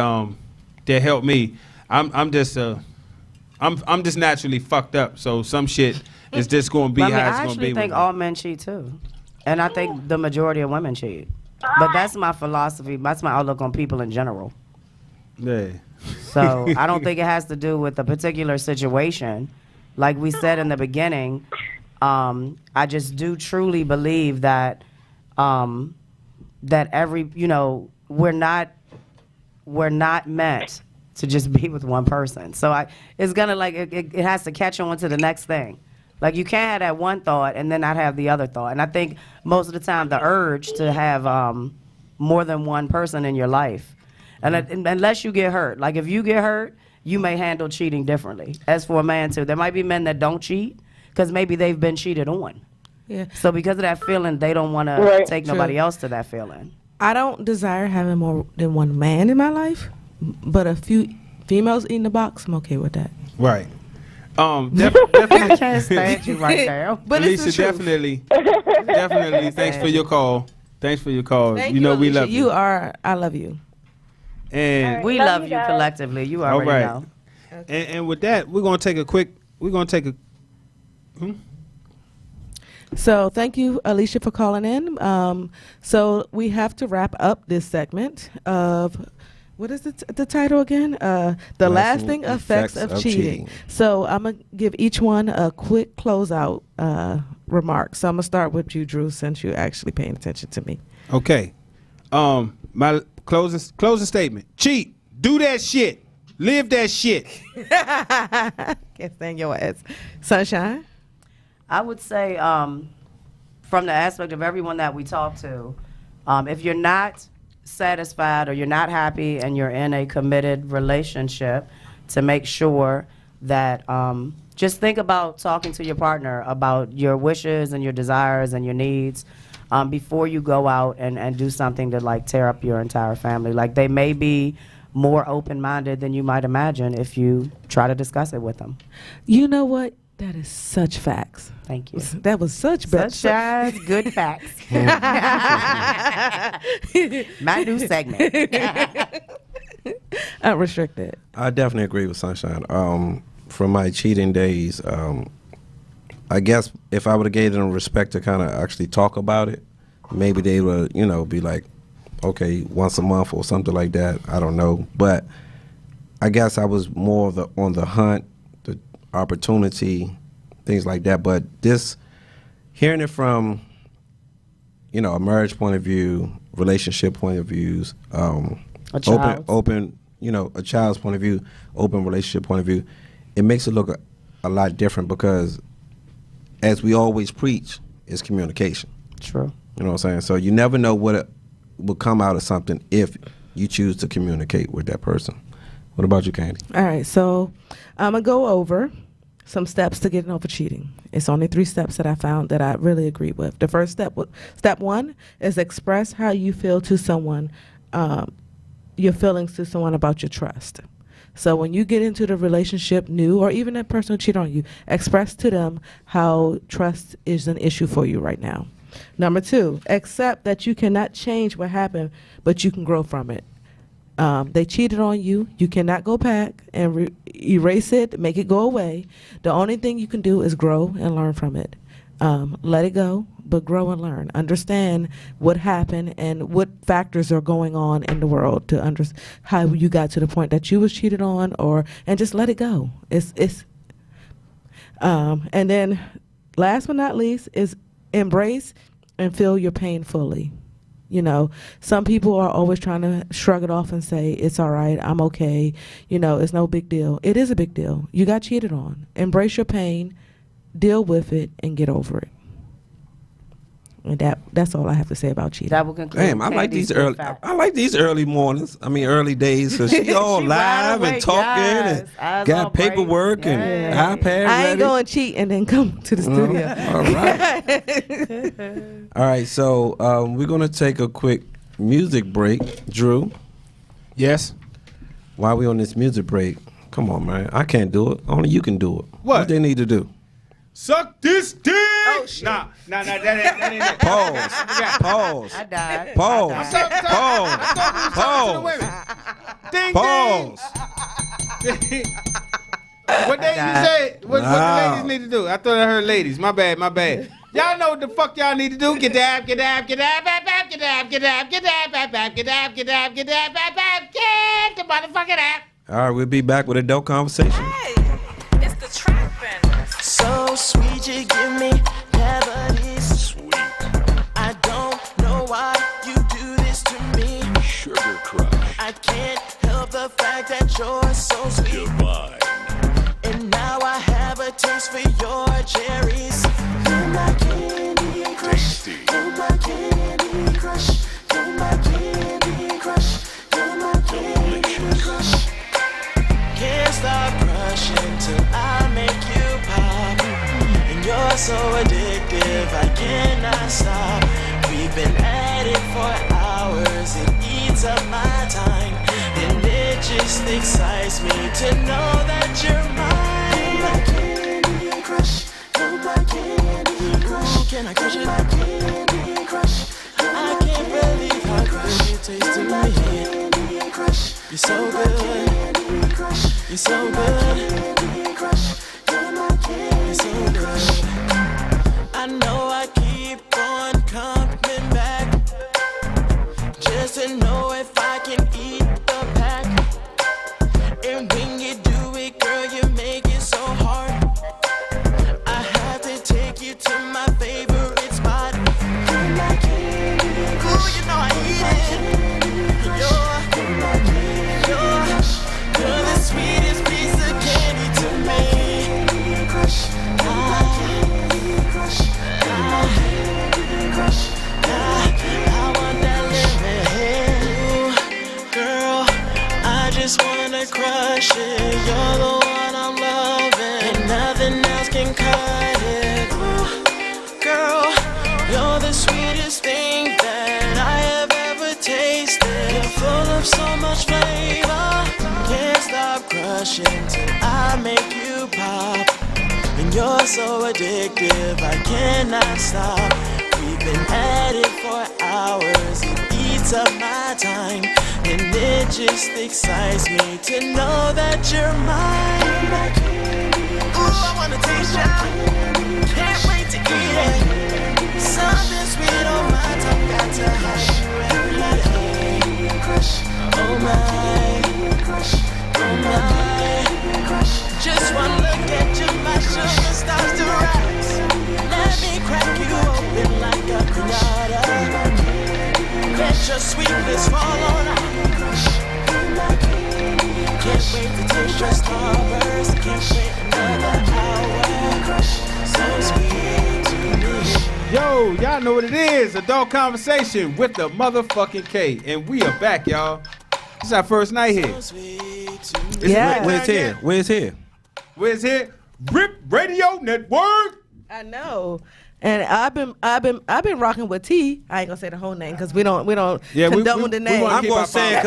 Speaker 3: helped me. I'm just naturally fucked up. So some shit is just going to be how it's going to be.
Speaker 4: I actually think all men cheat too, and I think the majority of women cheat. But that's my philosophy. That's my outlook on people in general.
Speaker 3: Yeah.
Speaker 4: So I don't think it has to do with a particular situation. Like we said in the beginning, I just do truly believe that that we're not meant to just be with one person. So it's gonna it has to catch on to the next thing. Like you can't have that one thought and then not have the other thought. And I think most of the time the urge to have more than one person in your life, and unless you get hurt, like if you get hurt, you may handle cheating differently. As for a man too, there might be men that don't cheat because maybe they've been cheated on.
Speaker 2: Yeah.
Speaker 4: So because of that feeling, they don't want to take nobody else to that feeling.
Speaker 2: I don't desire having more than one man in my life, but a few females eating the box, I'm okay with that.
Speaker 3: Right. Definitely.
Speaker 4: I can't stand you right now.
Speaker 2: But
Speaker 3: Alicia,
Speaker 2: it's the truth.
Speaker 3: definitely. Thanks for your call. Thank you,
Speaker 2: know
Speaker 3: we love you.
Speaker 2: I love you.
Speaker 3: And
Speaker 4: we love you collectively. You already know.
Speaker 3: And with that, we're gonna take a.
Speaker 2: So thank you, Alicia, for calling in. So we have to wrap up this segment of, what is the title again? The lasting effects of cheating. So I'm going to give each one a quick closeout remark. So I'm going to start with you, Drew, since you're actually paying attention to me.
Speaker 3: Okay. My closing statement. Cheat. Do that shit. Live that shit.
Speaker 2: Can't stand your ass. Sunshine?
Speaker 4: I would say from the aspect of everyone that we talk to, if you're not satisfied or you're not happy and you're in a committed relationship, to make sure that just think about talking to your partner about your wishes and your desires and your needs before you go out and do something to like tear up your entire family. Like they may be more open-minded than you might imagine if you try to discuss it with them.
Speaker 2: You know what? That is such facts.
Speaker 4: Thank you.
Speaker 2: That was such
Speaker 4: good facts. My new segment.
Speaker 2: Unrestricted.
Speaker 5: I definitely agree with Sunshine. From my cheating days, I guess if I would have gave them respect to kind of actually talk about it, maybe they would, be like, okay, once a month or something like that. I don't know. But I guess I was more on the hunt, the opportunity, things like that. But hearing it from, a marriage point of view relationship point of views,
Speaker 4: A child's.
Speaker 5: open, a child's point of view, open relationship point of view, it makes it look a lot different because, as we always preach, is communication.
Speaker 4: True.
Speaker 5: You know what I'm saying? So you never know what will come out of something if you choose to communicate with that person. What about you, Candy?
Speaker 2: All right, so I'm going to go over some steps to getting over cheating. It's only 3 steps that I found that I really agree with. The first step 1 is express how you feel to someone, your feelings to someone about your trust. So when you get into the relationship new, or even that person who cheated on you, express to them how trust is an issue for you right now. Number 2, accept that you cannot change what happened, but you can grow from it. They cheated on you. You cannot go back and erase it, make it go away. The only thing you can do is grow and learn from it. Let it go, but grow and learn. Understand what happened and what factors are going on in the world to understand how you got to the point that you was cheated on, and just let it go. And then last but not least is embrace and feel your pain fully. Some people are always trying to shrug it off and say, it's all right, I'm okay, it's no big deal. It is a big deal. You got cheated on. Embrace your pain, deal with it, and get over it. And that's all I have to say about cheating.
Speaker 4: That will conclude.
Speaker 5: Damn, I like these early mornings. I mean, early days. Cause she all live and talking and got paperwork and iPad.
Speaker 2: I ain't
Speaker 5: ready.
Speaker 2: going to cheat and then come to the studio.
Speaker 5: All right. All right. So we're gonna take a quick music break. Drew.
Speaker 3: Yes.
Speaker 5: While we on this music break, come on, man. I can't do it. Only you can do it. What they need to do?
Speaker 3: Suck this dick. Oh shit. Nah, that ain't it.
Speaker 5: Pause.
Speaker 4: I died.
Speaker 5: Pause.
Speaker 3: Pause. Ding
Speaker 5: Pause.
Speaker 3: ding. What they say? What the ladies need to do? I thought I heard ladies. My bad. Y'all know what the fuck y'all need to do? Get dab, get the motherfucking app.
Speaker 5: All right, we'll be back with adult conversation.
Speaker 10: Hey, it's the trapping.
Speaker 6: So sweet, you give me cavities. Sweet. I don't know why you do this to me. Sugar crush. I can't help the fact that you're so sweet. Divine. And now I have a taste for your cherries. You're my candy crush. You're my candy crush. You're my candy crush. You're my candy crush. Can't stop crushing till I make you pop. And you're so addictive, I cannot stop. We've been at it for hours, it eats up my time. And it just excites me to know that you're mine. You're my candy crush, you're my candy crush. Ooh, can I crush it? My candy crush. I can't believe how good you taste to me. You're so good. You're so good. You're so good. I know I keep on coming back just to know if I can eat the pack. And when you do it, girl, you make it so hard. I have to take you to my favorite spot. You're my candy crush. Ooh, you know I eat it. You're the sweetest piece of candy to me. Crush. I want that living. Girl, I just wanna crush it. You're the one I'm loving, and nothing else can cut it. Ooh, girl, you're the sweetest thing that I have ever tasted. You're full of so much flavor. Can't stop crushing till I make you pop. And you're so addictive, I cannot stop. We've been at it for hours, it eats up my time. And it just excites me to know that you're mine. Ooh, I wanna taste ya. Can't wait to eat it. Something sweet on my tongue, got to have you every day. Oh my, oh my. Just one look at you, my sugar starts to rise. Let me crack you open like a pinata. Let
Speaker 3: Yo, y'all know what it is. Adult Conversation with the motherfucking K. And we are back, y'all. This is our first night here.
Speaker 5: Where's here? Where's here?
Speaker 3: Where's here? RIP Radio Network.
Speaker 2: I know. And I've been rocking with T. I ain't gonna say the whole name because we don't condone the name.
Speaker 5: I'm gonna say it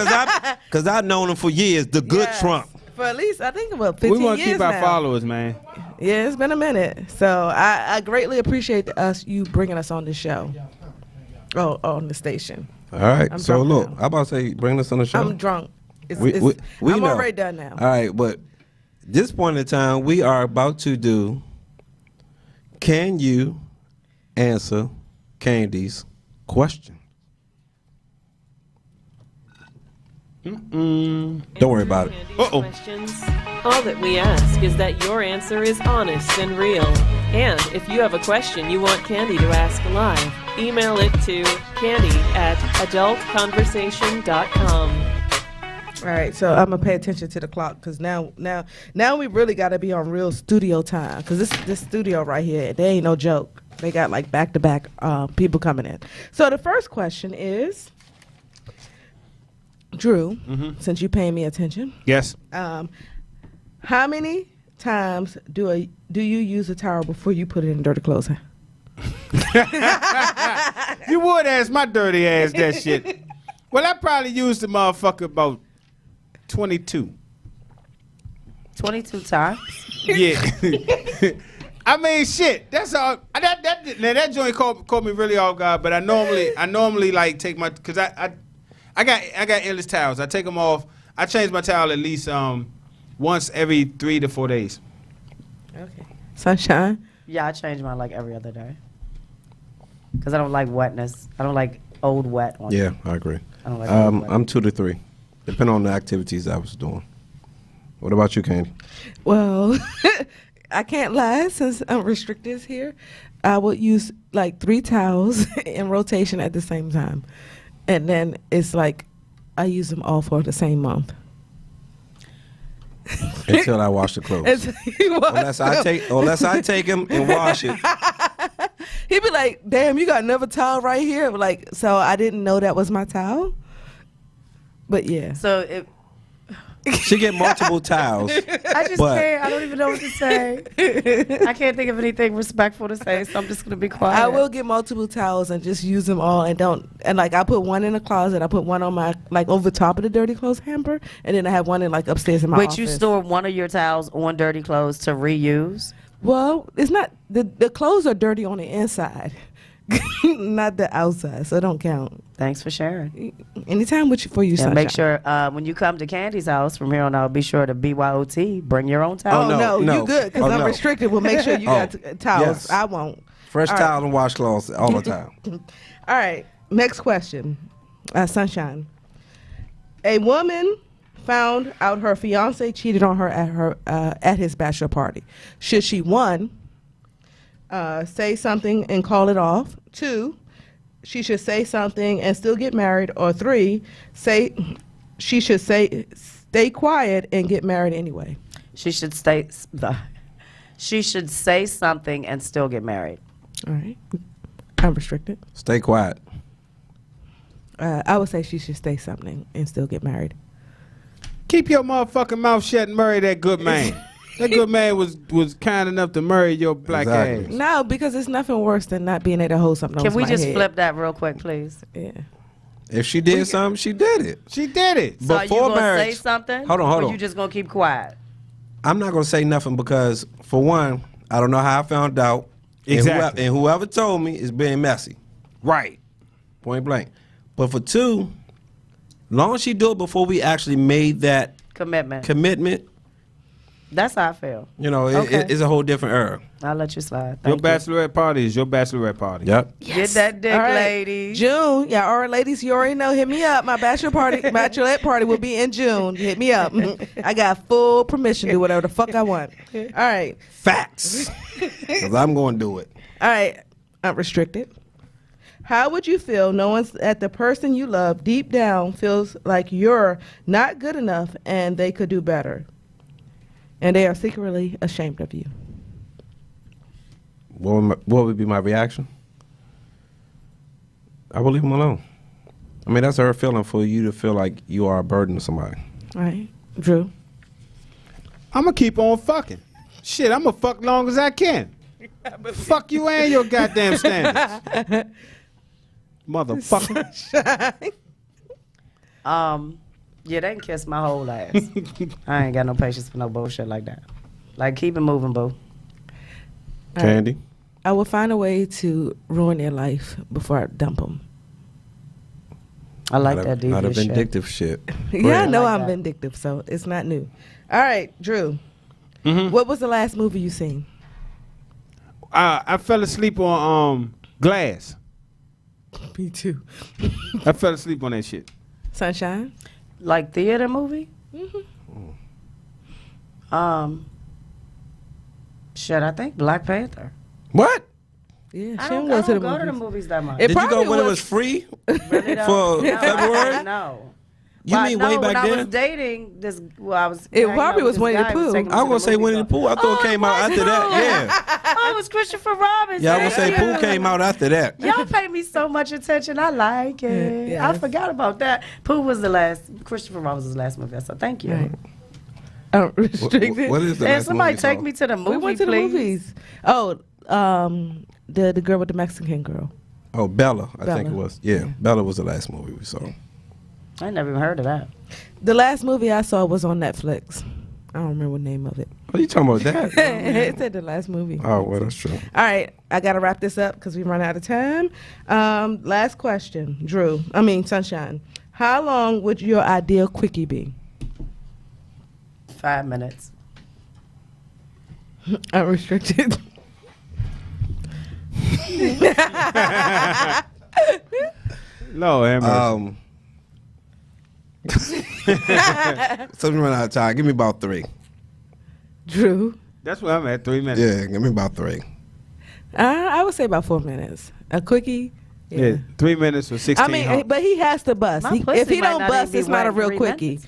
Speaker 5: because I've known him for years. The good Trump.
Speaker 2: For at least I think about 15 years.
Speaker 3: We want to keep our
Speaker 2: now.
Speaker 3: followers, man.
Speaker 2: Yeah, it's been a minute. So I greatly appreciate you bringing us on the show. Oh, on the station.
Speaker 5: All right.
Speaker 2: I'm
Speaker 5: So
Speaker 2: drunk
Speaker 5: look,
Speaker 2: now.
Speaker 5: how about say bring us on the show?
Speaker 2: I'm drunk.
Speaker 5: We
Speaker 2: I'm
Speaker 5: know.
Speaker 2: already done now.
Speaker 5: All right, but this point in time, we are about to do. Can you answer Candy's question? Don't worry about it.
Speaker 1: Questions. All that we ask is that your answer is honest and real. And if you have a question you want Candy to ask live, email it to candy@adultconversation.com.
Speaker 2: All right, so I'm gonna pay attention to the clock because now we really got to be on real studio time because this studio right here, they ain't no joke. They got like back-to-back people coming in. So the first question is, Drew, since you paying me attention,
Speaker 3: yes.
Speaker 2: How many times do you use a towel before you put it in dirty clothes?
Speaker 3: You would ask my dirty ass that shit. Well, I probably used the motherfucker about 22.
Speaker 4: 22 times?
Speaker 3: Yeah. I mean, shit. That's all. That joint caught me really off guard. But I normally like take my because I got endless towels. I take them off. I change my towel at least once every 3 to 4 days.
Speaker 2: Okay. Sunshine.
Speaker 4: Yeah, I change mine like every other day because I don't like wetness. I don't like old wet.
Speaker 5: Yeah, I agree.
Speaker 4: I don't like old wet.
Speaker 5: I'm 2 to 3, depending on the activities I was doing. What about you, Candy?
Speaker 2: Well, I can't lie since I'm restricted here. I would use like 3 towels in rotation at the same time. And then it's like I use them all for the same month.
Speaker 5: Until I wash the clothes. Unless I take them and wash it.
Speaker 2: He'd be like, damn, you got another towel right here. Like, so I didn't know that was my towel. But yeah.
Speaker 4: So
Speaker 5: she get multiple towels.
Speaker 4: I just can't. I don't even know what to say. I can't think of anything respectful to say, so I'm just gonna be quiet.
Speaker 2: I will get multiple towels and just use them all and like I put one in the closet. I put one on my like over top of the dirty clothes hamper, and then I have one in like upstairs in my office.
Speaker 4: But you store one of your towels on dirty clothes to reuse?
Speaker 2: Well, it's not the clothes are dirty on the inside. Not the outside, so it don't count.
Speaker 4: Thanks for sharing.
Speaker 2: Anytime for you, Sunshine.
Speaker 4: Make sure when you come to Candy's house from here on out, be sure to BYOT. Bring your own towel.
Speaker 2: Oh, no, you good because I'm restricted. We'll make sure you got towels.
Speaker 5: Yes.
Speaker 2: I won't.
Speaker 5: Fresh towels and washcloths all the time.
Speaker 2: All right, next question, Sunshine. A woman found out her fiance cheated on her at his bachelor party. Should she 1, say something and call it off? 2, she should say something and still get married? Or 3, she should stay quiet and get married anyway?
Speaker 4: She should say something and still get married.
Speaker 2: All right, I'm restricted.
Speaker 5: Stay quiet.
Speaker 2: I would say she should say something and still get married.
Speaker 3: Keep your motherfucking mouth shut and marry that good man. That good man was kind enough to marry your black ass.
Speaker 2: No, because it's nothing worse than not being able to hold something.
Speaker 4: Can we just
Speaker 2: head.
Speaker 4: flip that real quick, please?
Speaker 2: Yeah.
Speaker 5: If she did something, she did it.
Speaker 3: She did it.
Speaker 4: So
Speaker 5: Before
Speaker 4: you gonna
Speaker 5: marriage.
Speaker 4: say something?
Speaker 5: Hold on.
Speaker 4: Or you just gonna keep quiet?
Speaker 5: I'm not gonna say nothing because, for one, I don't know how I found out.
Speaker 3: Exactly.
Speaker 5: And whoever told me is being messy.
Speaker 3: Right.
Speaker 5: Point blank. But for 2, long as she do it before we actually made that commitment.
Speaker 4: That's how I feel.
Speaker 5: You know, it's a whole different era.
Speaker 4: I'll let you slide.
Speaker 3: Your bachelorette party is your bachelorette party.
Speaker 5: Yep.
Speaker 2: Yes.
Speaker 4: Get that dick,
Speaker 2: All right.
Speaker 4: ladies.
Speaker 2: June. Yeah, all right, ladies, you already know. Hit me up. My bachelorette party will be in June. Hit me up. I got full permission to do whatever the fuck I want. All right.
Speaker 5: Facts. Because I'm going to do it.
Speaker 2: All right. I'm restricted. How would you feel knowing that the person you love deep down feels like you're not good enough and they could do better? And they are secretly ashamed of you.
Speaker 5: What would be my reaction? I will leave him alone. I mean, that's her feeling for you to feel like you are a burden to somebody.
Speaker 2: All right, Drew.
Speaker 3: I'm gonna keep on fucking. Shit, I'm gonna fuck long as I can. Fuck you and your goddamn standards, motherfucker.
Speaker 4: Yeah, they can kiss my whole ass. I ain't got no patience for no bullshit like that. Like, keep it moving, boo.
Speaker 5: Candy.
Speaker 2: I will find a way to ruin their life before I dump them.
Speaker 4: I like that
Speaker 5: Not a
Speaker 4: devious shit.
Speaker 5: vindictive shit.
Speaker 2: Yeah, I know
Speaker 4: like
Speaker 2: I'm
Speaker 4: that.
Speaker 2: vindictive, so it's not new. All right, Drew. What was the last movie you seen?
Speaker 3: I fell asleep on Glass.
Speaker 2: Me too.
Speaker 3: I fell asleep on that shit.
Speaker 2: Sunshine?
Speaker 4: Like theater movie? Shit, I think Black Panther.
Speaker 5: What?
Speaker 2: Yeah,
Speaker 4: I
Speaker 2: she
Speaker 4: don't,
Speaker 2: go
Speaker 4: I
Speaker 2: to the
Speaker 4: don't go to the
Speaker 2: movies.
Speaker 4: movies that much.
Speaker 2: It
Speaker 5: Did you go
Speaker 2: probably
Speaker 5: when it
Speaker 2: was-
Speaker 5: was free
Speaker 4: Really don't.
Speaker 5: for
Speaker 4: No,
Speaker 5: February?
Speaker 4: No.
Speaker 5: You mean way back
Speaker 4: when I
Speaker 5: then?
Speaker 4: was dating this, well, I was.
Speaker 2: It
Speaker 4: hanging out
Speaker 2: probably
Speaker 4: with
Speaker 2: was
Speaker 4: this
Speaker 2: Winnie the
Speaker 4: guy who was
Speaker 2: Pooh.
Speaker 4: taking me
Speaker 5: I
Speaker 4: to
Speaker 5: was gonna say
Speaker 4: movies
Speaker 5: Winnie the
Speaker 4: all-
Speaker 5: Pooh. I thought it came out after that. Yeah.
Speaker 4: Oh, it was Christopher Robinson.
Speaker 5: Yeah, I was gonna say Pooh came out after that.
Speaker 4: Y'all pay me so much attention. I like it.
Speaker 2: Yeah,
Speaker 4: I forgot about that. Pooh was the last. Christopher Robinson's last movie. So thank you.
Speaker 2: Right. Unrestricted.
Speaker 5: What is the
Speaker 4: And
Speaker 5: last
Speaker 4: somebody
Speaker 5: movie
Speaker 4: take
Speaker 5: called?
Speaker 4: me to the movie,
Speaker 2: We went to the
Speaker 4: please.
Speaker 2: movies. Oh, the girl with the Mexican girl.
Speaker 5: Oh, Bella, I think
Speaker 2: Bella.
Speaker 5: it was. Yeah, Bella was the last movie we saw.
Speaker 4: I never even heard of that.
Speaker 2: The last movie I saw was on Netflix. I don't remember the name of it.
Speaker 5: What are you talking about that?
Speaker 2: It said the last movie.
Speaker 5: Oh, well, that's true.
Speaker 2: All right, I gotta wrap this up because we run out of time. Last question, Sunshine. How long would your ideal quickie be?
Speaker 4: 5 minutes.
Speaker 2: Unrestricted.
Speaker 3: Lord have mercy.
Speaker 5: So we run out of time. Give me about 3.
Speaker 2: Drew.
Speaker 3: That's where I'm at. 3 minutes.
Speaker 5: Yeah, give me about 3.
Speaker 2: I would say about 4 minutes. A quickie.
Speaker 3: Yeah, 3 minutes or 16.
Speaker 2: I mean, but he has to bust.
Speaker 4: My
Speaker 2: If
Speaker 4: pussy
Speaker 2: he
Speaker 4: might
Speaker 2: don't
Speaker 4: not
Speaker 2: bust,
Speaker 4: even be
Speaker 2: it's not a
Speaker 4: wet
Speaker 2: real
Speaker 4: 3
Speaker 2: quickie.
Speaker 4: minutes.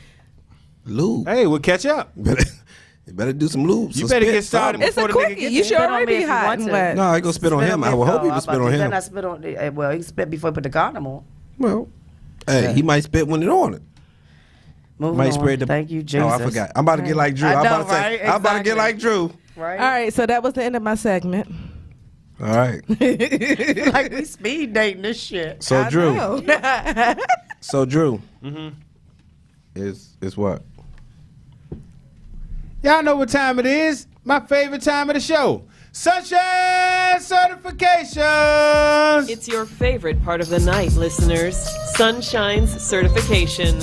Speaker 5: Lube.
Speaker 3: Hey, we'll catch up.
Speaker 5: You better do some lube.
Speaker 3: You
Speaker 5: some
Speaker 3: better
Speaker 5: spit,
Speaker 3: get started
Speaker 5: something.
Speaker 2: It's a
Speaker 3: before the nigga
Speaker 2: quickie.
Speaker 3: gets
Speaker 2: You
Speaker 3: there.
Speaker 2: should
Speaker 4: Spit on
Speaker 2: already
Speaker 4: me if
Speaker 2: be
Speaker 4: you
Speaker 2: hot
Speaker 4: want
Speaker 2: and
Speaker 4: to.
Speaker 2: wet.
Speaker 5: No, I ain't gonna spit on him. I would hope he would spit on
Speaker 4: Then I
Speaker 5: him.
Speaker 4: spit on. Well, he spit before he put the condom on.
Speaker 5: Well, hey, he might spit when it's on it.
Speaker 4: Moving
Speaker 5: Might
Speaker 4: on.
Speaker 5: spread the.
Speaker 4: Thank you, Jesus.
Speaker 5: Oh, I forgot. I'm about to get like Drew.
Speaker 4: I
Speaker 5: I'm
Speaker 4: know,
Speaker 5: about to say.
Speaker 4: right?
Speaker 5: I'm about to get
Speaker 4: Exactly.
Speaker 5: like Drew.
Speaker 4: Right.
Speaker 2: All right, so that was the end of my segment.
Speaker 5: All right.
Speaker 4: Like we speed dating this shit.
Speaker 5: So Drew.
Speaker 2: know.
Speaker 5: So Drew. Is what?
Speaker 3: Y'all know what time it is. My favorite time of the show. Sunshine certifications.
Speaker 1: It's your favorite part of the night, listeners. Sunshine's certification.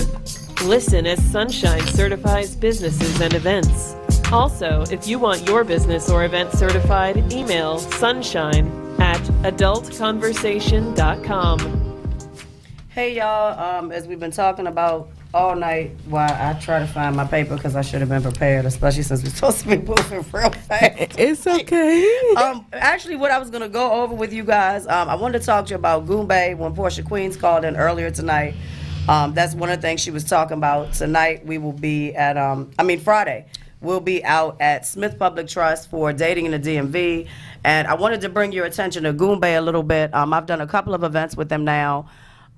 Speaker 1: Listen as Sunshine certifies businesses and events. Also, if you want your business or event certified, email sunshine@adultconversation.com.
Speaker 4: Hey y'all, as we've been talking about all night while I try to find my paper because I should have been prepared, especially since we're supposed to be moving real fast.
Speaker 2: It's okay.
Speaker 4: Actually, what I was going to go over with you guys, I wanted to talk to you about Goombay when Portia Queens called in earlier tonight. That's one of the things she was talking about. Tonight we will be at, Friday. We'll be out at Smith Public Trust for Dating in the DMV. And I wanted to bring your attention to Goombay a little bit. I've done a couple of events with them now.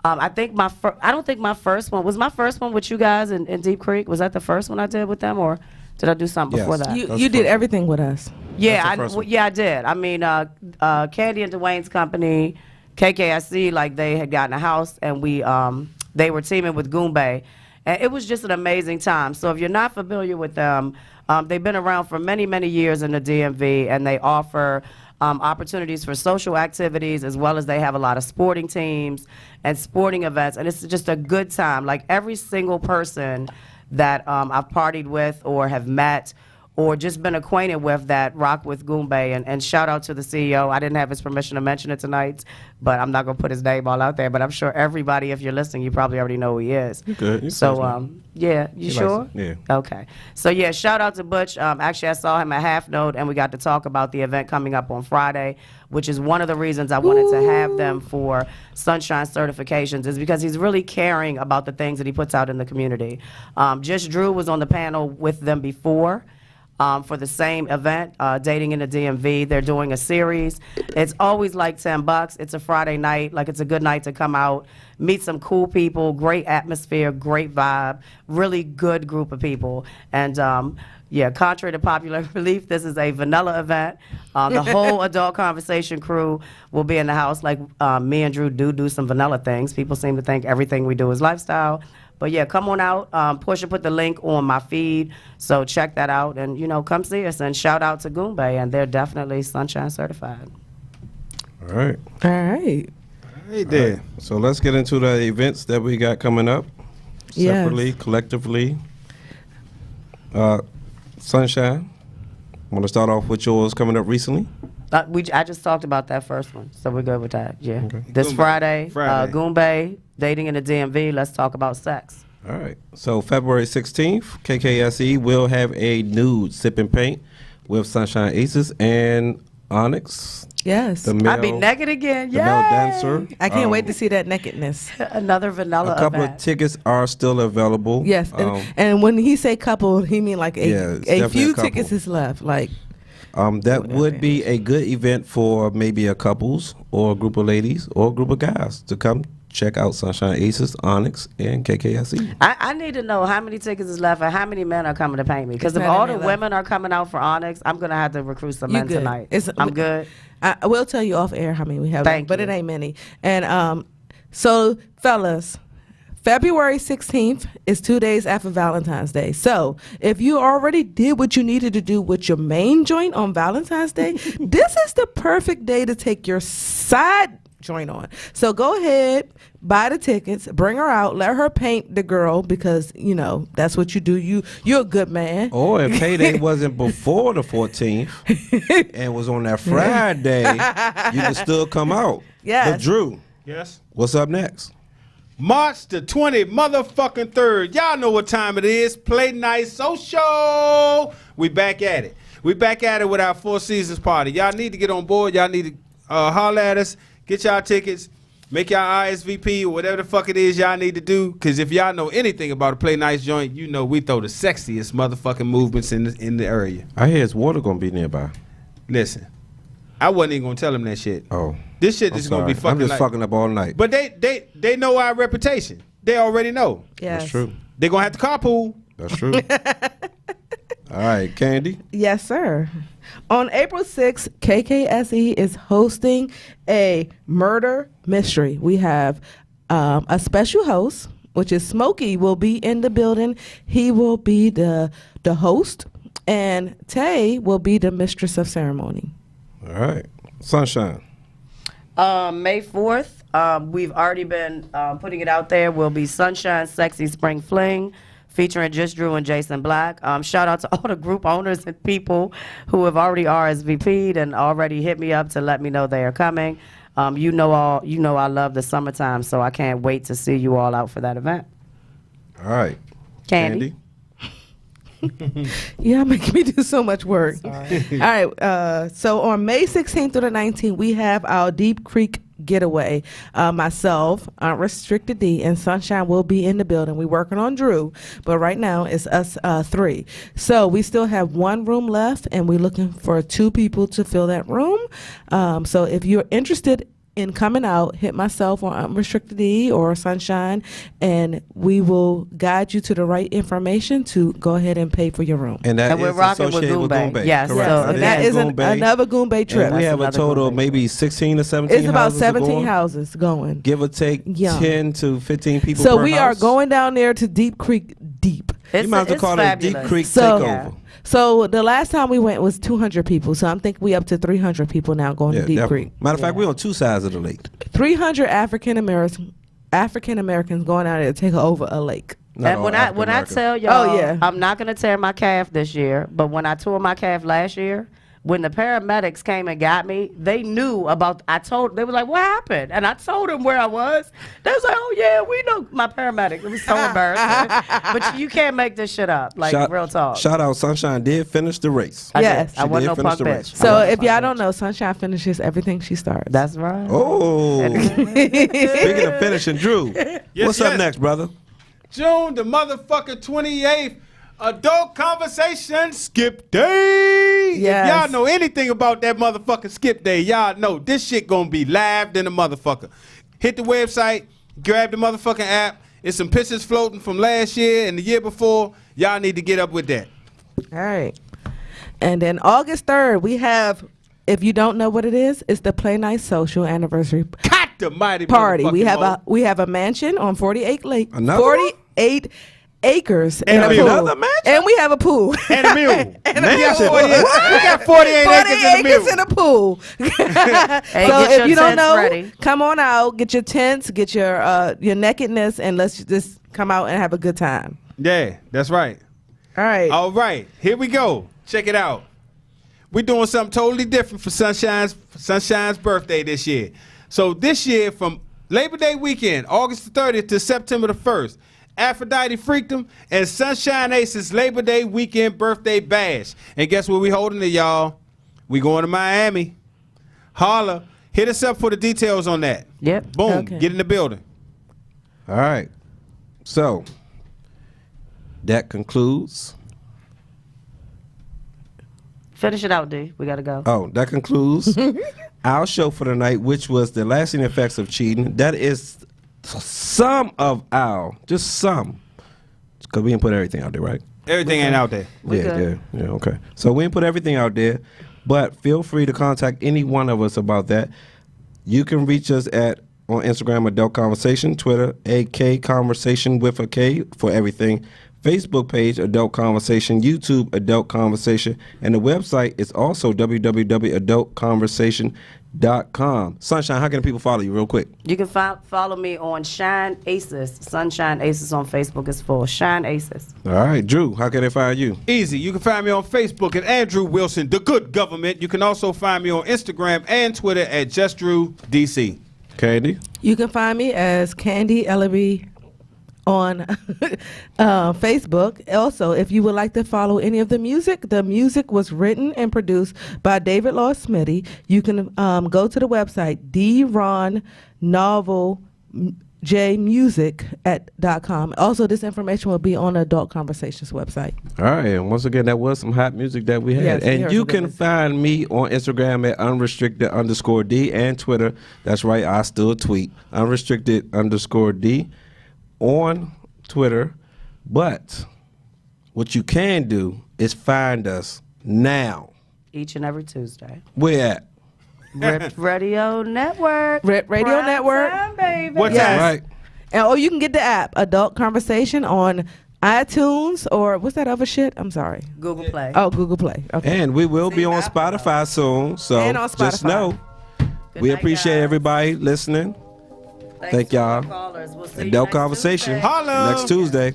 Speaker 4: I think I don't think my first one was my first one with you guys in Deep Creek. Was that the first one I did with them, or did I do something before that?
Speaker 2: You did everything with us.
Speaker 4: Yeah,
Speaker 5: That's the first one.
Speaker 4: I did. I mean, Candy and Dwayne's company, KKIC, like they had gotten a house, and they were teaming with Goombay, and it was just an amazing time. So if you're not familiar with them, they've been around for many, many years in the DMV, and they offer opportunities for social activities, as well as they have a lot of sporting teams and sporting events, and it's just a good time. Like every single person that I've partied with or have met or just been acquainted with that rock with Goombay, and shout out to the CEO. I didn't have his permission to mention it tonight, but I'm not going to put his name all out there, but I'm sure everybody, if you're listening, you probably already know who he is.
Speaker 5: You good. You
Speaker 4: So,
Speaker 5: good.
Speaker 4: yeah, you
Speaker 5: He
Speaker 4: sure?
Speaker 5: likes it,
Speaker 4: Okay. So, yeah, shout out to Butch. Actually, I saw him at Half Note, and we got to talk about the event coming up on Friday, which is one of the reasons I wanted to have them for Sunshine certifications, is because he's really caring about the things that he puts out in the community. Just Drew was on the panel with them before. for the same event, Dating in the DMV. They're doing a series. It's always like $10. It's a Friday night. Like, it's a good night to come out, meet some cool people, great atmosphere, great vibe, really good group of people. And yeah, contrary to popular belief, this is a vanilla event. The whole Adult Conversation crew will be in the house. Like, me and Drew do some vanilla things. People seem to think everything we do is lifestyle. But yeah, come on out. Portia put the link on my feed, so check that out. And, you know, come see us. And shout out to Goombay, and they're definitely Sunshine certified.
Speaker 5: All right.
Speaker 2: All right.
Speaker 3: Hey there.
Speaker 5: Right. So let's get into the events that we got coming up. Separately, collectively. Sunshine, want to start off with yours coming up recently?
Speaker 4: I just talked about that first one, so we're good with that. Yeah.
Speaker 5: Okay.
Speaker 4: This
Speaker 3: Goombay.
Speaker 4: Friday. Goombay, Dating in the DMV. Let's talk about sex.
Speaker 5: All right. So February 16th, KKSE will have a nude sip and paint with Sunshine Aces and Onyx.
Speaker 2: Yes.
Speaker 4: I'll be naked again.
Speaker 5: The male dancer.
Speaker 2: I can't wait to see that nakedness.
Speaker 4: Another vanilla
Speaker 5: A couple
Speaker 4: event.
Speaker 5: of tickets are still available.
Speaker 2: Yes. And when he say couple, he mean like
Speaker 5: it's
Speaker 2: a few
Speaker 5: couple.
Speaker 2: tickets is left. Like,
Speaker 5: that would be a good event for maybe a couples or a group of ladies or a group of guys to come check out Sunshine Aces, Onyx, and KKSE.
Speaker 4: I need to know how many tickets is left and how many men are coming to paint me. Because if
Speaker 2: Not
Speaker 4: all
Speaker 2: any
Speaker 4: the
Speaker 2: left.
Speaker 4: women are coming out for Onyx, I'm going to have to recruit some
Speaker 2: You
Speaker 4: men
Speaker 2: good.
Speaker 4: tonight.
Speaker 2: It's-
Speaker 4: I'm good.
Speaker 2: I will tell you off air how many we have,
Speaker 4: Thank
Speaker 2: but
Speaker 4: you.
Speaker 2: it ain't many. And so, fellas, February 16th is 2 days after Valentine's Day. So, if you already did what you needed to do with your main joint on Valentine's Day, this is the perfect day to take your side joint on. So, go ahead, buy the tickets, bring her out, let her paint the girl because, you know, that's what you do. You're a good man.
Speaker 5: Or if payday wasn't before the 14th and was on that Friday, you can still come out.
Speaker 2: Yes.
Speaker 5: But Drew,
Speaker 3: Yes.
Speaker 5: what's up next?
Speaker 3: March the 23rd. Y'all know what time it is. Play Night Social. We back at it. We back at it with our Four Seasons party. Y'all need to get on board. Y'all need to holler at us. Get y'all tickets. Make y'all RSVP or whatever the fuck it is y'all need to do. Because if y'all know anything about a Play Nice joint, you know we throw the sexiest motherfucking movements in the area.
Speaker 5: I hear his water gonna be nearby.
Speaker 3: Listen, I wasn't even gonna tell him that shit.
Speaker 5: Oh,
Speaker 3: This shit
Speaker 5: I'm
Speaker 3: is gonna be
Speaker 5: sorry.
Speaker 3: fucking.
Speaker 5: I'm just
Speaker 3: like-
Speaker 5: fucking up all night.
Speaker 3: But they know our reputation. They already know.
Speaker 2: Yes.
Speaker 5: That's true.
Speaker 3: They gonna have to carpool.
Speaker 5: That's true. All right, Candy.
Speaker 2: Yes, sir. On April 6th, KKSE is hosting a murder mystery. We have a special host, which is Smokey, will be in the building. He will be the host, and Tay will be the mistress of ceremony.
Speaker 5: All right, Sunshine.
Speaker 4: May 4th, we've already been putting it out there. Will be Sunshine Sexy Spring Fling, featuring Just Drew and Jason Black. Shout out to all the group owners and people who have already RSVP'd and already hit me up to let me know they are coming. You know I love the summertime, so I can't wait to see you all out for that event.
Speaker 5: All right,
Speaker 4: Candy.
Speaker 2: Yeah, making me do so much work. All right. So on May 16th through the 19th, we have our Deep Creek getaway. Myself, Unrestricted D, and Sunshine will be in the building. We're working on Drew, but right now it's us three. So we still have one room left, and we're looking for 2 people to fill that room. So if you're interested in coming out, hit myself on Unrestricted D or Sunshine, and we will guide you to the right information to go ahead and pay for your room.
Speaker 5: and that
Speaker 4: And we're
Speaker 5: is
Speaker 4: rocking with
Speaker 5: associated with
Speaker 4: Goombay.
Speaker 5: Goombay.
Speaker 4: Yes,
Speaker 5: correct.
Speaker 4: so
Speaker 2: And that is another Goombay trip.
Speaker 5: And we have a
Speaker 4: another
Speaker 5: total of
Speaker 4: Goombay
Speaker 5: maybe 16 or 17
Speaker 2: It's about
Speaker 5: houses
Speaker 2: 17
Speaker 5: going,
Speaker 2: houses going.
Speaker 5: give or take
Speaker 2: Yeah.
Speaker 5: 10 to 15 people
Speaker 2: So
Speaker 5: per
Speaker 2: we
Speaker 5: house.
Speaker 2: are going down there to Deep Creek deep.
Speaker 5: You might as well call it Deep Creek
Speaker 2: So,
Speaker 5: Takeover.
Speaker 2: so the last time we went was 200 people. So I'm thinking we up to 300 people now going to Deep
Speaker 5: definitely.
Speaker 2: Creek.
Speaker 5: Matter of fact, we're on 2 sides of the lake.
Speaker 2: 300 African Americans going out there to take over a lake.
Speaker 5: Not
Speaker 4: And
Speaker 5: all
Speaker 4: when I
Speaker 5: African-American.
Speaker 4: tell y'all,
Speaker 2: Oh, yeah.
Speaker 4: I'm not gonna tear my calf this year, but when I tore my calf last year, when the paramedics came and got me, they knew about. They were like, "What happened?" And I told them where I was. They was like, "Oh yeah, we know my paramedic." It was so embarrassing, but you can't make this shit up. Like real talk.
Speaker 5: Shout out, Sunshine did finish the race.
Speaker 2: Yes.
Speaker 4: I wasn't no
Speaker 5: finish
Speaker 4: punk
Speaker 5: the
Speaker 4: bitch.
Speaker 5: race.
Speaker 2: So
Speaker 4: I
Speaker 2: if
Speaker 4: wasn't
Speaker 2: y'all
Speaker 4: punk
Speaker 2: don't
Speaker 4: bitch.
Speaker 2: know, Sunshine finishes everything she starts.
Speaker 4: That's right.
Speaker 5: Oh, speaking of finishing, Drew,
Speaker 3: Yes,
Speaker 5: what's up
Speaker 3: yes.
Speaker 5: next, brother?
Speaker 3: June the motherfucking 28th. Adult Conversation Skip Day.
Speaker 2: Yes.
Speaker 3: If y'all know anything about that motherfucking Skip Day, y'all know this shit gonna be live than a motherfucker. Hit the website, grab the motherfucking app. It's some pictures floating from last year and the year before. Y'all need to get up with that.
Speaker 2: All right. And then August 3rd, we have, if you don't know what it is, it's the Play Nice Social Anniversary
Speaker 3: Cut the mighty
Speaker 2: party. We
Speaker 3: motherfucking
Speaker 2: have a mansion on 48 Lake.
Speaker 5: Another
Speaker 2: 48 acres
Speaker 3: And
Speaker 2: and
Speaker 3: a
Speaker 2: a
Speaker 3: mule.
Speaker 2: pool.
Speaker 5: Another mansion?
Speaker 2: And we have a pool.
Speaker 3: and a mule.
Speaker 2: And a
Speaker 3: Mansion.
Speaker 2: mule.
Speaker 3: 48 we got 48 acres and a mule.
Speaker 2: in a pool. So
Speaker 4: get
Speaker 2: if
Speaker 4: your
Speaker 2: you don't
Speaker 4: tents
Speaker 2: know,
Speaker 4: ready.
Speaker 2: come on out, get your tents, get your nakedness, and let's just come out and have a good time.
Speaker 3: Yeah, that's right.
Speaker 2: All right.
Speaker 3: All right, here we go. Check it out. We're doing something totally different for Sunshine's birthday this year. So this year, from Labor Day weekend, August the 30th to September the 1st, Aphrodite Freakdom and Sunshine Aces Labor Day weekend birthday bash. And guess where we holding it, y'all? We going to Miami. Holla. Hit us up for the details on that.
Speaker 4: Yep.
Speaker 3: Boom.
Speaker 2: Okay.
Speaker 3: Get in the building.
Speaker 5: All right. So that concludes.
Speaker 4: Finish it out, D. We gotta go.
Speaker 5: Oh, that concludes our show for the night, which was the lasting effects of cheating. That is some of our, just some, because we didn't put everything out there, right?
Speaker 3: Everything ain't out there.
Speaker 5: Yeah, okay. So we didn't put everything out there, but feel free to contact any one of us about that. You can reach us on Instagram, Adult Conversation, Twitter, AK Conversation with a K for everything. Facebook page, Adult Conversation, YouTube, Adult Conversation, and the website is also www.adultconversation.com. Sunshine, how can people follow you real quick?
Speaker 4: You can follow me on Shine Aces. Sunshine Aces on Facebook is for Shine Aces.
Speaker 5: All right, Drew, how can they find you?
Speaker 3: Easy. You can find me on Facebook at Andrew Wilson, the good government. You can also find me on Instagram and Twitter at JustDrewDC.
Speaker 5: Candy?
Speaker 2: You can find me as Candy Ellaby on Facebook. Also, if you would like to follow any of the music was written and produced by David Law Smitty. You can go to the website dronnoveljmusic.com. Also, this information will be on the Adult Conversations website.
Speaker 5: All right, and once again, that was some hot music that we had.
Speaker 2: Yes, we
Speaker 5: and
Speaker 2: heard
Speaker 5: you
Speaker 2: some
Speaker 5: can
Speaker 2: goodness.
Speaker 5: find me on Instagram at unrestricted_D and Twitter. That's right, I still tweet. Unrestricted_D on Twitter. But what you can do is find us now.
Speaker 4: Each and every Tuesday.
Speaker 5: Where at?
Speaker 4: Rip Radio Network.
Speaker 2: Rip Radio
Speaker 4: Prime
Speaker 2: Network.
Speaker 4: time, baby.
Speaker 3: What
Speaker 2: Yes.
Speaker 3: time?
Speaker 5: Right.
Speaker 2: And you can get the app Adult Conversation on iTunes or what's that other shit? I'm sorry.
Speaker 4: Google Play.
Speaker 2: Oh, Google Play. Okay.
Speaker 5: And we will be
Speaker 4: See,
Speaker 5: on
Speaker 4: I-
Speaker 5: Spotify soon. So
Speaker 2: And on
Speaker 5: just
Speaker 2: Spotify.
Speaker 5: know,
Speaker 4: Good
Speaker 5: we
Speaker 4: night,
Speaker 5: appreciate
Speaker 4: guys.
Speaker 5: everybody listening.
Speaker 4: Thanks
Speaker 5: Thank
Speaker 4: to our
Speaker 5: y'all.
Speaker 4: callers. We'll see you
Speaker 5: Adult
Speaker 4: next
Speaker 5: Conversation
Speaker 4: Tuesday.
Speaker 3: Holla.
Speaker 5: next Tuesday.